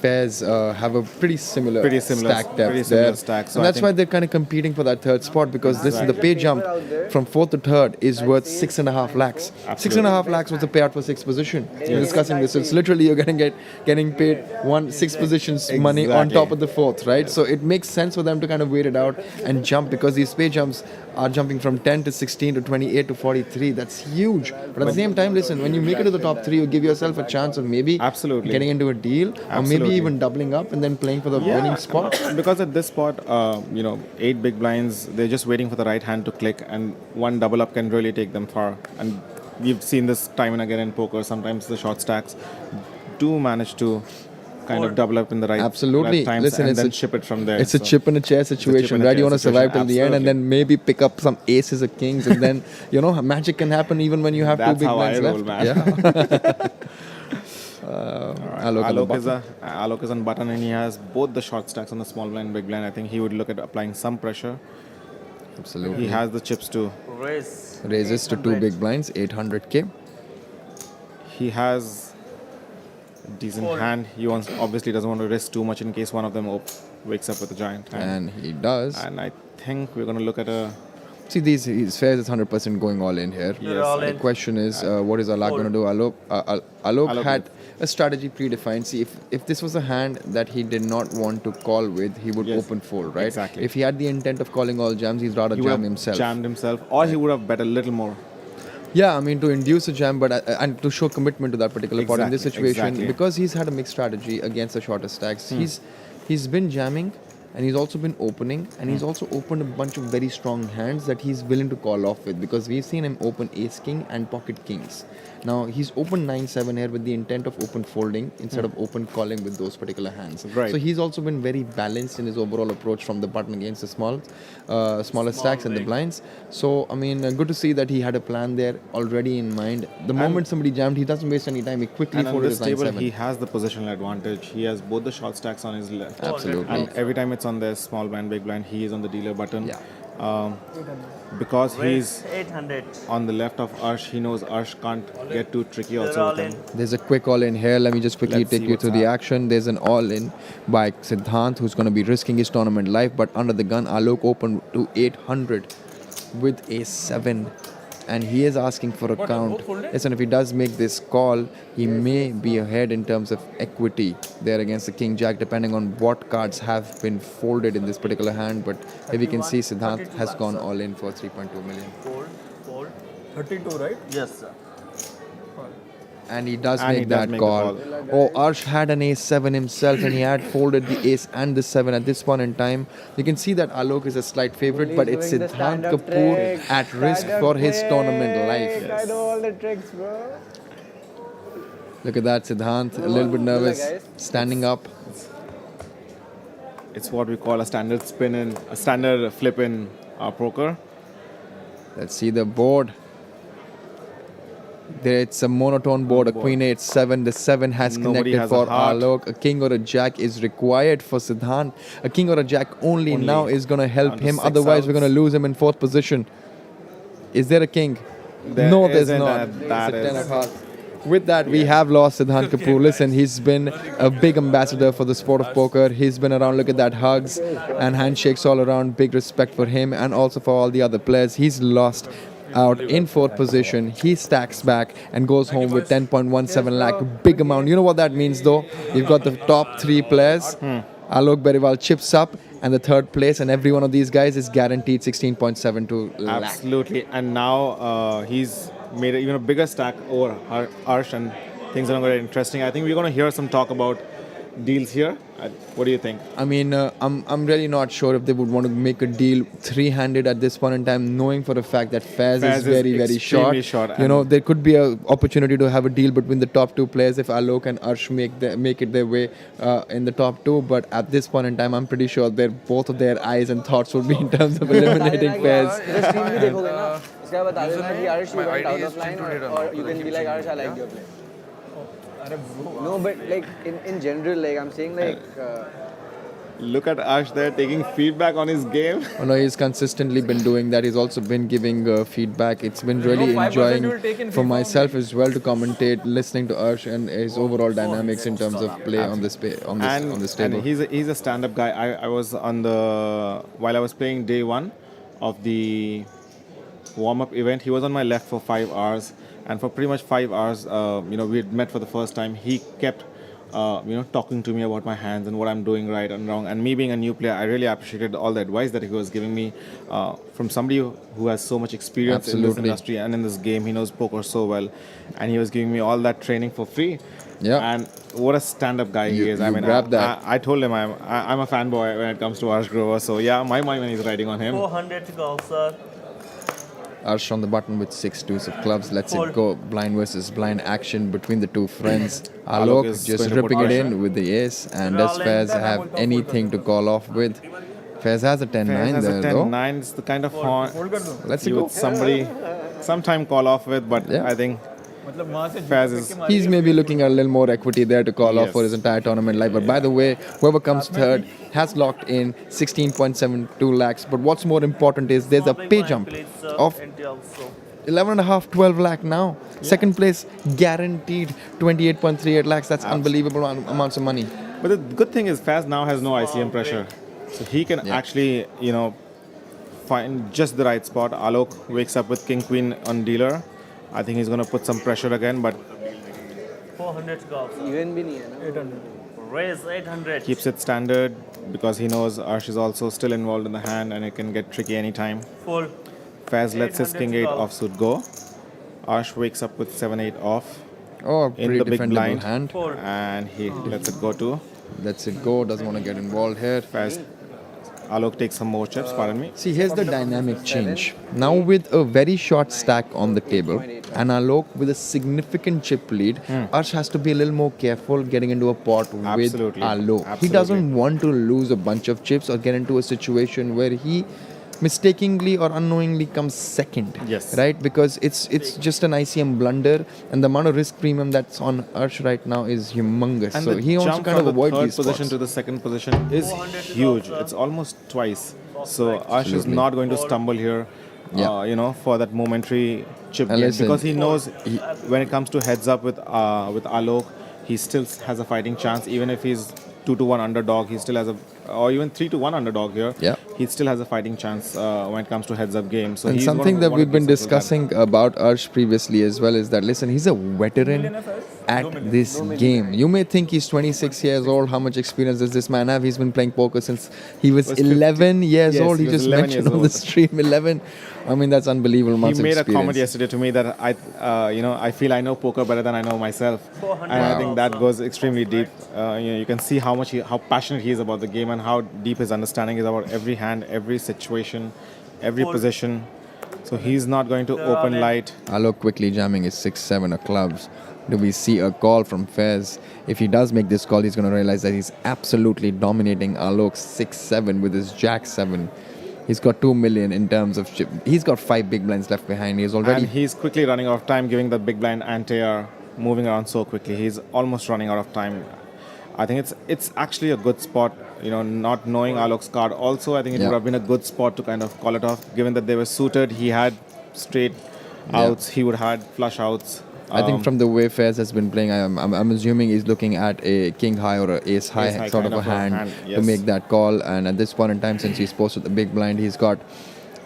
Pairs have a pretty similar stack depth pretty similar there. stack. So And I that's think- why they're kind of competing for that third spot, because this is the pay jump from 4th to 3rd is worth 6.5 lakhs. 6.5 lakhs was the payout for 6th position. We're discussing this. So it's literally you're getting paid 6 positions money on top of the 4th, right? So it makes sense for them to kind of wait it out and jump, because these pay jumps are jumping from 10 to 16 to 28 to 43. That's huge. But at the same time, listen, when you make it to the top 3, you give yourself a chance of maybe Absolutely. getting into a deal, or maybe Absolutely. even doubling up and then playing for the winning spot. Because at this spot, 8 big blinds, they're just waiting for the right hand to click, and one double up can really take them far. And we've seen this time and again in poker. Sometimes the short stacks do manage to kind of double up in the right, Absolutely. right times, Listen, and it's then a- ship it from there. It's a So chip in a chair it's a chip situation, in a right? chair You want to survive till situation, the end and absolutely. then maybe pick up some aces or kings, and then, magic can happen even when you have That's two big how I blinds roll, left. man. Alok on the Alok is on button, and he has both the short stacks on the small blind, big blind. I think he would look at applying some pressure. Absolutely. He has the chips too. Raise. Raises to 2 big blinds, 800k. He has a decent hand. He obviously doesn't want to risk too much in case one of them wakes up with a giant hand. And he does. And I think we're going to look at a... See, his fares is 100% going all in here. Yes. all The in. question is, what is Alok going to do? Alok had a strategy predefined. See, if this was a hand that he did not want to call with, he would open fold, right? Exactly. If he had the intent of calling all jams, he'd rather He would jam have himself. jammed himself, or he would have bet a little more. Yeah, I mean, to induce a jam, but and to show commitment to that particular pot in this Exactly, situation, exactly. because he's had a mixed strategy against the shorter stacks. He's been jamming, and he's also been opening, and he's also opened a bunch of very strong hands that he's willing to call off with, because we've seen him open ace king and pocket kings. Now he's opened 9-7 here with the intent of open folding instead of open calling with those particular hands. Right. So he's also been very balanced in his overall approach from the button against the smaller stacks and the blinds. So I mean, good to see that he had a plan there already in mind. The moment somebody jammed, he doesn't waste any time. He quickly And on folded this his table, 9-7. he has the positional advantage. He has both the short stacks on his left. Absolutely. And every time it's on the small blind, big blind, he is on the dealer button. Yeah. Because Raise he's 800. on the left of Arsh, he knows Arsh can't get too tricky They're also all with him. There's a quick all-in here. Let me just quickly Let's take see you what's through the up. action. There's an all-in by Siddhant, who's going to be risking his tournament life, but under the gun, Alok opened to 800 with a 7. and he is asking for a count. Listen, if he does make this call, he may be ahead in terms of equity there against the King Jack, depending on what cards have been folded in this particular hand. But if you can see, Siddhant has gone all in for 3.2 million. Fold. 32, right? Yes, sir. And he does And make he does that make the call. Oh, Arsh had an ace-7 himself, and he had folded the ace and the 7 at this point in time. You can see that Alok is a slight favorite, but it's Siddhant Kapoor at risk for his tournament life. I know all the tricks, bro. Look at that, Siddhant, a little bit nervous, standing up. It's what we call a standard flip in poker. Let's see the board. There it's a monotone board, a queen 8-7. The 7 has Nobody connected has for a heart. Alok. A king or a jack is required for Siddhant. A king or a jack only now is going to help Down to him. 6 Otherwise, we're outs. going to lose him in 4th position. Is there a king? There No, there's isn't not. that It's a 10 is- of hearts. With that, we have lost Siddhant Kapoor. Listen, he's been a big ambassador for the sport of poker. He's been around, look at that, hugs and handshakes all around. Big respect for him and also for all the other players. He's lost out in 4th position. He stacks back and goes home with 10.17 lakh. Big amount. You know what that means though? You've got the top 3 players. Alok Birewar chips up and the 3rd place, and every one of these guys is guaranteed 16.72 lakh. Absolutely. And now he's made even a bigger stack over Arsh, and things are going to get interesting. I think we're going to hear some talk about deals here. What do you think? I mean, I'm really not sure if they would want to make a deal 3-handed at this point in time, knowing for a fact that Faiz is very, very short. You know, there could be an opportunity to have a deal between the top 2 players if Alok and Arsh make it their way in the top 2. But at this point in time, I'm pretty sure both of their eyes and thoughts would be in terms of eliminating Faiz. इसका बता देना कि Arsh you went out of line, or you can be like Arsh I like your play. No, but like in general, like I'm saying, like Look at Arsh there taking feedback on his game. Oh no, he's consistently been doing that. He's also been giving feedback. It's been really enjoying for myself as well to commentate, listening to Arsh and his overall dynamics in terms of play on this table. And he's a stand-up guy. I was while I was playing day 1 of the warm-up event. He was on my left for 5 hours, and for pretty much 5 hours, we had met for the first time. He kept talking to me about my hands and what I'm doing right and wrong. And me being a new player, I really appreciated all the advice that he was giving me from somebody who has so much experience in this industry and in this game. He knows poker so well, and he was giving me all that training for free. Yeah. And what a stand-up guy he is. I mean, I told him I'm a fanboy when it comes to Arsh Grover. So yeah, my mind is riding on him. 400 to go, sir. Arsh on the button with 6 2s of clubs. Lets it go. Blind versus blind action between the 2 friends. Alok just ripping it in with the ace. And does Faiz have anything to call off with? Faiz has a 10-9 there though. 10-9 is the kind of horn Let's you go. would sometime call off with, but Yeah. I think Faiz is... He's maybe looking at a little more equity there to call off for his entire tournament life. But by the way, whoever comes third has locked in 16.72 lakhs. But what's more important is there's a pay jump of 11.5, 12 lakh now. Second place guaranteed 28.38 lakhs. That's unbelievable amounts of money. But the good thing is Faiz now has no ICM pressure. So he can actually, find just the right spot. Alok wakes up with King Queen on dealer. I think he's going to put some pressure again, but 400 to go, sir. even भी नहीं है ना. 800. Raise 800. keeps it standard because he knows Arsh is also still involved in the hand and it can get tricky anytime. Full. Faiz lets his 800 King to 8 go. offsuit go. Arsh wakes up with 7-8 off. Oh, in pretty the big defendable blind. hand. And he lets it go too. Lets it go, doesn't want to get involved here. Faiz. Alok takes some more chips, pardon me. See, here's the dynamic change. Now with a very short stack on the table and Alok with a significant chip lead, Arsh has to be a little more careful getting into a pot with Absolutely. Alok. He Absolutely. doesn't want to lose a bunch of chips or get into a situation where he mistakenly or unknowingly comes second. Yes. Right? Because it's just an ICM blunder and the amount of risk premium that's on Arsh right now is humongous. And so the he wants to jump kind from of the avoid third these position spots. to the second position is huge. It's almost twice. So Arsh is Absolutely. not going to stumble here, for that momentary chip And game listen, because he knows when it comes to heads up with Alok, he still has a fighting chance. Even if he's 2-1 underdog, he still has or even 3-1 underdog here. Yeah. he still has a fighting chance when it comes to heads-up game. So And he's something that one we've of been the people that- discussing about Arsh previously as well is that, listen, he's a veteran at this game. You may think he's 26 years old. How much experience does this man have? He's been playing poker since he was 11 years Yes, old. he He was just 11 mentioned years on the old. stream 11. I mean, that's unbelievable. He Amounts of made a experience. comment yesterday to me that I feel I know poker better than I know myself, 400 and I think Wow. that goes extremely deep. You can see how passionate he is about the game and how deep his understanding is about every hand, every situation, every Fold. position. So he's not going to They're all open in. light. Alok quickly jamming his 6-7 of clubs. Do we see a call from Faiz? If he does make this call, he's going to realize that he's absolutely dominating Alok's 6-7 with his Jack 7. He's got 2 million in terms of chip. He's got 5 big blinds left behind. He's already. And he's quickly running out of time, giving the big blind anti-air, moving around so quickly. He's almost running out of time. I think it's actually a good spot, not knowing Alok's card. Also, I think it Yeah. would have been a good spot to kind of call it off, given that they were suited. He had straight outs, he would have had flush outs. I think from the way Faiz has been playing, I'm assuming he's looking at a king high or a ace high Ace high sort of kind a of a hand, hand, to yes. make that call. And at this point in time, since he's posted the big blind, he's got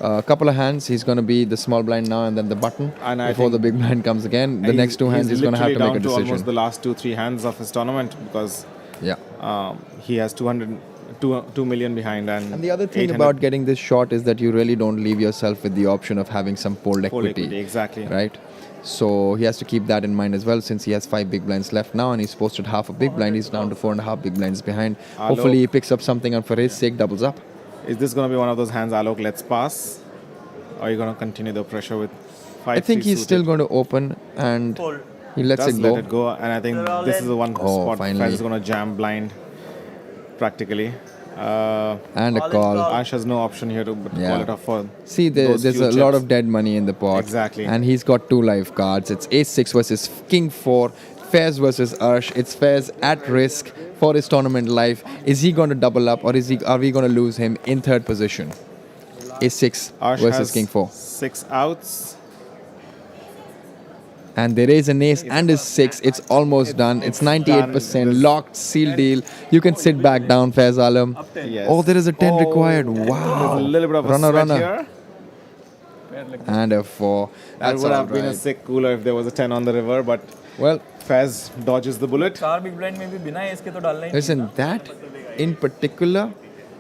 a couple of hands. He's going to be the small blind now and then the button And I before the think big blind comes again. The next two hands, he's going to have to make a down to almost decision. the last 2-3 hands of his tournament because he has 2 million behind. And And the other thing 800 about getting this shot is that you really don't leave yourself with the option of having some fold Fold equity. equity, exactly. Right? So he has to keep that in mind as well, since he has 5 big blinds left now and he's posted half a big blind. He's down to 4.5 big blinds behind. Alok. Hopefully he picks up something and for his sake doubles up. Is this going to be one of those hands Alok lets pass? Or are you going to continue the pressure with 5 I think he's still going to open and Fold. he lets Does it go. let it go, and I think They're all this in. is the one Oh, spot finally. Faiz is going to jam blind practically. And a All in call. call. Ash has no option here to Yeah. call it off for. See, those there's few a lot chips. of dead money in the pot. Exactly. And he's got 2 live cards. It's Ace-6 versus King-4. Faiz versus Arsh. It's Faiz at risk for his tournament life. Is he going to double up or are we going to lose him in 3rd position? Ace-6 Ash versus has King-4. 6 outs. And there is an ace and a 6. It's almost done. It's 98% locked, sealed deal. You can sit back down, Faiz Alam. Yes. Oh, there is a 10 required. There's Wow. a little bit of a Runner, sweat runner. here. And a 4. That That's would all have been a right. sick cooler if there was a 10 on the river, but Well, Faiz dodges the bullet. 4 big blind में भी बिना S के तो डालना ही नहीं listen, that in particular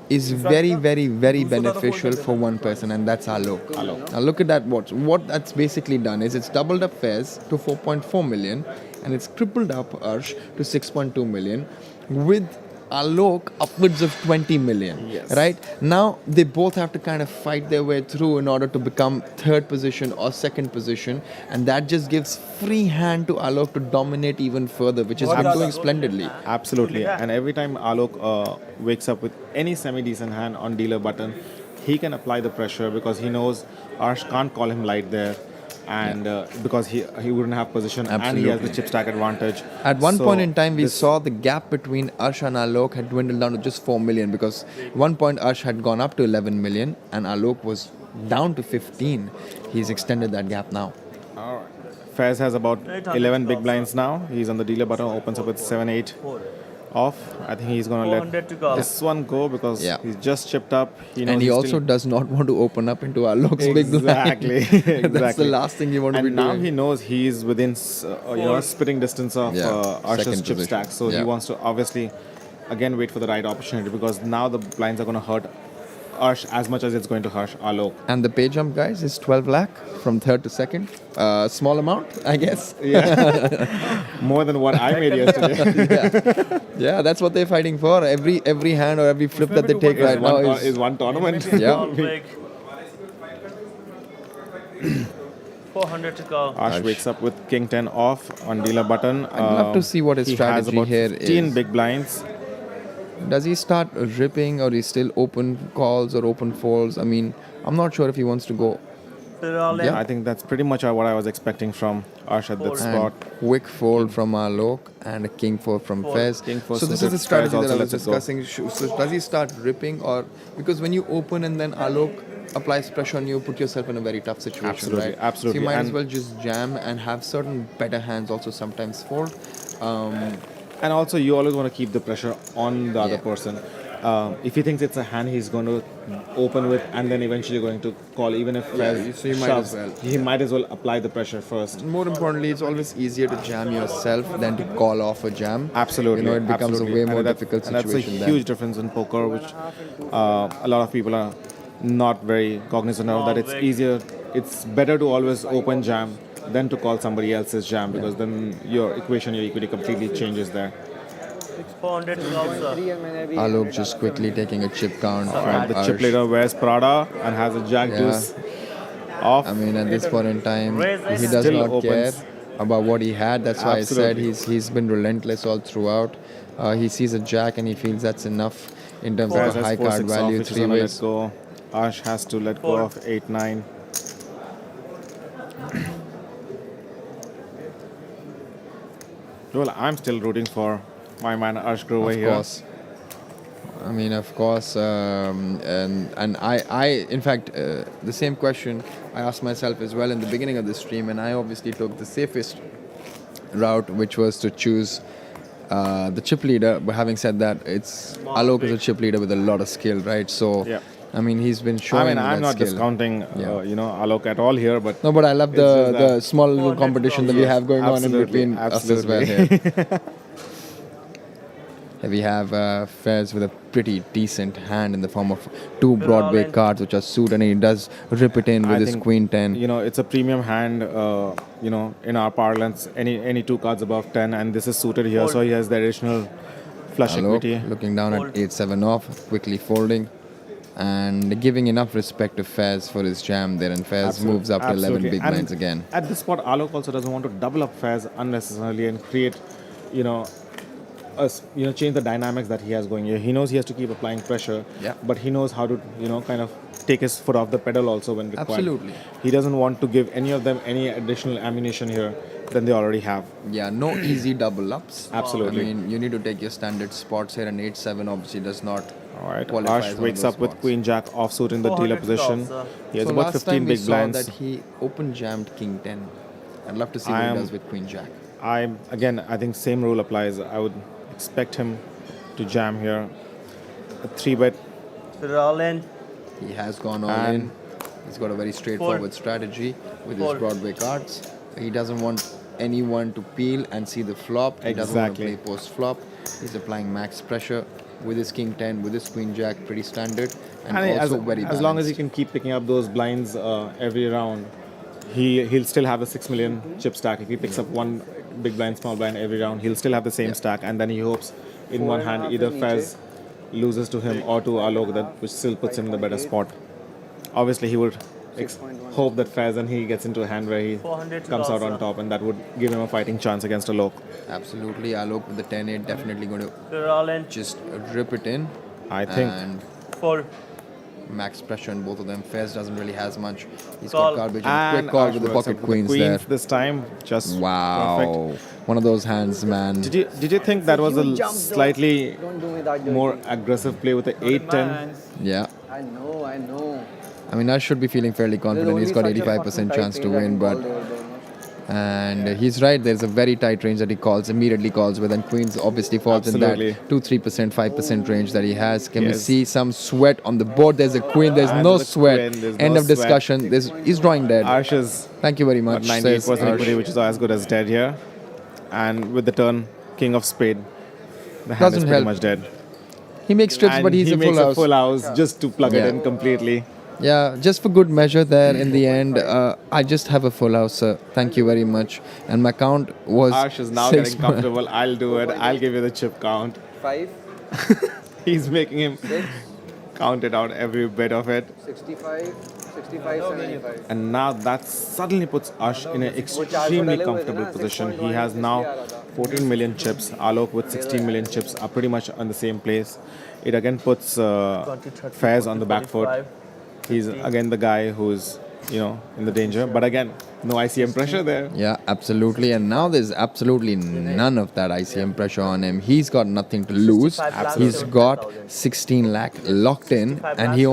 is very, very, very beneficial for one person, and that's Alok. Now look at that. What that's basically done is it's doubled up Faiz to 4.4 million, and it's tripled up Arsh to 6.2 million, with Alok upwards of 20 million. Yes. Right now, they both have to kind of fight their way through in order to become 3rd position or 2nd position, and that just gives free hand to Alok to dominate even further, which is been doing splendidly. Absolutely. And every time Alok wakes up with any semi-decent hand on dealer button, he can apply the pressure because he knows Arsh can't call him light there. And because he wouldn't have position and he has the Absolutely. chip stack advantage. At one So point in time, we this- saw the gap between Arsh and Alok had dwindled down to just 4 million because one point Arsh had gone up to 11 million and Alok was down to 15. He's extended that gap now. Faiz has about 800 11 big calls, blinds now. He's on the dealer button, opens up with 7-8 off. I think he's going to 400 to let call. this one go because Yeah. he's just chipped up. He knows And he he's also still- does not want to open up into Alok's big blind. Exactly. That's the Exactly. last thing you want to And be now doing. he knows he's within spitting distance of Yeah, Arsh's second chip position. stack. So Yeah. he wants to obviously again wait for the right opportunity because now the blinds are going to hurt Arsh as much as it's going to hurt Alok. And the pay jump, guys, is 12 lakh from 3rd to 2nd. Small amount, I guess. Yeah. More than what I made yesterday. Yeah, that's what they're fighting for. Every hand or every flip that they take right now is one tournament. Yeah. Call break. 400 to call. Arsh wakes up with King 10 off on dealer button. I'd love to see what his he strategy has about here 15 is. big blinds. Does he start ripping or he still open calls or open folds? I mean, I'm not sure if he wants to go. They're all in. Yeah. I think that's pretty much what I was expecting from Arsh at that Fold. spot. And quick fold from Alok and a king 4 from Fold. Faiz. King 4 So this is suited. the strategy Faiz that I also was lets it go. discussing. So does he start ripping or because when you open and then Alok applies pressure on you, put yourself in a very tough situation, Absolutely, right? absolutely. So you might as And- well just jam and have certain better hands also sometimes fold. And also, you always want to keep the pressure on the other Yeah. person. if he thinks it's a hand, he's going to open with and then eventually going to call. Even if Faiz so you might shoves, as well. he might as well apply the pressure first. More importantly, it's always easier to jam yourself than to call off a jam. Absolutely. You know, it becomes absolutely. a way more And difficult and that's a situation then. huge difference in poker, which a lot of people are not very cognizant of. That it's better to always open jam than to call somebody else's jam, because then your equity completely changes there. 400 to go, sir. Alok just quickly taking a chip count from The Arsh. chip leader wears Prada and has a jack Yeah. deuce off. I mean, at this point in time, he does Still not care opens. about what he had. That's why I said Absolutely. he's been relentless all throughout. He sees a jack and he feels that's enough in terms Faiz of a has high 4-6 card off, value. which is Three gonna let ways. go. Arsh has to let go of 8-9. Well, I'm still rooting for my man Arsh Grover here. Of course. I mean, of course, and in fact, the same question I asked myself as well in the beginning of the stream, and I obviously took the safest route, which was to choose the chip leader. But having said that, Alok is a chip leader with a lot of skill, right? So, Yeah. I mean, he's been showing. I mean, I'm that not skill. discounting, Alok at all here, but No, but I love it's just the that- small little competition that we have going on in between us as well here. Here we have Faiz with a pretty decent hand in the form of two Broadway cards, which are suit, and he does rip it in with I his think, Queen 10. It's a premium hand, in our parlance, any two cards above 10, and this is suited here, so he has the additional flush Alok equity. looking down at 8-7 off, quickly folding, and giving enough respect to Faiz for his jam there, and Faiz moves up to 11 Absolutely. big And blinds again. At this spot, Alok also doesn't want to double up Faiz unnecessarily and create, change the dynamics that he has going here. He knows he has to keep applying pressure, but he knows how to, kind of take his foot off the pedal also when required. Absolutely. He doesn't want to give any of them any additional ammunition here than they already have. Yeah, no easy double ups. Absolutely. I mean, you need to take your standard spots here, and 8-7 obviously does not All right. qualify. Arsh wakes up with Queen Jack offsuit in the 400 dealer position. calls, He has So about last 15 time we big saw blinds. that he open jammed King 10. I'd love to see what he does with Queen Jack. I think same rule applies. I would expect him to jam here. A 3-bet. Put it all in. He has gone all And in. He's got a very straightforward strategy with his Broadway cards. He doesn't want anyone to peel and see the flop. He doesn't want to Exactly. play post flop. He's applying max pressure with his King 10, with his Queen Jack, pretty standard, and also very balanced. as long as he can keep picking up those blinds every round, he'll still have a 6 million chip stack. If he picks up one big blind, small blind every round, he'll still have the same stack, and then he hopes in one hand either Faiz loses to him or to Alok, which still puts him in the better spot. Obviously, he would hope that Faiz and he gets into a hand where he 400 to comes go, out on sir. top, and that would give him a fighting chance against Alok. Absolutely, Alok with the 10-8 definitely going to Put it all in. just rip it in. I think. And 4. max pressure on both of them. Faiz doesn't really has much. He's Call. got garbage and a And quick call Arsh with the works pocket up with queens, the there. this time. Just Wow. perfect. One of those hands, man. Did you think that was a Huge jump, though. slightly Don't do me that dirty. more aggressive play with the 8-10? Yeah. I know. I mean, I should be feeling fairly confident. He's got 85% chance to win, but and he's right. There's a very tight range that he immediately calls with, and Queens obviously falls Absolutely. in that 2-3%, 5% range that he has. Can we Yes. see some sweat on the board? There's a Queen. There's And no the sweat. Queen, there's End no of sweat. discussion. He's drawing dead. Arsh is Thank you very got much. 98% says equity, Arsh. which is as good as dead here. And with the turn, King of Spade, the hand Doesn't is pretty help. much dead. He makes trips, And but he's he a makes full house. full house just to plug it Yeah. in completely. Yeah, just for good measure there in the end. I just have a full house, sir. Thank you very much. And my count was Arsh is now 6. getting comfortable. I'll do it. I'll give you the chip count. 5, He's making him 6, count it out, every bit of it. 65, 75. And now that suddenly puts Arsh in an extremely comfortable position. He has now 14 million chips. Alok with 16 million chips are pretty much on the same place. It again puts Faiz on the back foot. He's again the guy who's, in the danger. But again, no ICM pressure there. Yeah, absolutely. And now there's absolutely none of that ICM pressure on him. He's got nothing to lose. He's got 16 lakh locked in, and the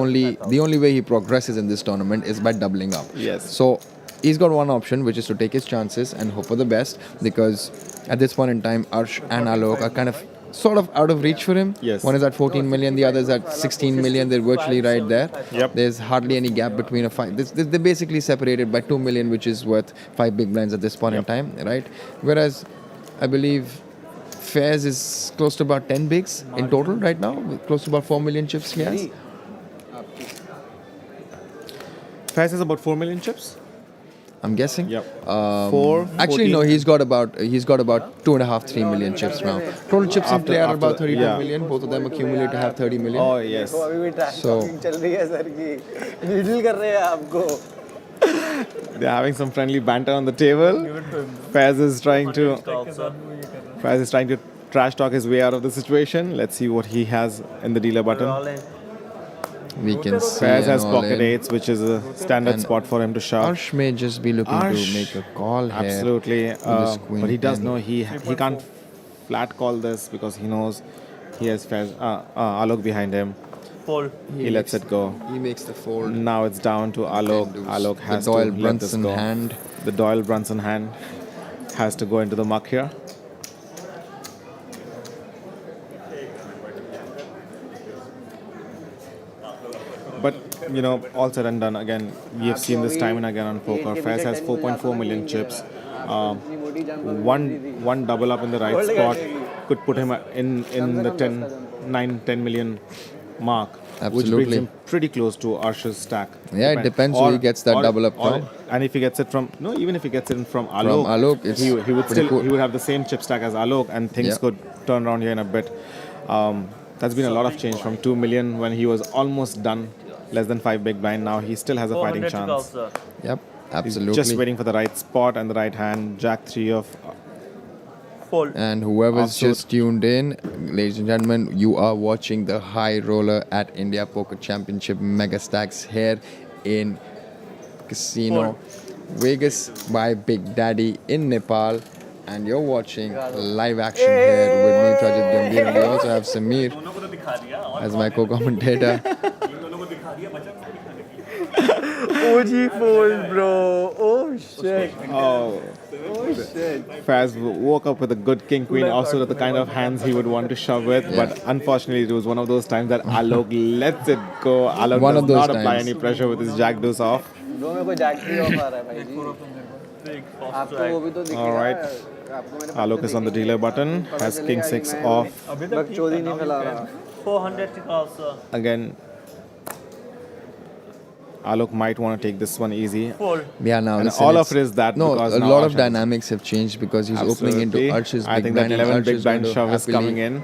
only way he progresses in this tournament is by doubling up. Yes. So he's got one option, which is to take his chances and hope for the best, because at this point in time, Arsh and Alok are kind of sort of out of reach for him. Yes. One is at 14 million, the other is at 16 million. They're virtually right there. Yep. There's hardly any gap between a five. They're basically separated by 2 million, which is worth 5 big blinds at this point in time, right? Whereas I believe Faiz is close to about 10 bigs in total right now, close to about 4 million chips he has. Faiz has about 4 million chips. I'm guessing. Yep. 4. Actually, 14. no. He's got about 2.5, 3 million chips now. Total chips in play are about 32 million. Both of them accumulate to have 30 million. Oh yes. तो अभी भी trash So- talking चल रही है sir की needle कर रहे हैं आपको. They're having some friendly banter on the table. Faiz is trying to trash talk his way out of the situation. Let's see what he has in the dealer button. We can see Faiz has an pocket all-in. eights, which is a standard And spot for him to shove. Arsh may just be looking to Arsh, make a call here. Absolutely, with this queen but he does 10. know he can't flat call this because he knows he has Faiz, Alok behind him. Fold. He lets it go. He makes the fold. Now it's down to Alok. Alok has the Doyle to let this Brunson go. hand. The Doyle Brunson hand has to go into the muck here. But you know, all said and done, again, we have seen this time and again on poker. Faiz has 4.4 million chips. One double up in the right spot could put him in the 10 million mark, which brings Absolutely. him pretty close to Arsh's stack. Yeah, it depends who he gets that double up from. And if he gets it from even if he gets it from From Alok, Alok, it's he would pretty still cool. he would have the same chip stack as Alok, and things Yeah. could turn around here in a bit. That's been a lot of change from 2 million when he was almost done, less than 5 big blind. Now he still has a fighting 400 to call, chance. sir. Yep, He's absolutely. just waiting for the right spot and the right hand. Jack 3 of Fold. And whoever's Also- just tuned in, ladies and gentlemen, you are watching the Highroller at India Poker Championship Megastacks here in Casino Vegas by Big Daddy in Nepal. And you're watching live action here with me, Prajit Gambhir. And we also have Samir as my co-commentator. OG fold, bro. Oh shit. Oh, Faiz woke up with a good king queen, also the kind of hands he would want to shove with. Yeah. But unfortunately, it was one of those times that Alok lets it go. Alok One does of those not apply times. any pressure with his jack deuce off. दो में कोई jack 3 off आ रहा है भाई जी. आपको वो भी तो दिखेगा. All right. आपको मैंने Alok is on the dealer button, has king 6 off. बकचोदी नहीं फैला रहा. 400 to call, sir. Again, Alok might want to take this one easy. Fold. Yeah, now And listen, all of it's- it is that no, because a now lot Arsh of has- dynamics have changed because he's opening into Absolutely. Arsh's I big think that blind and 11 Arsh big is blind going to shove is happily- coming in.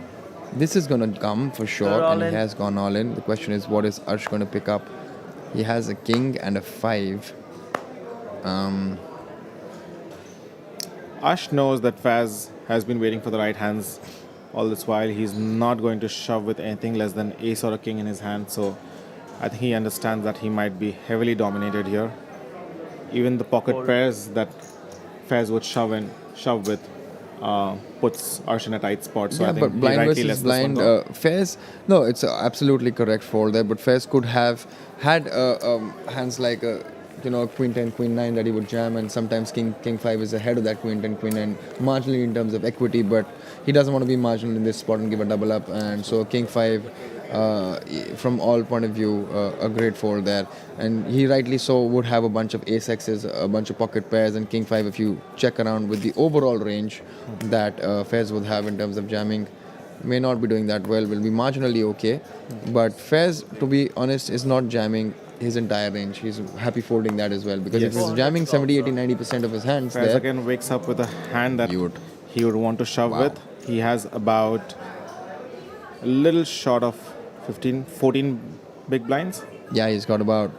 This is going to come for sure, They're all and he in. has gone all in. The question is, what is Arsh going to pick up? He has a king and a 5. Arsh knows that Faiz has been waiting for the right hands all this while. He's not going to shove with anything less than ace or a king in his hand. So I think he understands that he might be heavily dominated here. Even the pocket pairs that Faiz would shove with puts Arsh in a tight spot. So I Yeah, think but he blind rightly lets versus this one blind, go. Faiz, no, it's absolutely correct fold there, but Faiz could have had hands like queen 10, queen 9 that he would jam, and sometimes king 5 is ahead of that queen 10, queen 9 marginally in terms of equity, but he doesn't want to be marginal in this spot and give a double up, and so king 5 from all point of view a great fold there, and he rightly so would have a bunch of ace X's, a bunch of pocket pairs, and king 5 if you check around with the overall range that Faiz would have in terms of jamming. May not be doing that well, will be marginally okay, but Faiz, to be honest, is not jamming his entire range. He's happy folding that as well, because if Yes. he's jamming 70, 80, 90% of his hands Faiz there, again wakes up with a hand that he would want to shove with. He has about a little short of 15, 14 big blinds. yeah, he's got about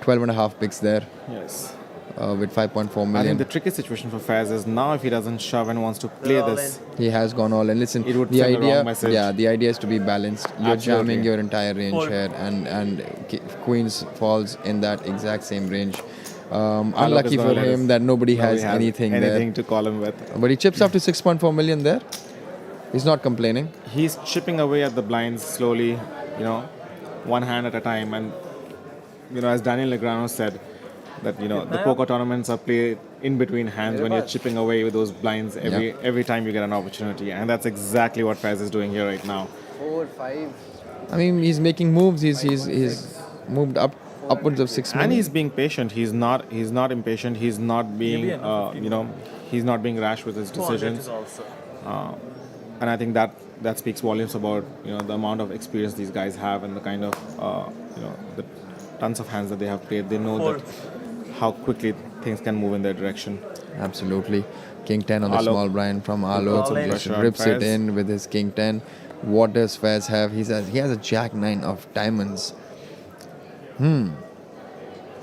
12 and a half bigs there. Yes. With 5.4 I think million. the tricky situation for Faiz is now if he doesn't shove and wants to play this, He has gone all in. Listen, it would the send the idea, wrong message. yeah, the idea is to be balanced. You're Absolutely. jamming your entire range Fold. here, and Queens falls in that exact same range. Alok Unlucky is gonna for let him us- that nobody has anything to call him with. But he chips up to 6.4 million there. He's not complaining. He's chipping away at the blinds slowly, one hand at a time. And, as Daniel Negreanu said, that the poker tournaments are played in between hands when you're chipping away with those blinds every time you get an opportunity, and that's exactly what Faiz is doing here right now. 4, 5. I mean, he's making moves. He's moved upwards of 6 million. And he's being patient. He's not impatient. He's not being he's not being rash with his decisions. And I think that speaks volumes about the amount of experience these guys have and the kind of the tons of hands that they have played. They know that how quickly things can move in their direction. Absolutely. King 10 on the Alok. small blind from Alok. Pressure on Rips it Faiz. in with his King 10. What does Faiz have? He has a Jack 9 of diamonds.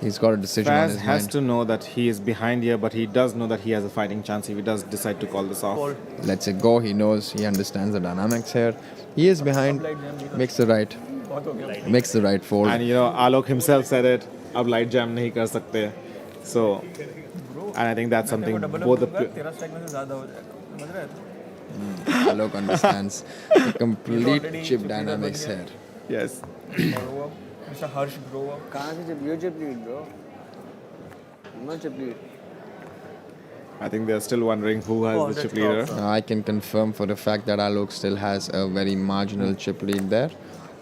He's got a decision on Faiz his has mind. to know that he is behind here, but he does know that he has a fighting chance if he does decide to call this off. Lets it go. He knows. He understands the dynamics here. He is behind. Makes the right fold. And Alok himself said it. Ab light jam nahi kar sakte. So, and I think that's something both the तेरा stack में से ज़्यादा हो जाएगा, समझ रहा है तू? Alok understands the complete chip dynamics here. Yes. Mr. Arsh Grover. कहाँ से chip? You chip lead, bro. Not chip lead. I think they're still wondering who has the chip leader. I can confirm for the fact that Alok still has a very marginal chip lead there.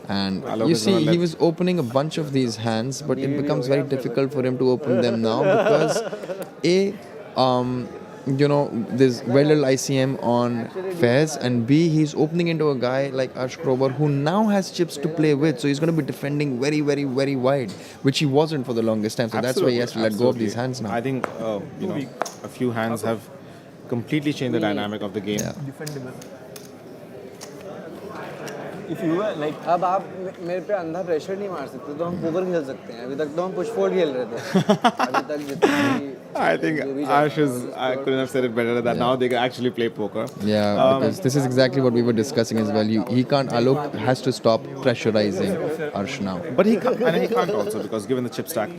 And Alok you is see, gonna he let- was opening a bunch of these hands, but it becomes very difficult for him to open them now because there's very little ICM on Faiz, and B, he's opening into a guy like Arsh Grover who now has chips to play with, so he's going to be defending very, very, very wide, which he wasn't for the longest time. So that's why he has to let go of these hands now. I think a few hands have completely changed the dynamic of the game. Defendable. If you were like अब आप मेरे पे अंधा pressure नहीं मार सकते तो हम पोकर खेल सकते हैं अभी तक तो हम पुश फोल्ड खेल रहे थे अभी तक जितनी I think I couldn't have said it better that now they can actually play poker. Yeah, because this is exactly what we were discussing as well. He can't, Alok has to stop pressurizing Arsh now. But he can't also because given the chip stack.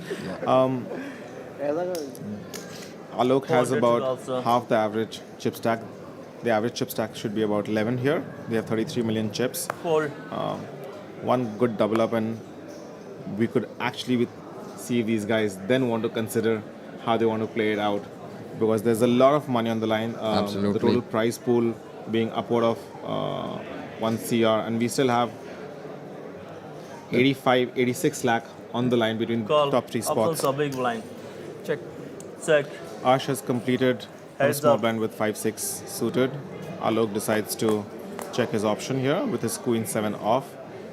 Alok has about half the average chip stack. The average chip stack should be about 11 here. They have 33 million chips. Fold. One good double up, and we could actually see if these guys then want to consider how they want to play it out, because there's a lot of money on the line. Absolutely. The total prize pool being upward of 1 CR, and we still have 86 lakh on the line between Call. top three spots. Also big blind. check. Check. Arsh has completed a Heads small up. blind with 5-6 suited. Alok decides to check his option here with his queen 7 off.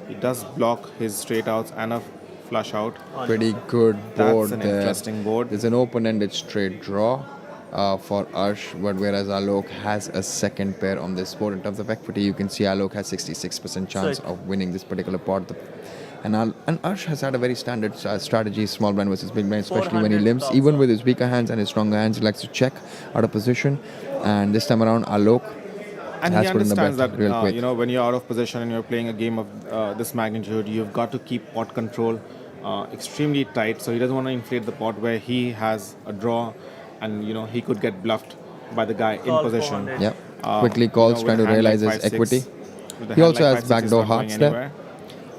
He does block his straight outs and a flush out. Pretty good board That's an there. interesting board. There's an open-ended straight draw for Arsh, but whereas Alok has a second pair on this board. In terms of equity, you can see Alok has 66% chance Sick. of winning this particular pot. And Arsh has had a very standard strategy, small blind versus big blind, especially when he 400 limps. tops Even up. with his weaker hands and his stronger hands, he likes to check out of position. And this time around, Alok And has he put in the bet understands that real quick. when you're out of position and you're playing a game of this magnitude, you've got to keep pot control extremely tight. So he doesn't want to inflate the pot where he has a draw, and he could get bluffed by the guy Call in position. 400. Yep. Quickly calls, with trying a to hand realize like his 5-6, equity. with a He hand also like has 5-6 is backdoor not going hearts there. anywhere.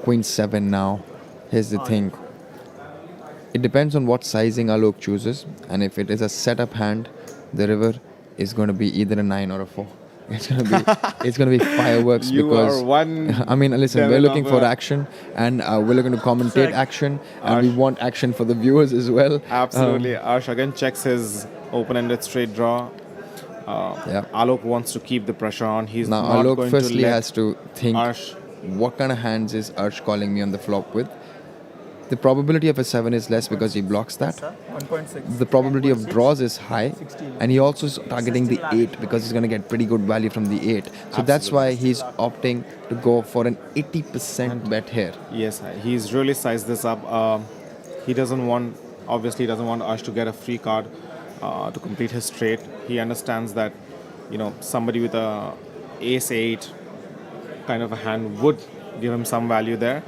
Queen 7 now. Here's the thing. It depends on what sizing Alok chooses, and if it is a setup hand, the river is going to be either a 9 or a 4. It's going to be fireworks You because are one I mean, listen, we're devil looking of for a- action, and we're looking to commentate Sick. action, and we want action for the viewers as well. Absolutely. Arsh again checks his open-ended straight draw. Yeah. Alok wants to keep the pressure on. He's Now not Alok going firstly to let has to think, Arsh. what kind of hands is Arsh calling me on the flop with? The probability of a 7 is less because he blocks that. 1.6. The probability of draws is high, and he also is targeting the 8 because he's going to get pretty good value from the 8. So that's why he's opting to go for an 80% bet here. Yes, he's really sized this up. He doesn't want Arsh to get a free card to complete his straight. He understands that, somebody with a ace 8 kind of a hand would give him some value there.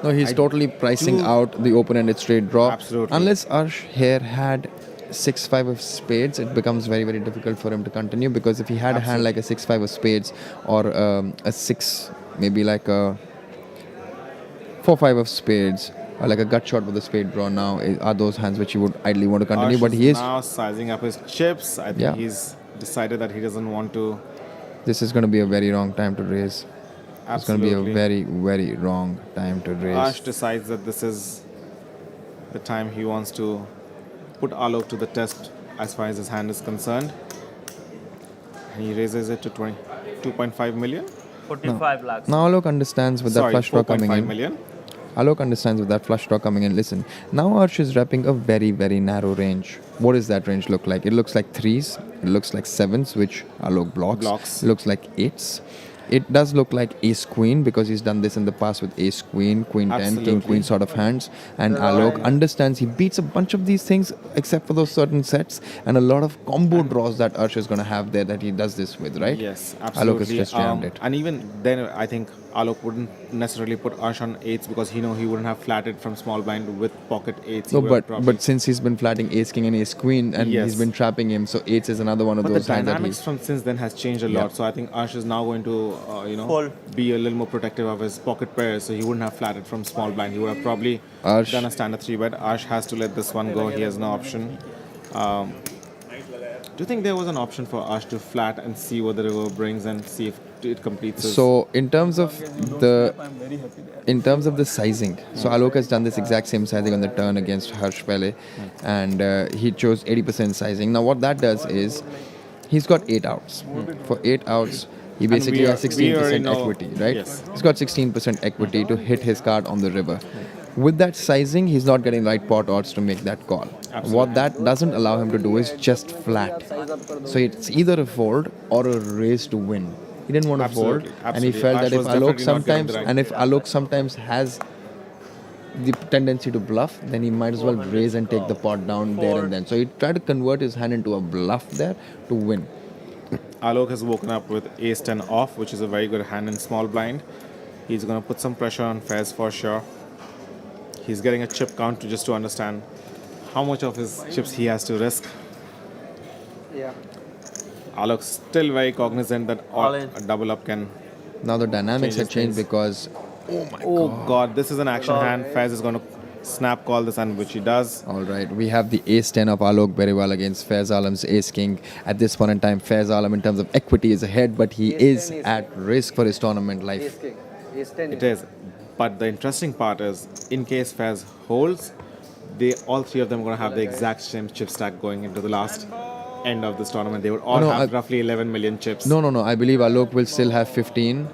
No, he's totally pricing out the open-ended straight draw. Absolutely. Unless Arsh here had 6-5 of spades, it becomes very, very difficult for him to continue, because if he had a hand like a 6-5 of spades or a 6, maybe like a 4-5 of spades, like a gut shot with a spade draw now are those hands which he would ideally want to continue. Arsh But he is. now sizing up his chips. I think Yeah. he's decided that he doesn't want to. This is going to be a very wrong time to raise. It's going to be a Absolutely. very, very wrong time to raise. Arsh decides that this is the time he wants to put Alok to the test as far as his hand is concerned. And he raises it to 2.5 million. 45 lakhs. Now Alok understands with that Sorry, flush draw coming 4.5 in. million. Alok understands with that flush draw coming in. Listen, now Arsh is repping a very, very narrow range. What does that range look like? It looks like 3s, it looks like 7s, which Alok blocks. It looks like 8s. It does look like ace queen because he's done this in the past with ace queen, queen 10, king Absolutely. queen sort of hands. And Alok understands he beats a bunch of these things except for those certain sets and a lot of combo draws that Arsh is going to have there that he does this with, right? Yes, Alok absolutely. has just jammed it. And even then, I think Alok wouldn't necessarily put Arsh on 8s because he wouldn't have flatted from small blind with pocket 8s. He No, would have but probably- since he's been flatting ace king and ace queen and Yes. he's been trapping him, so 8s is another one of But those the hands that dynamics he's... from since then has changed a Yeah. lot. So I think Arsh is now going to, Fold. be a little more protective of his pocket pairs. So he wouldn't have flatted from small blind. He would have probably Arsh- done a standard 3-bet. Arsh has to let this one go. He has no option. Do you think there was an option for Arsh to flat and see what the river brings and see if it completes his... So in terms of the sizing, so Alok has done this exact same sizing on the turn against Harsh Pele, and he chose 80% sizing. Now what that does is he's got 8 outs. For 8 outs, he basically we has are- we already 16% know- equity, right? yes. He's got 16% equity to hit his card on the river. With that sizing, he's not getting right pot odds to make that call. What that doesn't allow him to do is just flat. So it's either a fold or a raise to win. He didn't want to fold, Absolutely, and he absolutely. felt Arsh that if was Alok definitely not given sometimes the right- and if Alok sometimes has the tendency to bluff, then he might as well raise and take the pot down there and then. So he tried to convert his hand into a bluff there to win. Alok has woken up with ace 10 off, which is a very good hand in small blind. He's going to put some pressure on Faiz for sure. He's getting a chip count just to understand how much of his chips he has to risk. Yeah. Alok's still very cognizant that All in. a double up can... Now the dynamics have Changes changed things. because Oh God, this is an action Call. hand. Faiz is going to snap call this hand, which he does. all right, we have the ace 10 of Alok Birewar against Faiz Alam's ace king. At this point in time, Faiz Alam in terms of equity is ahead, but he Ace is 10, ace at risk for his tournament Ace life. king. Ace 10. It is. But the interesting part is, in case Faiz holds, all three of them are going to have the exact same chip stack going into the last end of this tournament. They would all No, have roughly 11 million chips. No, I believe Alok will still have 15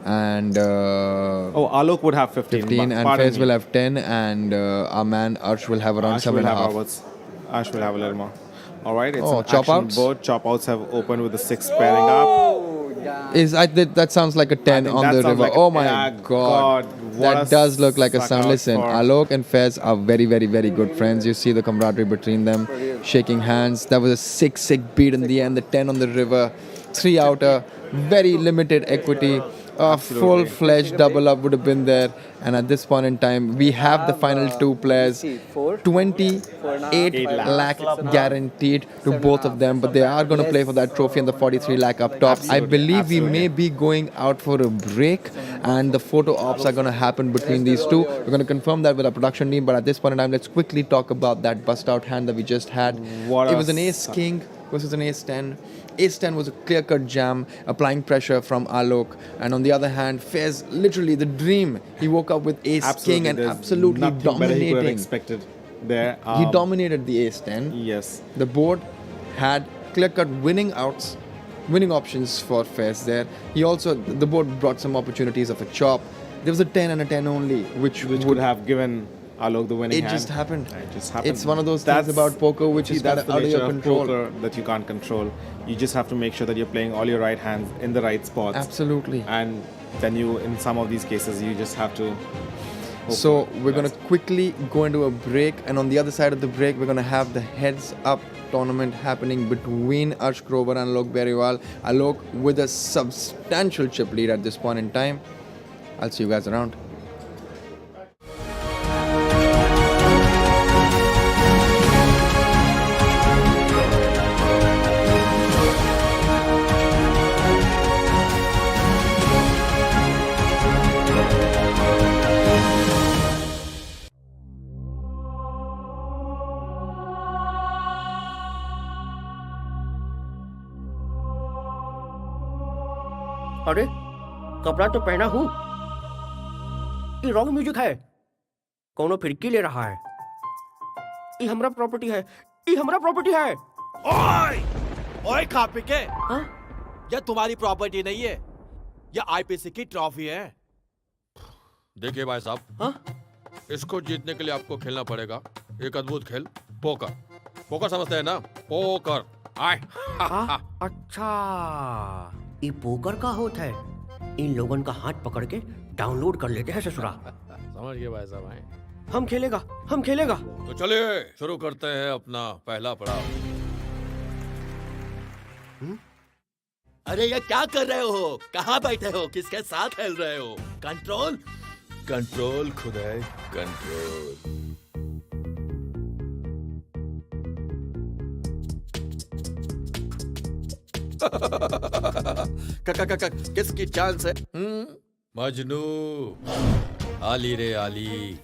and Oh, Alok would have 15. 15 and pardon Faiz me. will have 10 and our man Arsh will have around Arsh will 7.5. Ash will have a little more. All right, it's Oh, an chop action outs? board. Chop outs have opened with the 6 pairing up. That sounds like a 10 think on that the sounds river. like a- Oh my yeah, God. what That a does look like a suck sound. out Listen, for- Alok and Faiz are very, very, very good friends. You see the camaraderie between them, shaking hands. That was a sick beat in the end. The 10 on the river, 3 outer, very limited equity. A full-fledged double up would have been there. And at this point in time, we have the final 2 players. 28 lakh guaranteed to both of them, but they are going to play for that trophy and the 43 lakh up top. I believe we may be going out for a break, and the photo ops are going to happen between these two. We're going to confirm that with our production team, but at this point in time, let's quickly talk about that bust out hand that we just had. What It a was an ace king versus an ace 10. Ace 10 was a clear-cut jam, applying pressure from Alok. And on the other hand, Faiz, literally the dream. He woke up with ace king and there's absolutely nothing better he could have dominating. expected there. He dominated the ace 10. Yes. The board had clear-cut winning outs, winning options for Faiz there. The board brought some opportunities of a chop. There was a 10 and a 10 only, which would have given Alok the winning It hand. just happened. It just happened. It's one of those things about poker which is that's kinda the out of nature your control. Poker that you can't control. You just have to make sure that you're playing all your right hands in the right spots. Absolutely. And then in some of these cases, you just have to. So we're going to quickly go into a break, and on the other side of the break, we're going to have the heads up tournament happening between Arsh Grover and Alok Birewar. Alok with a substantial chip lead at this point in time. I'll see you guys around. अरे कपड़ा तो पहना हूँ, ये wrong music है। कौनो फिरकी ले रहा है। ये हमरा प्रॉपर्टी है, ये हमरा प्रॉपर्टी है। ओए ओए खा पी के, ये तुम्हारी प्रॉपर्टी नहीं है, ये आईपीसी की ट्रॉफी है। देखिए भाई साहब, इसको जीतने के लिए आपको खेलना पड़ेगा एक अद्भुत खेल, पोकर। पोकर समझते हैं ना? पोकर। आए। अच्छा, ये पोकर का होता है। इन लोगों का हाथ पकड़ के डाउनलोड कर लेते हैं ससुरा। समझ गए भाई साहब? आए। हम खेलेगा, हम खेलेगा। तो चलिए शुरू करते हैं अपना पहला पड़ाव। अरे ये क्या कर रहे हो? कहाँ बैठे हो? किसके साथ खेल रहे हो? कंट्रोल कंट्रोल खुदाई कंट्रोल। किसकी चांस है? मजनू, आली रे आली,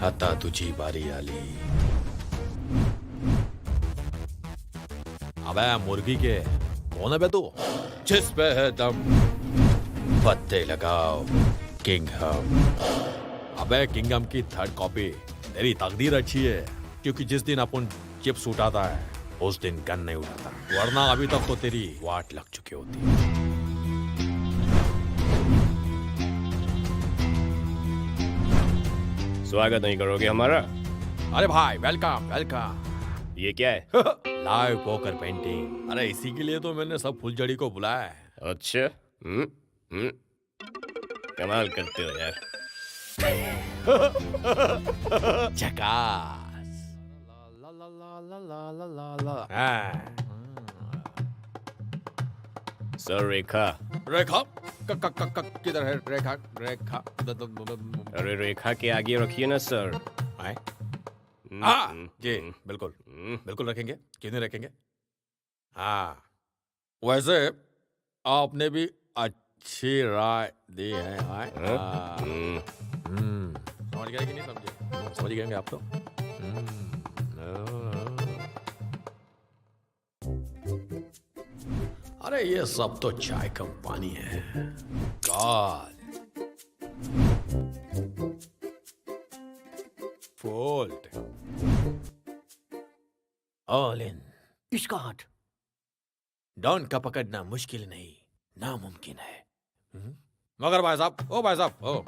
आता तुझी बारी आली। अबे मुर्गी के कौन है बे तू? जिस पे है दम पत्ते लगाओ किंग हम। अबे किंगडम की थर्ड कॉपी तेरी तकदीर अच्छी है, क्योंकि जिस दिन अपन चिप्स उठाता है उस दिन गन नहीं उठाता, वरना अभी तक तो तेरी वाट लग चुकी होती। स्वागत नहीं करोगे हमारा? अरे भाई वेलकम वेलकम। ये क्या है? Live poker painting. अरे इसी के लिए तो मैंने सब फुलझड़ी को बुलाया है। अच्छा, कमाल करते हो यार। झकास। सर रेखा। रेखा किधर है? रेखा रेखा। अरे रेखा के आगे रखिए ना सर। आए? जी बिल्कुल बिल्कुल रखेंगे, क्यों नहीं रखेंगे। हाँ वैसे आपने भी अच्छी राय दी है। समझ गए कि नहीं समझे? समझ गए आप तो। अरे ये सब तो चाय का पानी है। God fold all in. इसका हाथ डॉन का पकड़ना मुश्किल नहीं, नामुमकिन है। मगर भाई साहब, ओ भाई साहब, ओ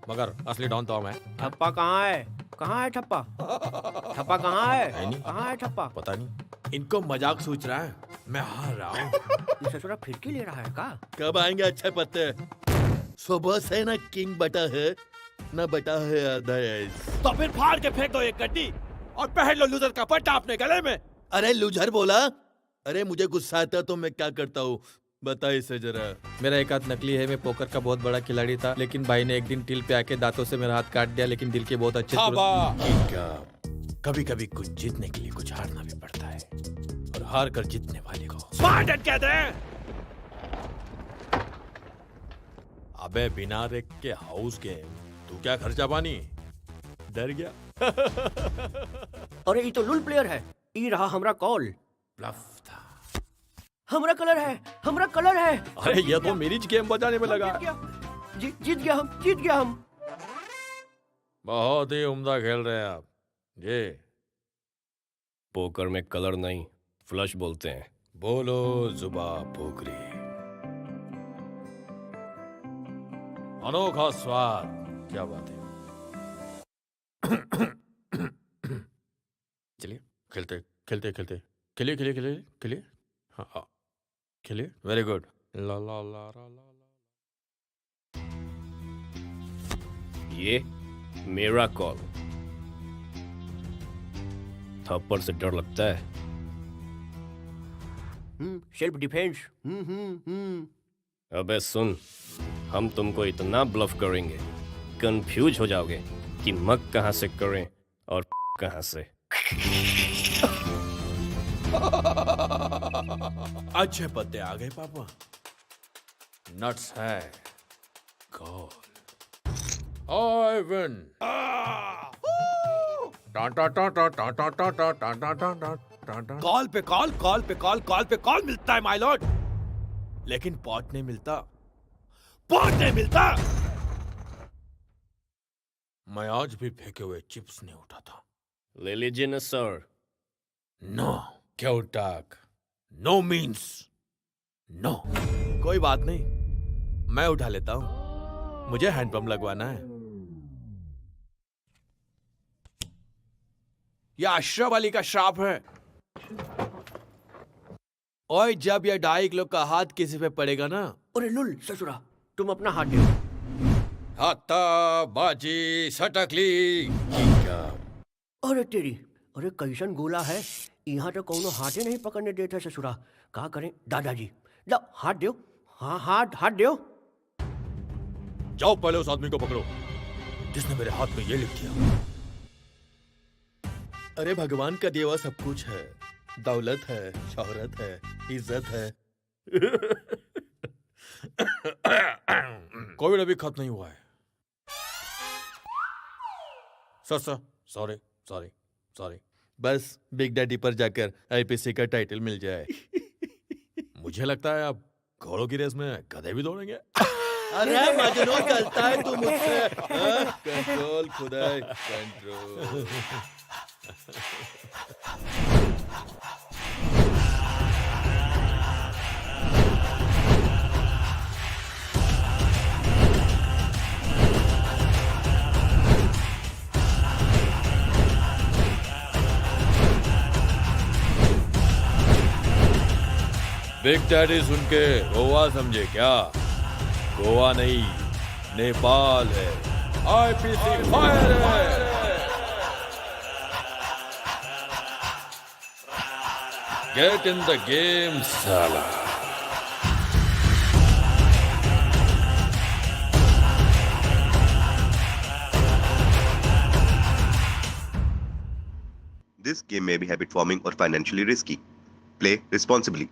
मगर असली डॉन तो मैं। ठप्पा कहाँ है? कहाँ है ठप्पा? ठप्पा कहाँ है? कहाँ है ठप्पा? पता नहीं, इनको मजाक सोच रहा है, मैं हार रहा हूँ। ये ससुरा फिरकी ले रहा है का? कब आएंगे अच्छे पत्ते? सुबह से ना किंग बटा है ना बटा है आधा। तो फिर फाड़ के फेंक दो एक गड्डी और पहन लो लूजर का पट्टा अपने गले में। अरे लूजर बोला? अरे मुझे गुस्सा आता तो मैं क्या करता हूँ, बता इसे जरा। मेरा एक हाथ नकली है, मैं पोकर का बहुत बड़ा खिलाड़ी था, लेकिन भाई ने एक दिन टिल पे आके दांतों से मेरा हाथ काट दिया, लेकिन दिल के बहुत अच्छे कभी कभी कुछ जीतने के लिए कुछ हारना भी पड़ता है, और हार कर जीतने वाले को स्पार्टन कहते हैं। अबे बिना रेक के हाउस गेम, तू क्या खर्चा पानी? डर गया? अरे ये तो लुल प्लेयर है। ये रहा हमरा कॉल। ब्लफ था। हमरा कलर है, हमरा कलर है। अरे ये तो मेरी गेम बजाने में लगा। जीत गया हम, जीत गया हम। बहुत ही उम्दा खेल रहे हैं आप जी। पोकर में कलर नहीं, फ्लश बोलते हैं। बोलो जुबा पोकरी। अनोखा स्वाद, क्या बात है। चलिए खेलते खेलते खेलते खेलिए खेलिए खेलिए खेलिए। हाँ खेलिए, वेरी गुड। ला ला ला ला ला। ये मेरा कॉल। थप्पड़ से डर लगता है? Self defence. अबे सुन, हम तुमको इतना ब्लफ करेंगे, कंफ्यूज हो जाओगे कि मग कहां से करें और कहां से। अच्छे पत्ते आ गए पापा। नट्स है। गोल। I win. कॉल पे कॉल, कॉल पे कॉल, कॉल पे कॉल मिलता है माय लॉर्ड, लेकिन पॉट नहीं मिलता। सपोर्ट नहीं मिलता। मैं आज भी फेंके हुए चिप्स नहीं उठाता। ले लीजिए ना सर। नो। क्यों टाक? No means no. कोई बात नहीं, मैं उठा लेता हूं। मुझे हैंडपंप लगवाना है। यह अशरफ अली का श्राप है। और जब यह 2.5 किलो का हाथ किसी पे पड़ेगा ना। अरे लुल ससुरा, तुम अपना हाथ दो। हाथा बाजी सटकली। अरे तेरी, अरे कैसन गोला है, यहाँ तो कौनो हाथे नहीं पकड़ने देता ससुरा। का करें दादाजी? लो हाथ दो। हाँ हाथ दो। जाओ पहले उस आदमी को पकड़ो जिसने मेरे हाथ में ये लिख दिया। अरे भगवान का दिया हुआ सब कुछ है। दौलत है, शोहरत है, इज्जत है। कोविड अभी खत्म नहीं हुआ है। सॉरी। बस बिग डैडी पर जाकर आईपीसी का टाइटल मिल जाए। मुझे लगता है अब घोड़ों की रेस में गधे भी दौड़ेंगे। अरे मजनू, चलता है तू मुझसे। कंट्रोल खुदाई कंट्रोल। बिग डैडी सुन के गोवा समझे क्या? गोवा नहीं, नेपाल है। आईपीसी फायर है। गेट इन द गेम साला। This game may be habit forming or financially risky. Play responsibly.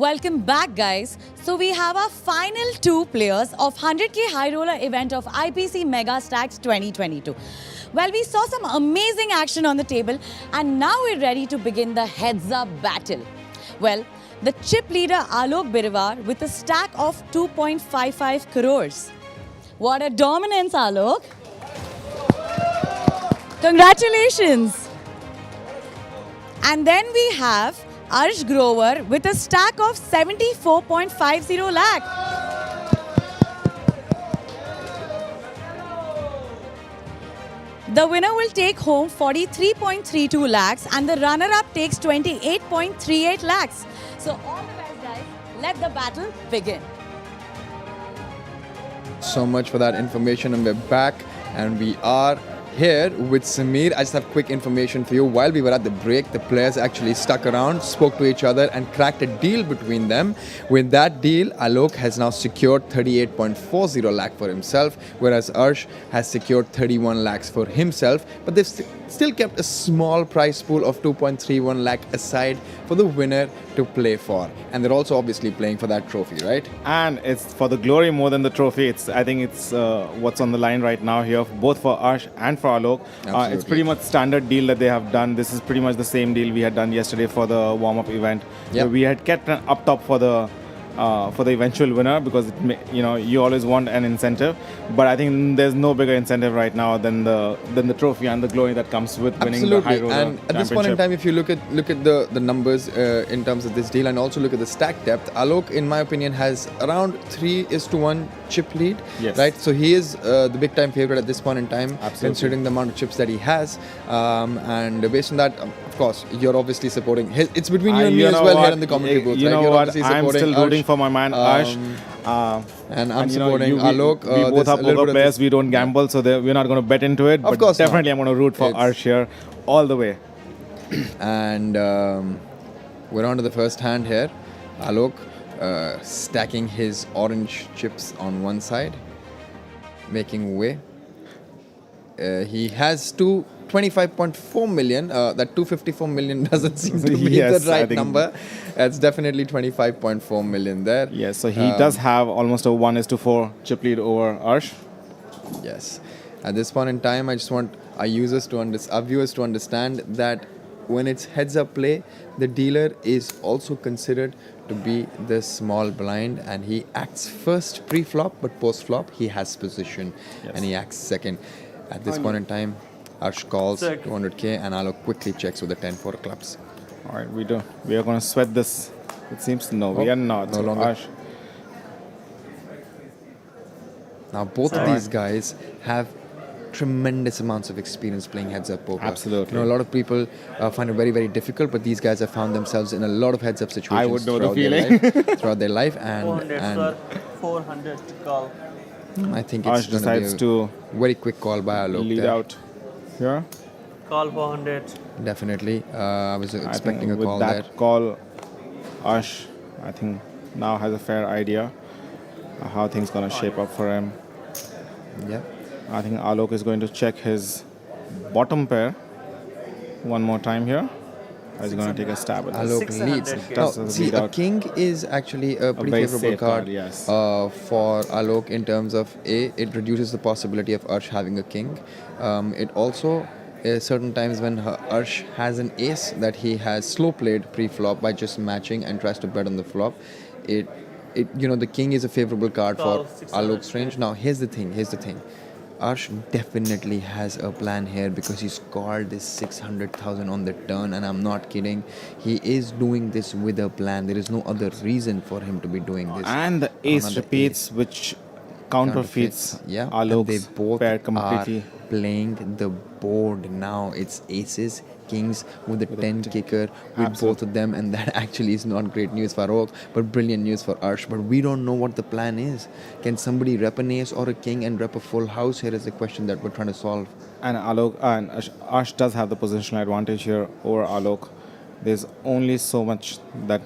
Welcome back, guys. So we have our final two players of 100k Highroller event of IPC Megastacks 2022. Well, we saw some amazing action on the table, and now we're ready to begin the heads-up battle. Well, the chip leader Alok Birewar with a stack of 2.55 crores. What a dominance, Alok. Congratulations. And then we have Arsh Grover with a stack of 74.50 lakh. The winner will take home 43.32 lakhs and the runner-up takes 28.38 lakhs. So all the best, guys. Let the battle begin. So much for that information, and we're back, and we are here with Sameer. I just have quick information for you. While we were at the break, the players actually stuck around, spoke to each other and cracked a deal between them. With that deal, Alok has now secured 38.40 lakh for himself, whereas Arsh has secured 31 lakhs for himself. But they've still kept a small prize pool of 2.31 lakh aside for the winner to play for. And they're also obviously playing for that trophy, right? And it's for the glory more than the trophy. I think it's what's on the line right now here, both for Arsh and for Alok. It's pretty much standard deal that they have done. This is pretty much the same deal we had done yesterday for the warm-up event. Yep. We had kept an up top for the eventual winner, because you always want an incentive. But I think there's no bigger incentive right now than the trophy and the glory that comes with winning the Highroller And at this point in time, if you look at the numbers in terms of this deal, and also look at the stack depth, Alok, in my opinion, has around 3:1 chip lead. Yes. Right. So he is the big time favorite at this point in time, Absolutely. considering the amount of chips that he has. And based on that, of course, you're obviously supporting. It's between you and me as well here in the commentary booth. You right? know You're what? obviously I'm supporting still rooting Arsh, for my man Arsh. And I'm supporting Alok. We both are poker players. We don't gamble, so we're not going to bet into it. Of but course not. definitely, I'm going to root for Arsh here all the way. And we're on to the first hand here. Alok stacking his orange chips on one side, making way. He has 25.4 million. That 254 million doesn't seem to be Yes, the I right think- number. It's definitely 25.4 million there. Yes, so he does have almost a 1:4 chip lead over Arsh. Yes. At this point in time, I just want our viewers to understand that when it's heads-up play, the dealer is also considered to be the small blind, and he acts first pre-flop, but post-flop he has position, and he acts second. At this point in time, Arsh calls 200k, and Alok quickly checks with the 10-4 clubs. All right, we are going to sweat this. It seems we are not. No So longer. Arsh, Now, both of these guys have tremendous amounts of experience playing heads-up poker. Absolutely. You know, a lot of people find it very, very difficult, but these guys have found themselves in a lot of heads-up situations I would know the throughout their feeling. life, throughout their life, 400, and sir. 400 to call. I think it's Arsh going decides to be to a very quick call by Alok lead there. out here. Call 400. Definitely. I was I expecting think a call with there. that call, Arsh, I think now has a fair idea how things gonna shape up for him. Yeah. I think Alok is going to check his bottom pair one more time here. He's going to take a stab at this. Alok leads. 600K. Now, Does see, lead a out. king is actually a pretty very favorable safe card, yes. for Alok in terms of it reduces the possibility of Arsh having a king. It also certain times when Arsh has an ace that he has slow played pre-flop by just matching and tries to bet on the flop. The king is a favorable card Call for 600K. Alok's range. Now here's the thing. Arsh definitely has a plan here because he's called this 600,000 on the turn, and I'm not kidding. He is doing this with a plan. There is no other reason for him to be doing this. And the ace Another repeats, which counterfeits yeah, and Alok's they both pair are completely. playing the board now. It's aces, kings with the 10 kicker with Absolutely. both of them, and that actually is not great news for Alok, but brilliant news for Arsh. But we don't know what the plan is. Can somebody rep an ace or a king and rep a full house? Here is the question that we're trying to solve. And Arsh does have the positional advantage here over Alok. There's only so much that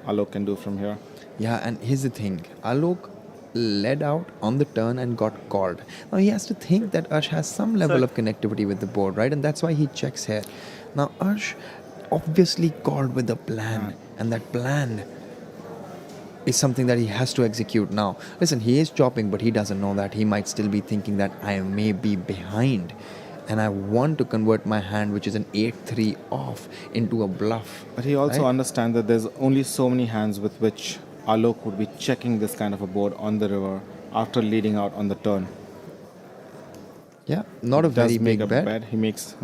Alok can do from here. Yeah, and here's the thing. Alok led out on the turn and got called. Now he has to think that Arsh has some level of connectivity with the board, right? And that's why he checks here. Now Arsh obviously called with a plan, and that plan is something that he has to execute now. Listen, he is chopping, but he doesn't know that. He might still be thinking that I may be behind and I want to convert my hand, which is an 8-3 off, into a bluff. But he also right? understands that there's only so many hands with which Alok would be checking this kind of a board on the river after leading out on the turn. Yeah, not a He does very make big a bet. He makes...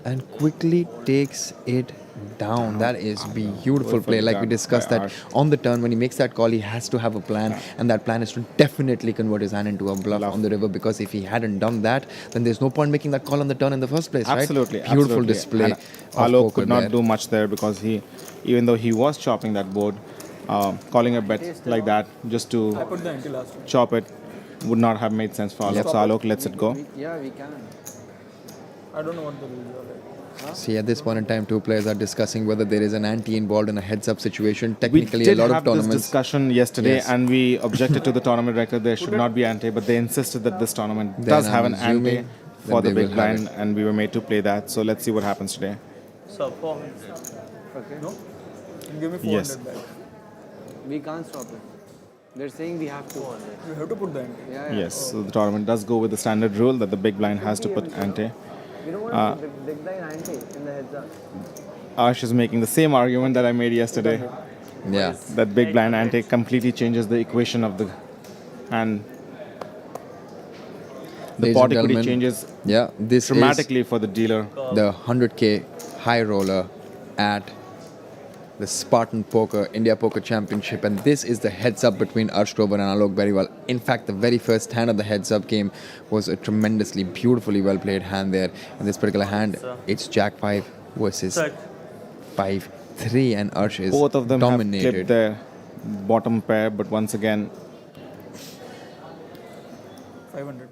And quickly takes it down. That is beautiful Beautifully play. Like we done discussed by that Arsh. on the turn, when he makes that call, he has to have a plan, and that plan is to definitely convert his hand into a bluff on the river, because if he hadn't done that, then there's no point making that call on the turn in the first place, Absolutely. right? Beautiful absolutely. display. And of Alok poker could not there. do much there because he, even though he was chopping that board, calling a bet like that just to I put the ante last one. chop it would not have made sense for Alok. Yep. So Alok lets it go. Yeah, we can. I don't know what the rules are like. See, at this point in time, two players are discussing whether there is an ante involved in a heads-up situation. We Technically, did a lot have of this tournaments. discussion yesterday, Yes. and we objected to the tournament director. There should not be ante, but they insisted that this tournament Then does I'm have an ante assuming for that the they big will have blind, and we were made to play that. So let's see what happens today. So 400. Okay. No? Give me 400 Yes. back. We can't stop it. They're saying we have to. You have to put the ante. Yeah, Yes, so the tournament does go with the standard rule that the big blind has to put ante. You don't want to put big blind ante in the heads up. Arsh is making the same argument that I made yesterday. Yeah. That big blind ante completely changes the equation of the hand. The Ladies pot and equity gentlemen, changes yeah, this dramatically is for the dealer. the 100K high roller at the Spartan Poker India Poker Championship, and this is the heads up between Arsh Grover and Alok Birewar. In fact, the very first hand of the heads up game was a tremendously, beautifully well played hand there. In this particular hand, it's Jack 5 versus 5-3, and Arsh is Both of them have clipped dominated. their bottom pair, but once again, 500.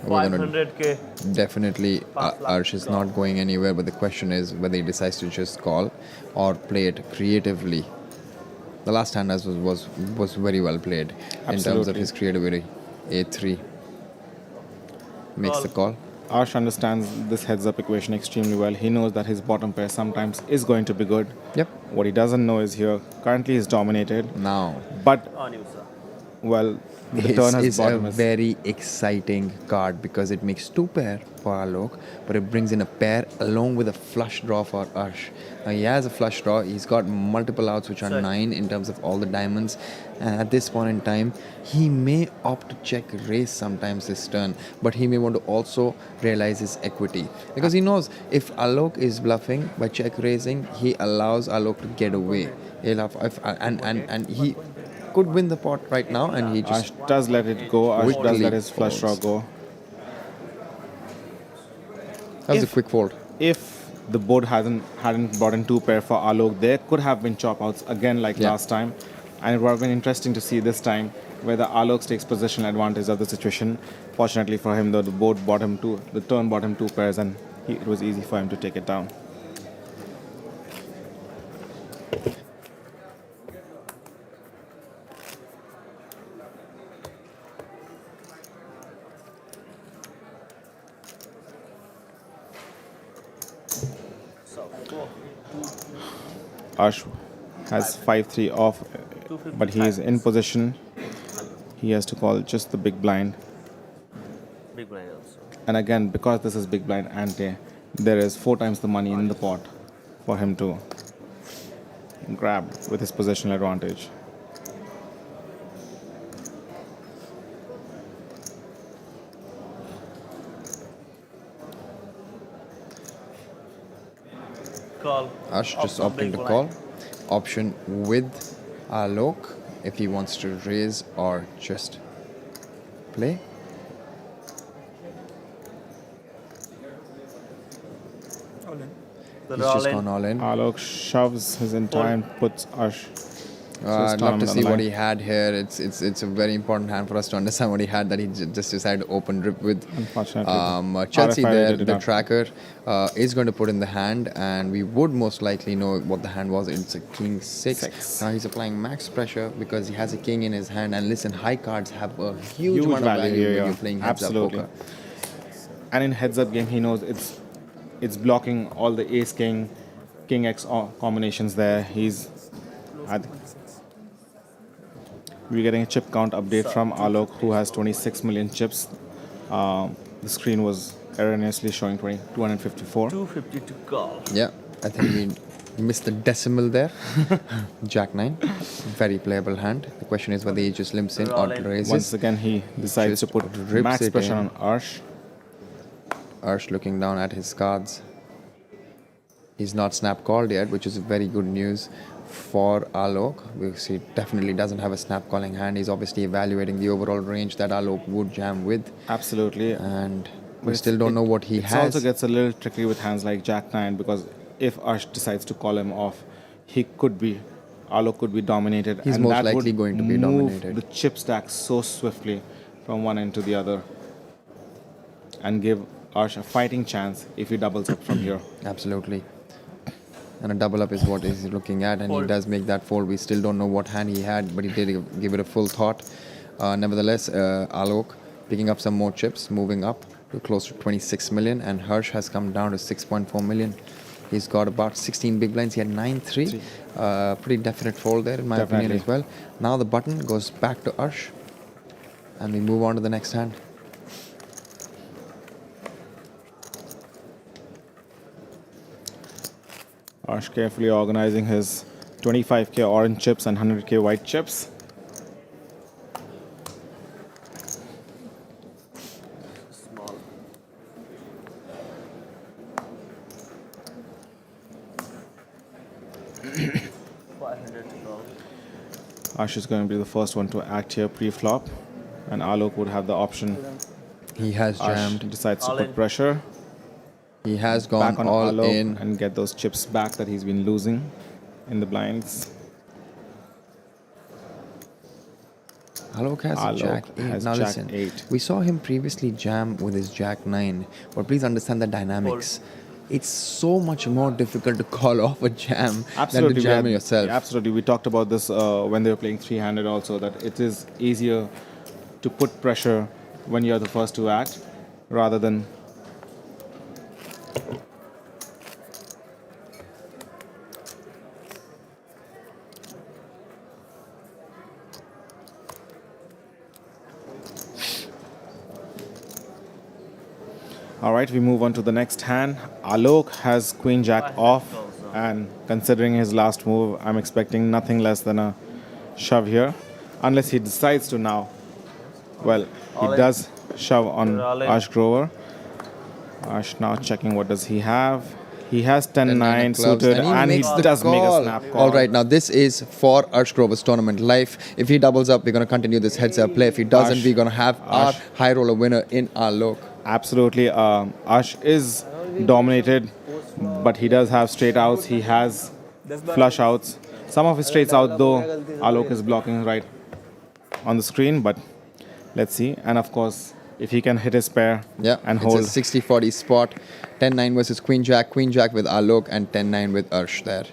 We're gonna 500K. Definitely, Arsh is not going anywhere, but the question is whether he decides to just call or play it creatively. The last hand as was very well played in terms of Absolutely. his creativity. A3 makes the call. Arsh understands this heads-up equation extremely well. He knows that his bottom pair sometimes is going to be good. Yep. What he doesn't know is here, currently he's dominated. Now, But, On you, sir. well, the this turn has is a bottom is... very exciting card because it makes two pair for Alok, but it brings in a pair along with a flush draw for Arsh. Now he has a flush draw. He's got multiple outs which are 9 in terms of all the diamonds, and at this point in time, he may opt to check raise sometimes this turn, but he may want to also realize his equity because he knows if Alok is bluffing by check raising, he allows Alok to get away. He'll have, and he could win the pot right now, and he just Arsh does let it go. Arsh does quickly let his flush draw folds. go. That was a quick fold. If the board hadn't brought in two pair for Alok, there could have been chop outs again like Yeah. last time, and it would have been interesting to see this time whether Alok takes positional advantage of the situation. Fortunately for him, though, the turn bought him two pairs, and it was easy for him to take it down. Arsh has 5-3 off, but he is in position. He has to call just the big blind. Big blind also. And again, because this is big blind ante, there is 4 times the money in the pot for him to grab with his positional advantage. Call. Arsh just Option opting big to blind. call. Option with Alok if he wants to raise or just play. All in. So He's they're all just in. gone all in. Alok shoves his entire and puts Arsh. I'd love to see what he had here. It's a very important hand for us to understand what he had that he just decided to open rip with. Unfortunately, Chelsea RFI there, did the not. tracker, is going to put in the hand, and we would most likely know what the hand was. It's a king 6. Now he's applying max pressure because he has a king in his hand. And listen, high cards have a huge amount of value here, when you're playing heads Absolutely. up poker. And in heads up game, he knows it's blocking all the ace king, king X combinations there. He's We're getting a chip count update from Alok, who has 26 million chips. The screen was erroneously showing 254. 250 to call. Yeah, I think we missed the decimal there. Jack 9, very playable hand. The question is whether he just limps in or raises. Once again, he decides to put max pressure on Arsh. Arsh looking down at his cards. He's not snap called yet, which is very good news for Alok, because he definitely doesn't have a snap calling hand. He's obviously evaluating the overall range that Alok would jam with. Absolutely. And we still don't know what he has. It also gets a little tricky with hands like Jack 9, because if Arsh decides to call him off, Alok could be dominated. He's and most that likely would going to be move dominated. the chip stack so swiftly from one end to the other and give Arsh a fighting chance if he doubles up from here. Absolutely. And a double up is what he's looking at, and he does make that fold. We still don't know what hand he had, but he did give it a full thought. Nevertheless, Alok picking up some more chips, moving up to close to 26 million, and Harsh has come down to 6.4 million. He's got about 16 big blinds. He had 9-3. Pretty definite fold there, in my opinion, as well. Now the button goes back to Arsh, and we move on to the next hand. Arsh carefully organizing his 25k orange chips and 100k white chips. Small. Arsh is going to be the first one to act here pre-flop, and Alok would have the option. He has jammed. Arsh decides to put pressure. He has gone back on all Alok in and get those chips back that he's been losing in the blinds. Alok has a Jack 8. has Now Jack listen, 8. we saw him previously jam with his Jack 9, but please understand the dynamics. It's so much more difficult to call off a jam than to jam yourself. Absolutely. We talked about this when they were playing three-handed also, that it is easier to put pressure when you're the first to act rather than All right, we move on to the next hand. Alok has Queen Jack off, and considering his last move, I'm expecting nothing less than a shove here, unless he decides to now. Well, he does shove on Arsh Grover. Arsh now checking what does he have. He has 10-9 suited, and he does make a snap call. All right, now this is for Arsh Grover's tournament life. If he doubles up, we're going to continue this heads-up play. If he doesn't, we're going to have our high roller winner in Alok. Absolutely. Arsh is dominated, but he does have straight outs. He has flush outs. Some of his straights out, though, Alok is blocking right on the screen, but let's see. And of course, if he can hit his pair and hold. It's a 60-40 spot. 10-9 versus Queen Jack with Alok, and 10-9 with Arsh there.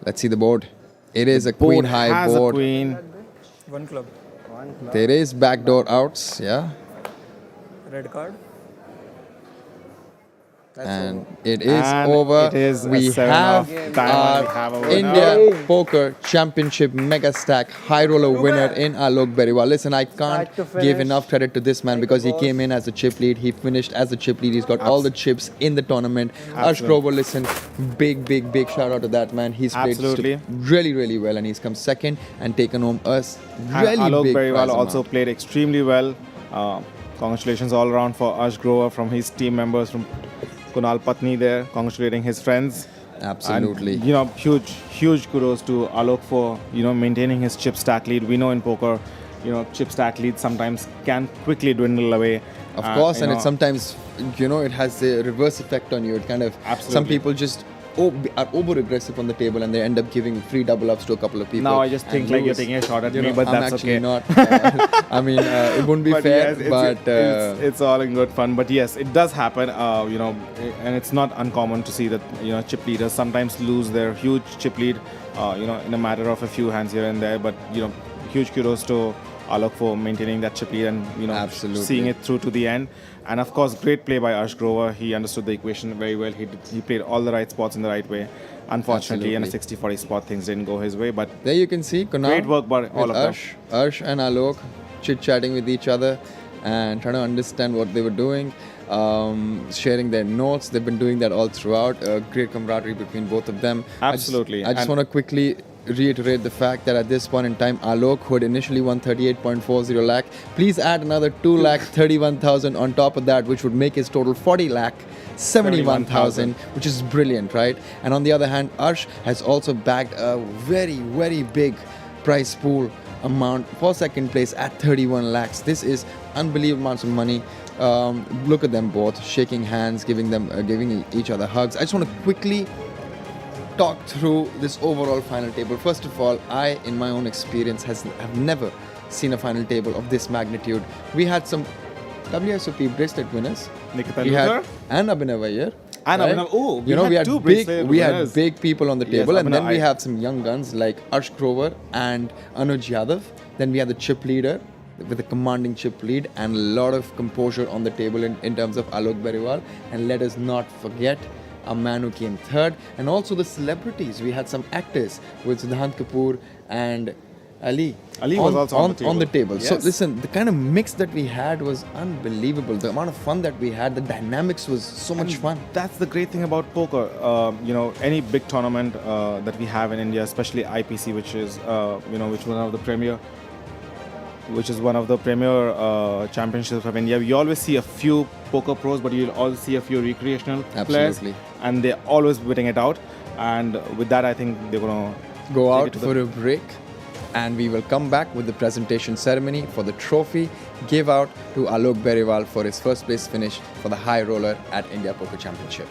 Let's see the board. It is a queen high board. One club. There is backdoor outs, Red card. And it is over. It is we have our India Poker Championship Megastack High Roller winner in Alok Birewar. Listen, I can't give enough credit to this man because he came in as a chip lead. He finished as a chip lead. He's got all the chips in the tournament. Arsh Grover, listen, big shout out to that man. He's played really, really well, and he's come second and taken home us really Alok big Birewar prize also amount. played extremely well. Congratulations all around for Arsh Grover from his team members, from Kunal Patni there, congratulating his friends. Absolutely. And, huge kudos to Alok for, maintaining his chip stack lead. We know in poker, chip stack leads sometimes can quickly dwindle away. Of course, and it sometimes, it has a reverse effect on you. It kind of, some people just are over-aggressive on the table and they end up giving free double ups to a couple of people. Now I just think like you're taking a shot at me, but I'm that's actually okay. not. I mean, it wouldn't be fair, yes, but... it's all in good fun. But yes, it does happen, and it's not uncommon to see that, chip leaders sometimes lose their huge chip lead, in a matter of a few hands here and there. But, huge kudos to Alok for maintaining that chip lead and Absolutely. seeing it through to the end. And of course, great play by Arsh Grover. He understood the equation very well. He played all the right spots in the right way. Unfortunately, in a 60-40 spot, things didn't go his way. But there you can see Kunal, great work by all of them. Arsh and Alok chit-chatting with each other and trying to understand what they were doing, sharing their notes. They've been doing that all throughout. Great camaraderie between both of them. Absolutely. I just want to quickly reiterate the fact that at this point in time, Alok, who had initially won 38.40 lakh, please add another 2,31,000 on top of that, which would make his total 40 lakh. 71,000, which is brilliant, right? And on the other hand, Arsh has also bagged a very, very big prize pool amount for second place at 31 lakhs. This is unbelievable amounts of money. Look at them both shaking hands, giving each other hugs. I just want to quickly talk through this overall final table. First of all, I, in my own experience, have never seen a final table of this magnitude. We had some WSOP bracelet winners, Nikita Luther and Abhinav Iyer. And right? Abhinav, oh, we had two big, bracelet we had winners. big people on the table, Yes, and then Abhinav, we have some young guns like Arsh Grover and Anuj Yadav. Then we have the chip leader with a commanding chip lead and a lot of composure on the table in terms of Alok Birewar. And let us not forget a man who came third, and also the celebrities. We had some actors with Siddhant Kapoor and Ali was also on the table. Yes. So listen, the kind of mix that we had was unbelievable. The amount of fun that we had, the dynamics was so much fun. That's the great thing about poker. Any big tournament that we have in India, especially IPC, which is one of the premier championships of India. You always see a few poker pros, but you'll also see a few recreational players, and they're always waiting it out. And with that, I think they're gonna go out for a break. And we will come back with the presentation ceremony for the trophy give out to Alok Birewar for his first place finish for the Highroller at India Poker Championship.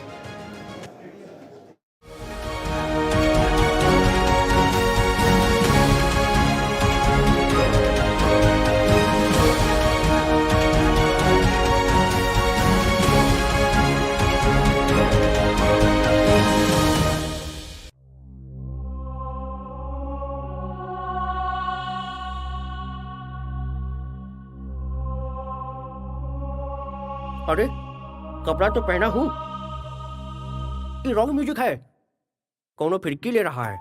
अरे कपड़ा तो पहना हूँ, ये wrong music है, कौनो फिरकी ले रहा है,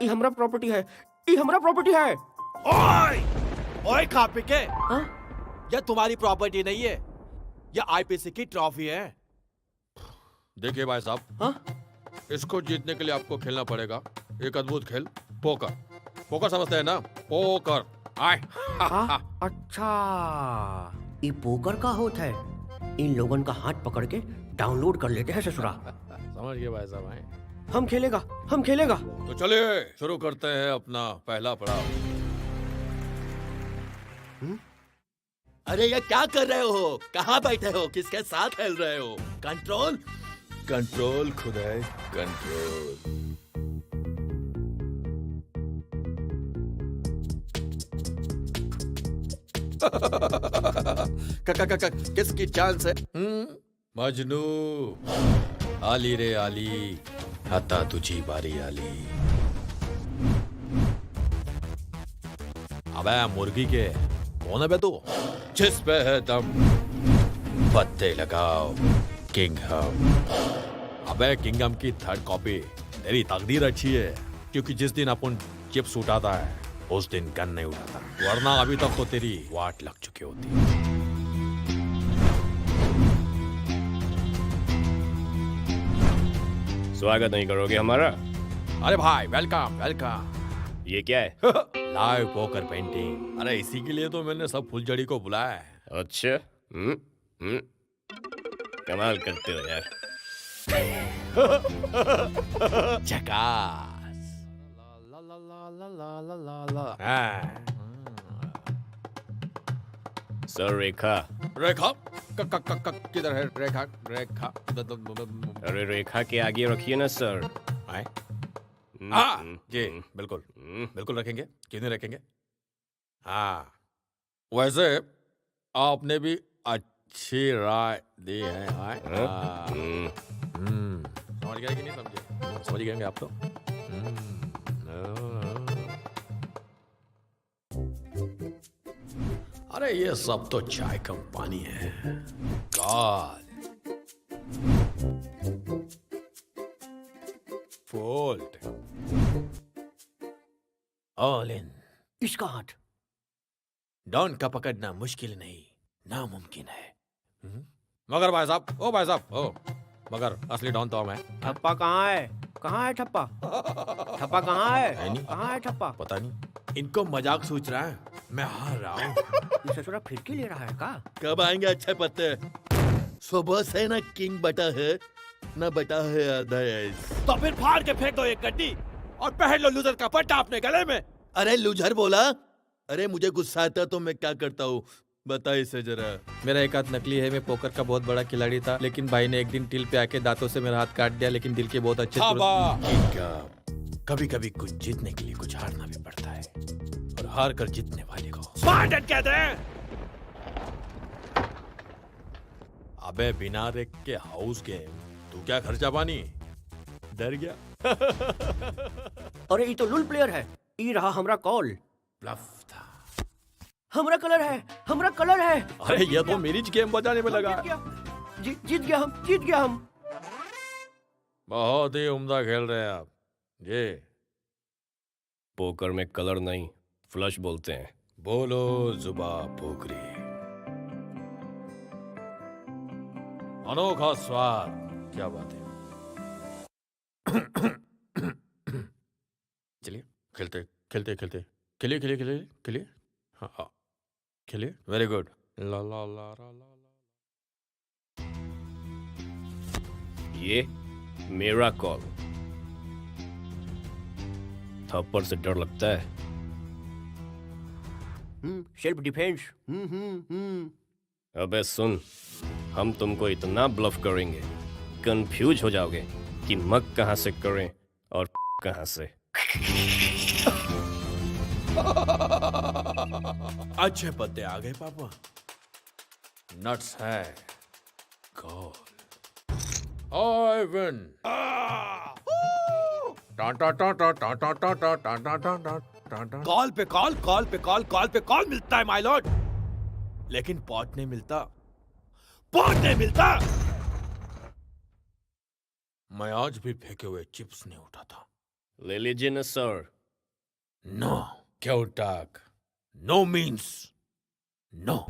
ये हमरा प्रॉपर्टी है, ये हमरा प्रॉपर्टी है। ओए ओए खा पी के, ये तुम्हारी प्रॉपर्टी नहीं है, ये आईपीसी की ट्रॉफी है। देखिए भाई साहब, इसको जीतने के लिए आपको खेलना पड़ेगा एक अद्भुत खेल, पोकर। पोकर समझते हैं ना? पोकर। आए। अच्छा, ये पोकर का होता है। इन लोगों का हाथ पकड़ के डाउनलोड कर लेते हैं ससुरा। समझ गए भाई साहब। आए। हम खेलेगा। तो चलिए शुरू करते हैं अपना पहला पड़ाव। अरे ये क्या कर रहे हो? कहाँ बैठे हो? किसके साथ खेल रहे हो? कंट्रोल खुदाई, कंट्रोल। किसकी चांस है? मजनू, आली रे आली, आता तुझी बारी आली। अबे मुर्गी के कौन है बे तू? जिस पे है दम पत्ते लगाओ किंग हम। अबे किंगडम की थर्ड कॉपी तेरी तकदीर अच्छी है, क्योंकि जिस दिन अपन चिप्स उठाता है उस दिन गन नहीं उठाता, वरना अभी तक तो तेरी वाट लग चुकी होती। स्वागत नहीं करोगे हमारा? अरे भाई वेलकम वेलकम। ये क्या है? Live poker painting. अरे इसी के लिए तो मैंने सब फुलझड़ी को बुलाया है। अच्छा, कमाल करते हो यार। झकास। सर रेखा किधर है? रेखा अरे रेखा के आगे रखिए ना सर। जी बिल्कुल बिल्कुल रखेंगे, क्यों नहीं रखेंगे। हाँ वैसे आपने भी अच्छी राय दी है। समझ गए कि नहीं समझे? समझ गए आप तो। अरे ये सब तो चाय कम पानी है। Call fold all in. इसका हाथ डॉन का पकड़ना मुश्किल नहीं नामुमकिन है। मगर भाई साहब, ओ भाई साहब, ओ मगर असली डॉन तो मैं। ठप्पा कहाँ है? कहाँ है ठप्पा? ठप्पा कहाँ है? नहीं, कहाँ है ठप्पा? पता नहीं, इनको मजाक सोच रहा है, मैं हार रहा हूँ। ये ससुरा फिरकी ले रहा है का? कब आएंगे अच्छे पत्ते? सुबह से ना किंग बटा है ना बटा है अदर्स। तो फिर फाड़ के फेंक दो एक गड्डी और पहन लो लूजर का पट्टा अपने गले में। अरे लूजर बोला? अरे मुझे गुस्सा आता तो मैं क्या करता हूँ, बता इसे जरा। मेरा एक हाथ नकली है, मैं पोकर का बहुत बड़ा खिलाड़ी था, लेकिन भाई ने एक दिन टिल पे आके दांतों से मेरा हाथ काट दिया, लेकिन दिल के बहुत अच्छे कभी कभी कुछ जीतने के लिए कुछ हारना भी पड़ता है, और हार कर जीतने वाले को स्पार्टन कहते हैं। अबे बिना रेक के हाउस गेम, तू क्या खर्चा पानी? डर गया? अरे ये तो लुल प्लेयर है। ई रहा हमरा कॉल। ब्लफ था। हमरा कलर है, हमरा कलर है। अरे ये तो मेरी गेम बजाने में लगा। जीत गया हम। बहुत ही उम्दा खेल रहे हैं आप। ये पोकर में कलर नहीं, फ्लश बोलते हैं। बोलो जुबा पोकरी। अनोखा स्वाद, क्या बात है। चलिए खेलिए। हाँ खेलिए, वेरी गुड। ला ला ला ला ला। ये मेरा कॉल। थप्पड़ से डर लगता है? Self defence. अबे सुन, हम तुमको इतना ब्लफ करेंगे, कंफ्यूज हो जाओगे कि मग कहां से करें और कहां से। अच्छे पत्ते आ गए पापा। नट्स है। कॉल। I win. कॉल पे कॉल मिलता है माय लॉर्ड, लेकिन पॉट नहीं मिलता। मैं आज भी फेंके हुए चिप्स नहीं उठा था। ले लीजिए ना सर। नो। क्यों टाक? No means no.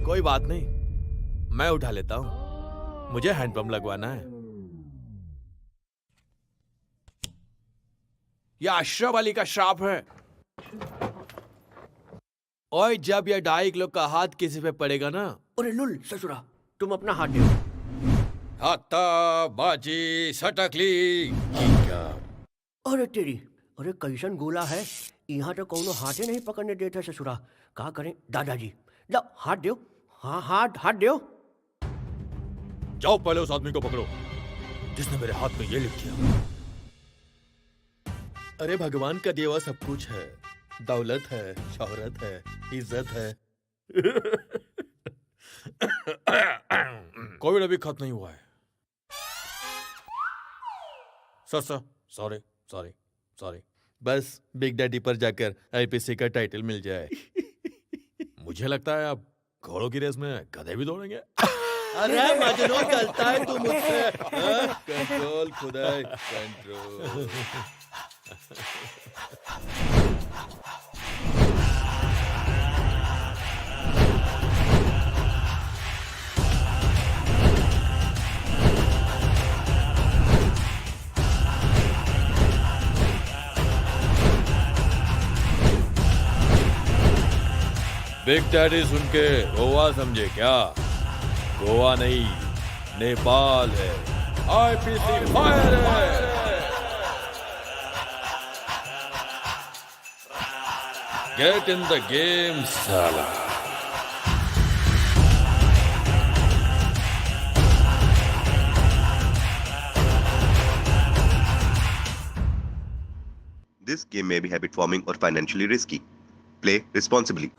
कोई बात नहीं, मैं उठा लेता हूं, मुझे हैंडपंप लगवाना है। यह अशरफ अली का श्राप है। और जब यह 2.5 किलो का हाथ किसी पे पड़ेगा ना। अरे लुल ससुरा, तुम अपना हाथ दो। हाथा बाजी सटकली। अरे तेरी, अरे कैसन गोला है, यहाँ तो कौनो हाथे नहीं पकड़ने देता ससुरा। क्या करें दादाजी? लो हाथ दो। हाँ हाथ दो। जाओ पहले उस आदमी को पकड़ो जिसने मेरे हाथ में ये लिख दिया। अरे भगवान का दिया हुआ सब कुछ है, दौलत है, शोहरत है, इज्जत है। कोविड अभी खत्म नहीं हुआ है। सॉरी। बस बिग डैडी पर जाकर आईपीसी का टाइटल मिल जाए। मुझे लगता है अब घोड़ों की रेस में गधे भी दौड़ेंगे। अरे मजनू चलता है तू मुझसे। कंट्रोल खुदाई कंट्रोल। बिग डैडी सुन के गोवा समझे क्या? गोवा नहीं, नेपाल है। आईपीसी फायर है। गेट इन द गेम साला। This game may be habit forming or financially risky. Play responsibly.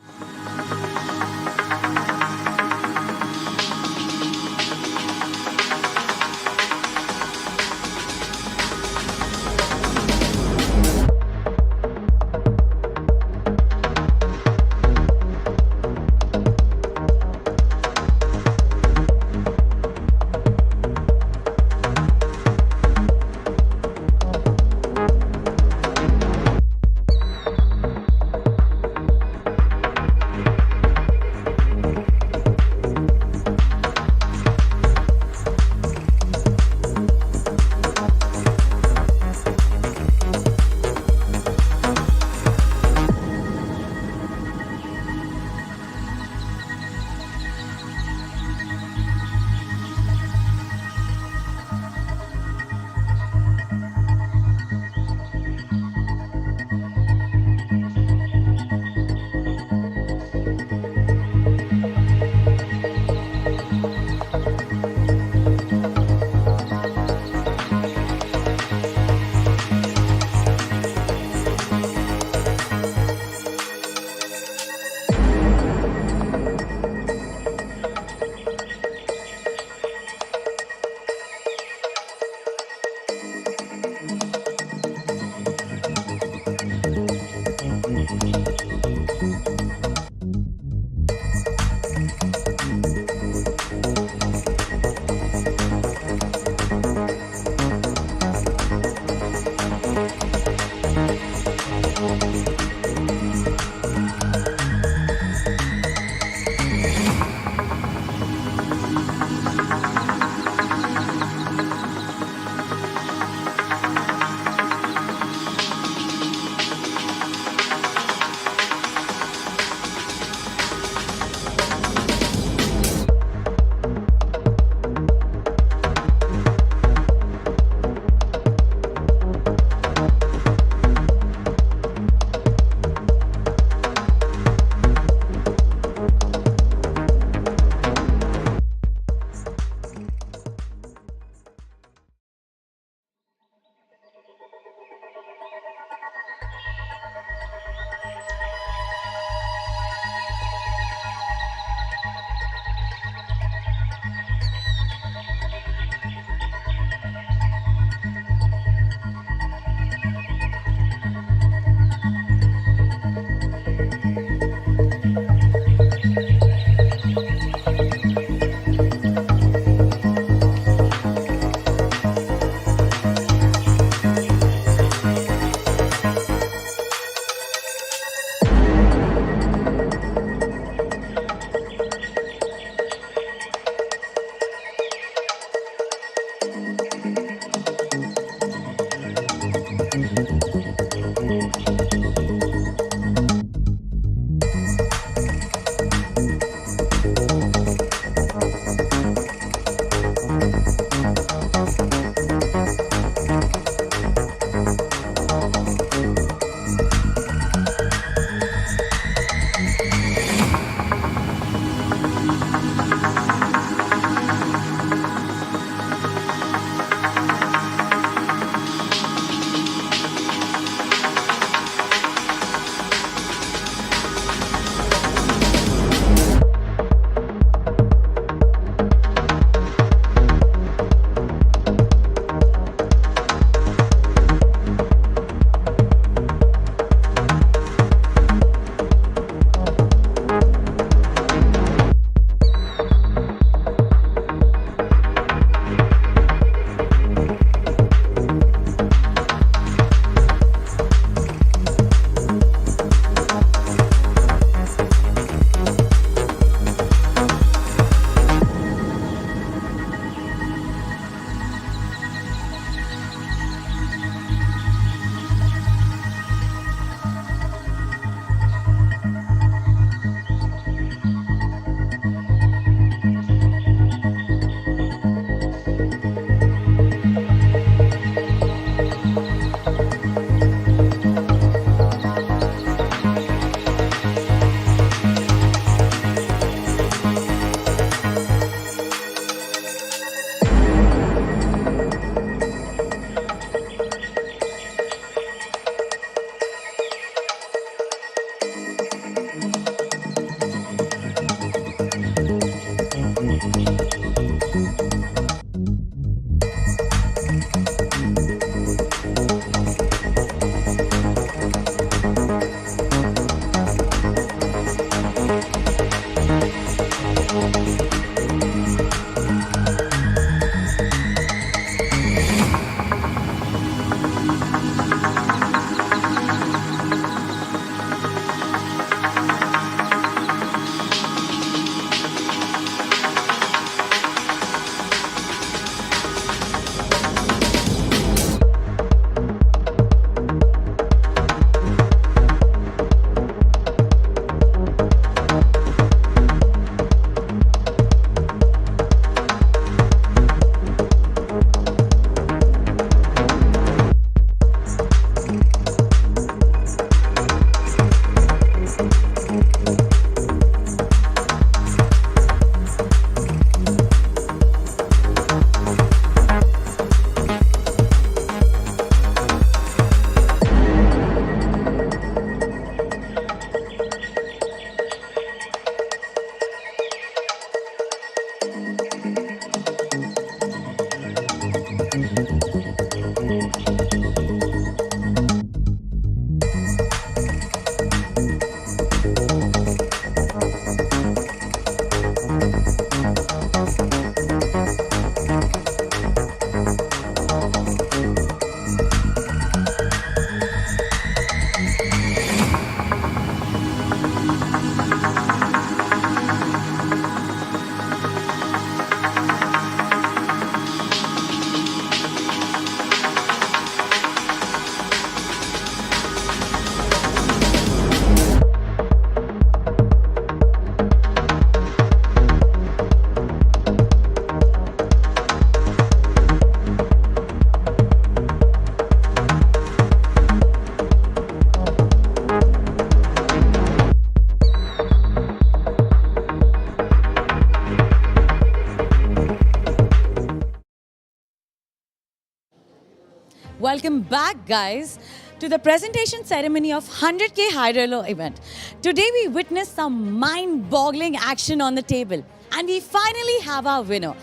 Welcome back, guys, to the presentation ceremony of 100K Highroller event. Today we witnessed some mind-boggling action on the table, and we finally have our winner.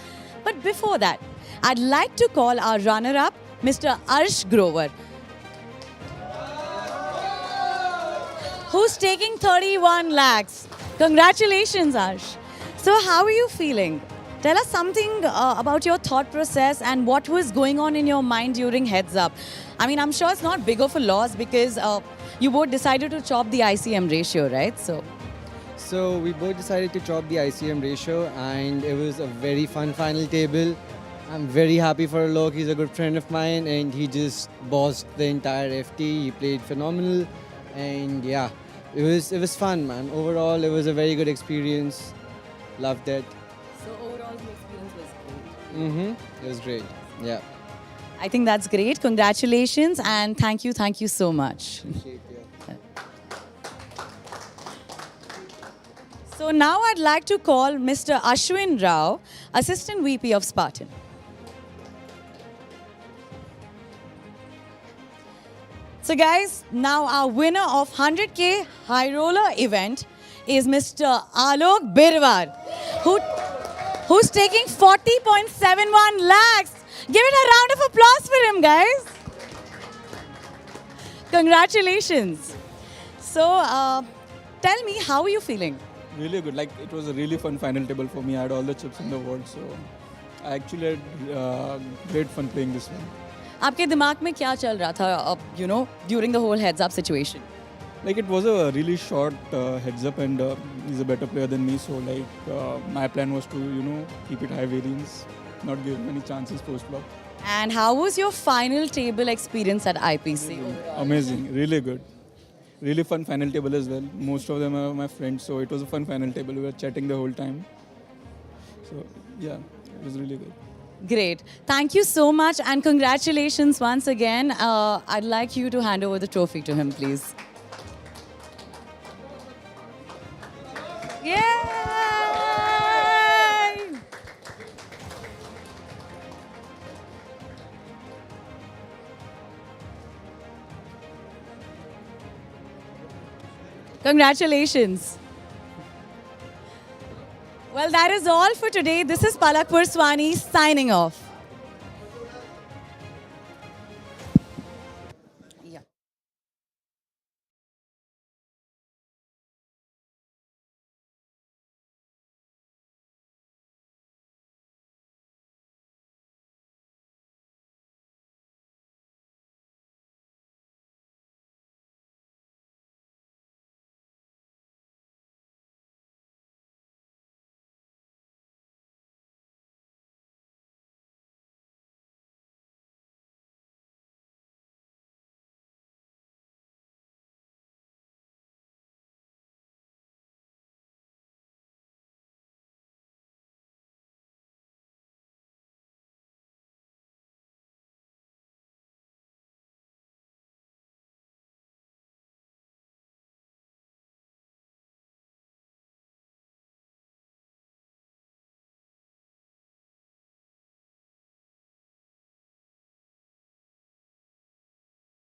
But before that, I'd like to call our runner-up, Mr. Arsh Grover, who's taking 31 lakhs. Congratulations, Arsh. So how are you feeling? Tell us something about your thought process and what was going on in your mind during Heads Up. I mean, I'm sure it's not big of a loss because you both decided to chop the ICM ratio, right? So we both decided to chop the ICM ratio, and it was a very fun final table. I'm very happy for Alok. He's a good friend of mine, and he just bossed the entire FT. He played phenomenal, and yeah, it was fun, man. Overall, it was a very good experience. Loved it. So overall, the experience was great. It was great. Yeah. I think that's great. Congratulations and thank you so much. So now I'd like to call Mr. Ashwin Rao, Assistant VP of Spartan. So guys, now our winner of 100K Highroller event is Mr. Alok Birewar, who's taking 40.71 lakhs. Give it a round of applause for him, guys. Congratulations. So, tell me, how are you feeling? Really good. Like, it was a really fun final table for me. I had all the chips in the world, so I actually had great fun playing this one. आपके दिमाग में क्या चल रहा था, you know, during the whole heads up situation? Like, it was a really short heads up, and he's a better player than me, so like my plan was to, you know, keep it high variance, not give him any chances post flop. And how was your final table experience at IPC? Amazing, really good. Really fun final table as well. Most of them are my friends, so it was a fun final table. We were chatting the whole time. So yeah, it was really good. Great. Thank you so much and congratulations once again. I'd like you to hand over the trophy to him, please. Yay! Congratulations. Well, that is all for today. This is Palak Purswani signing off.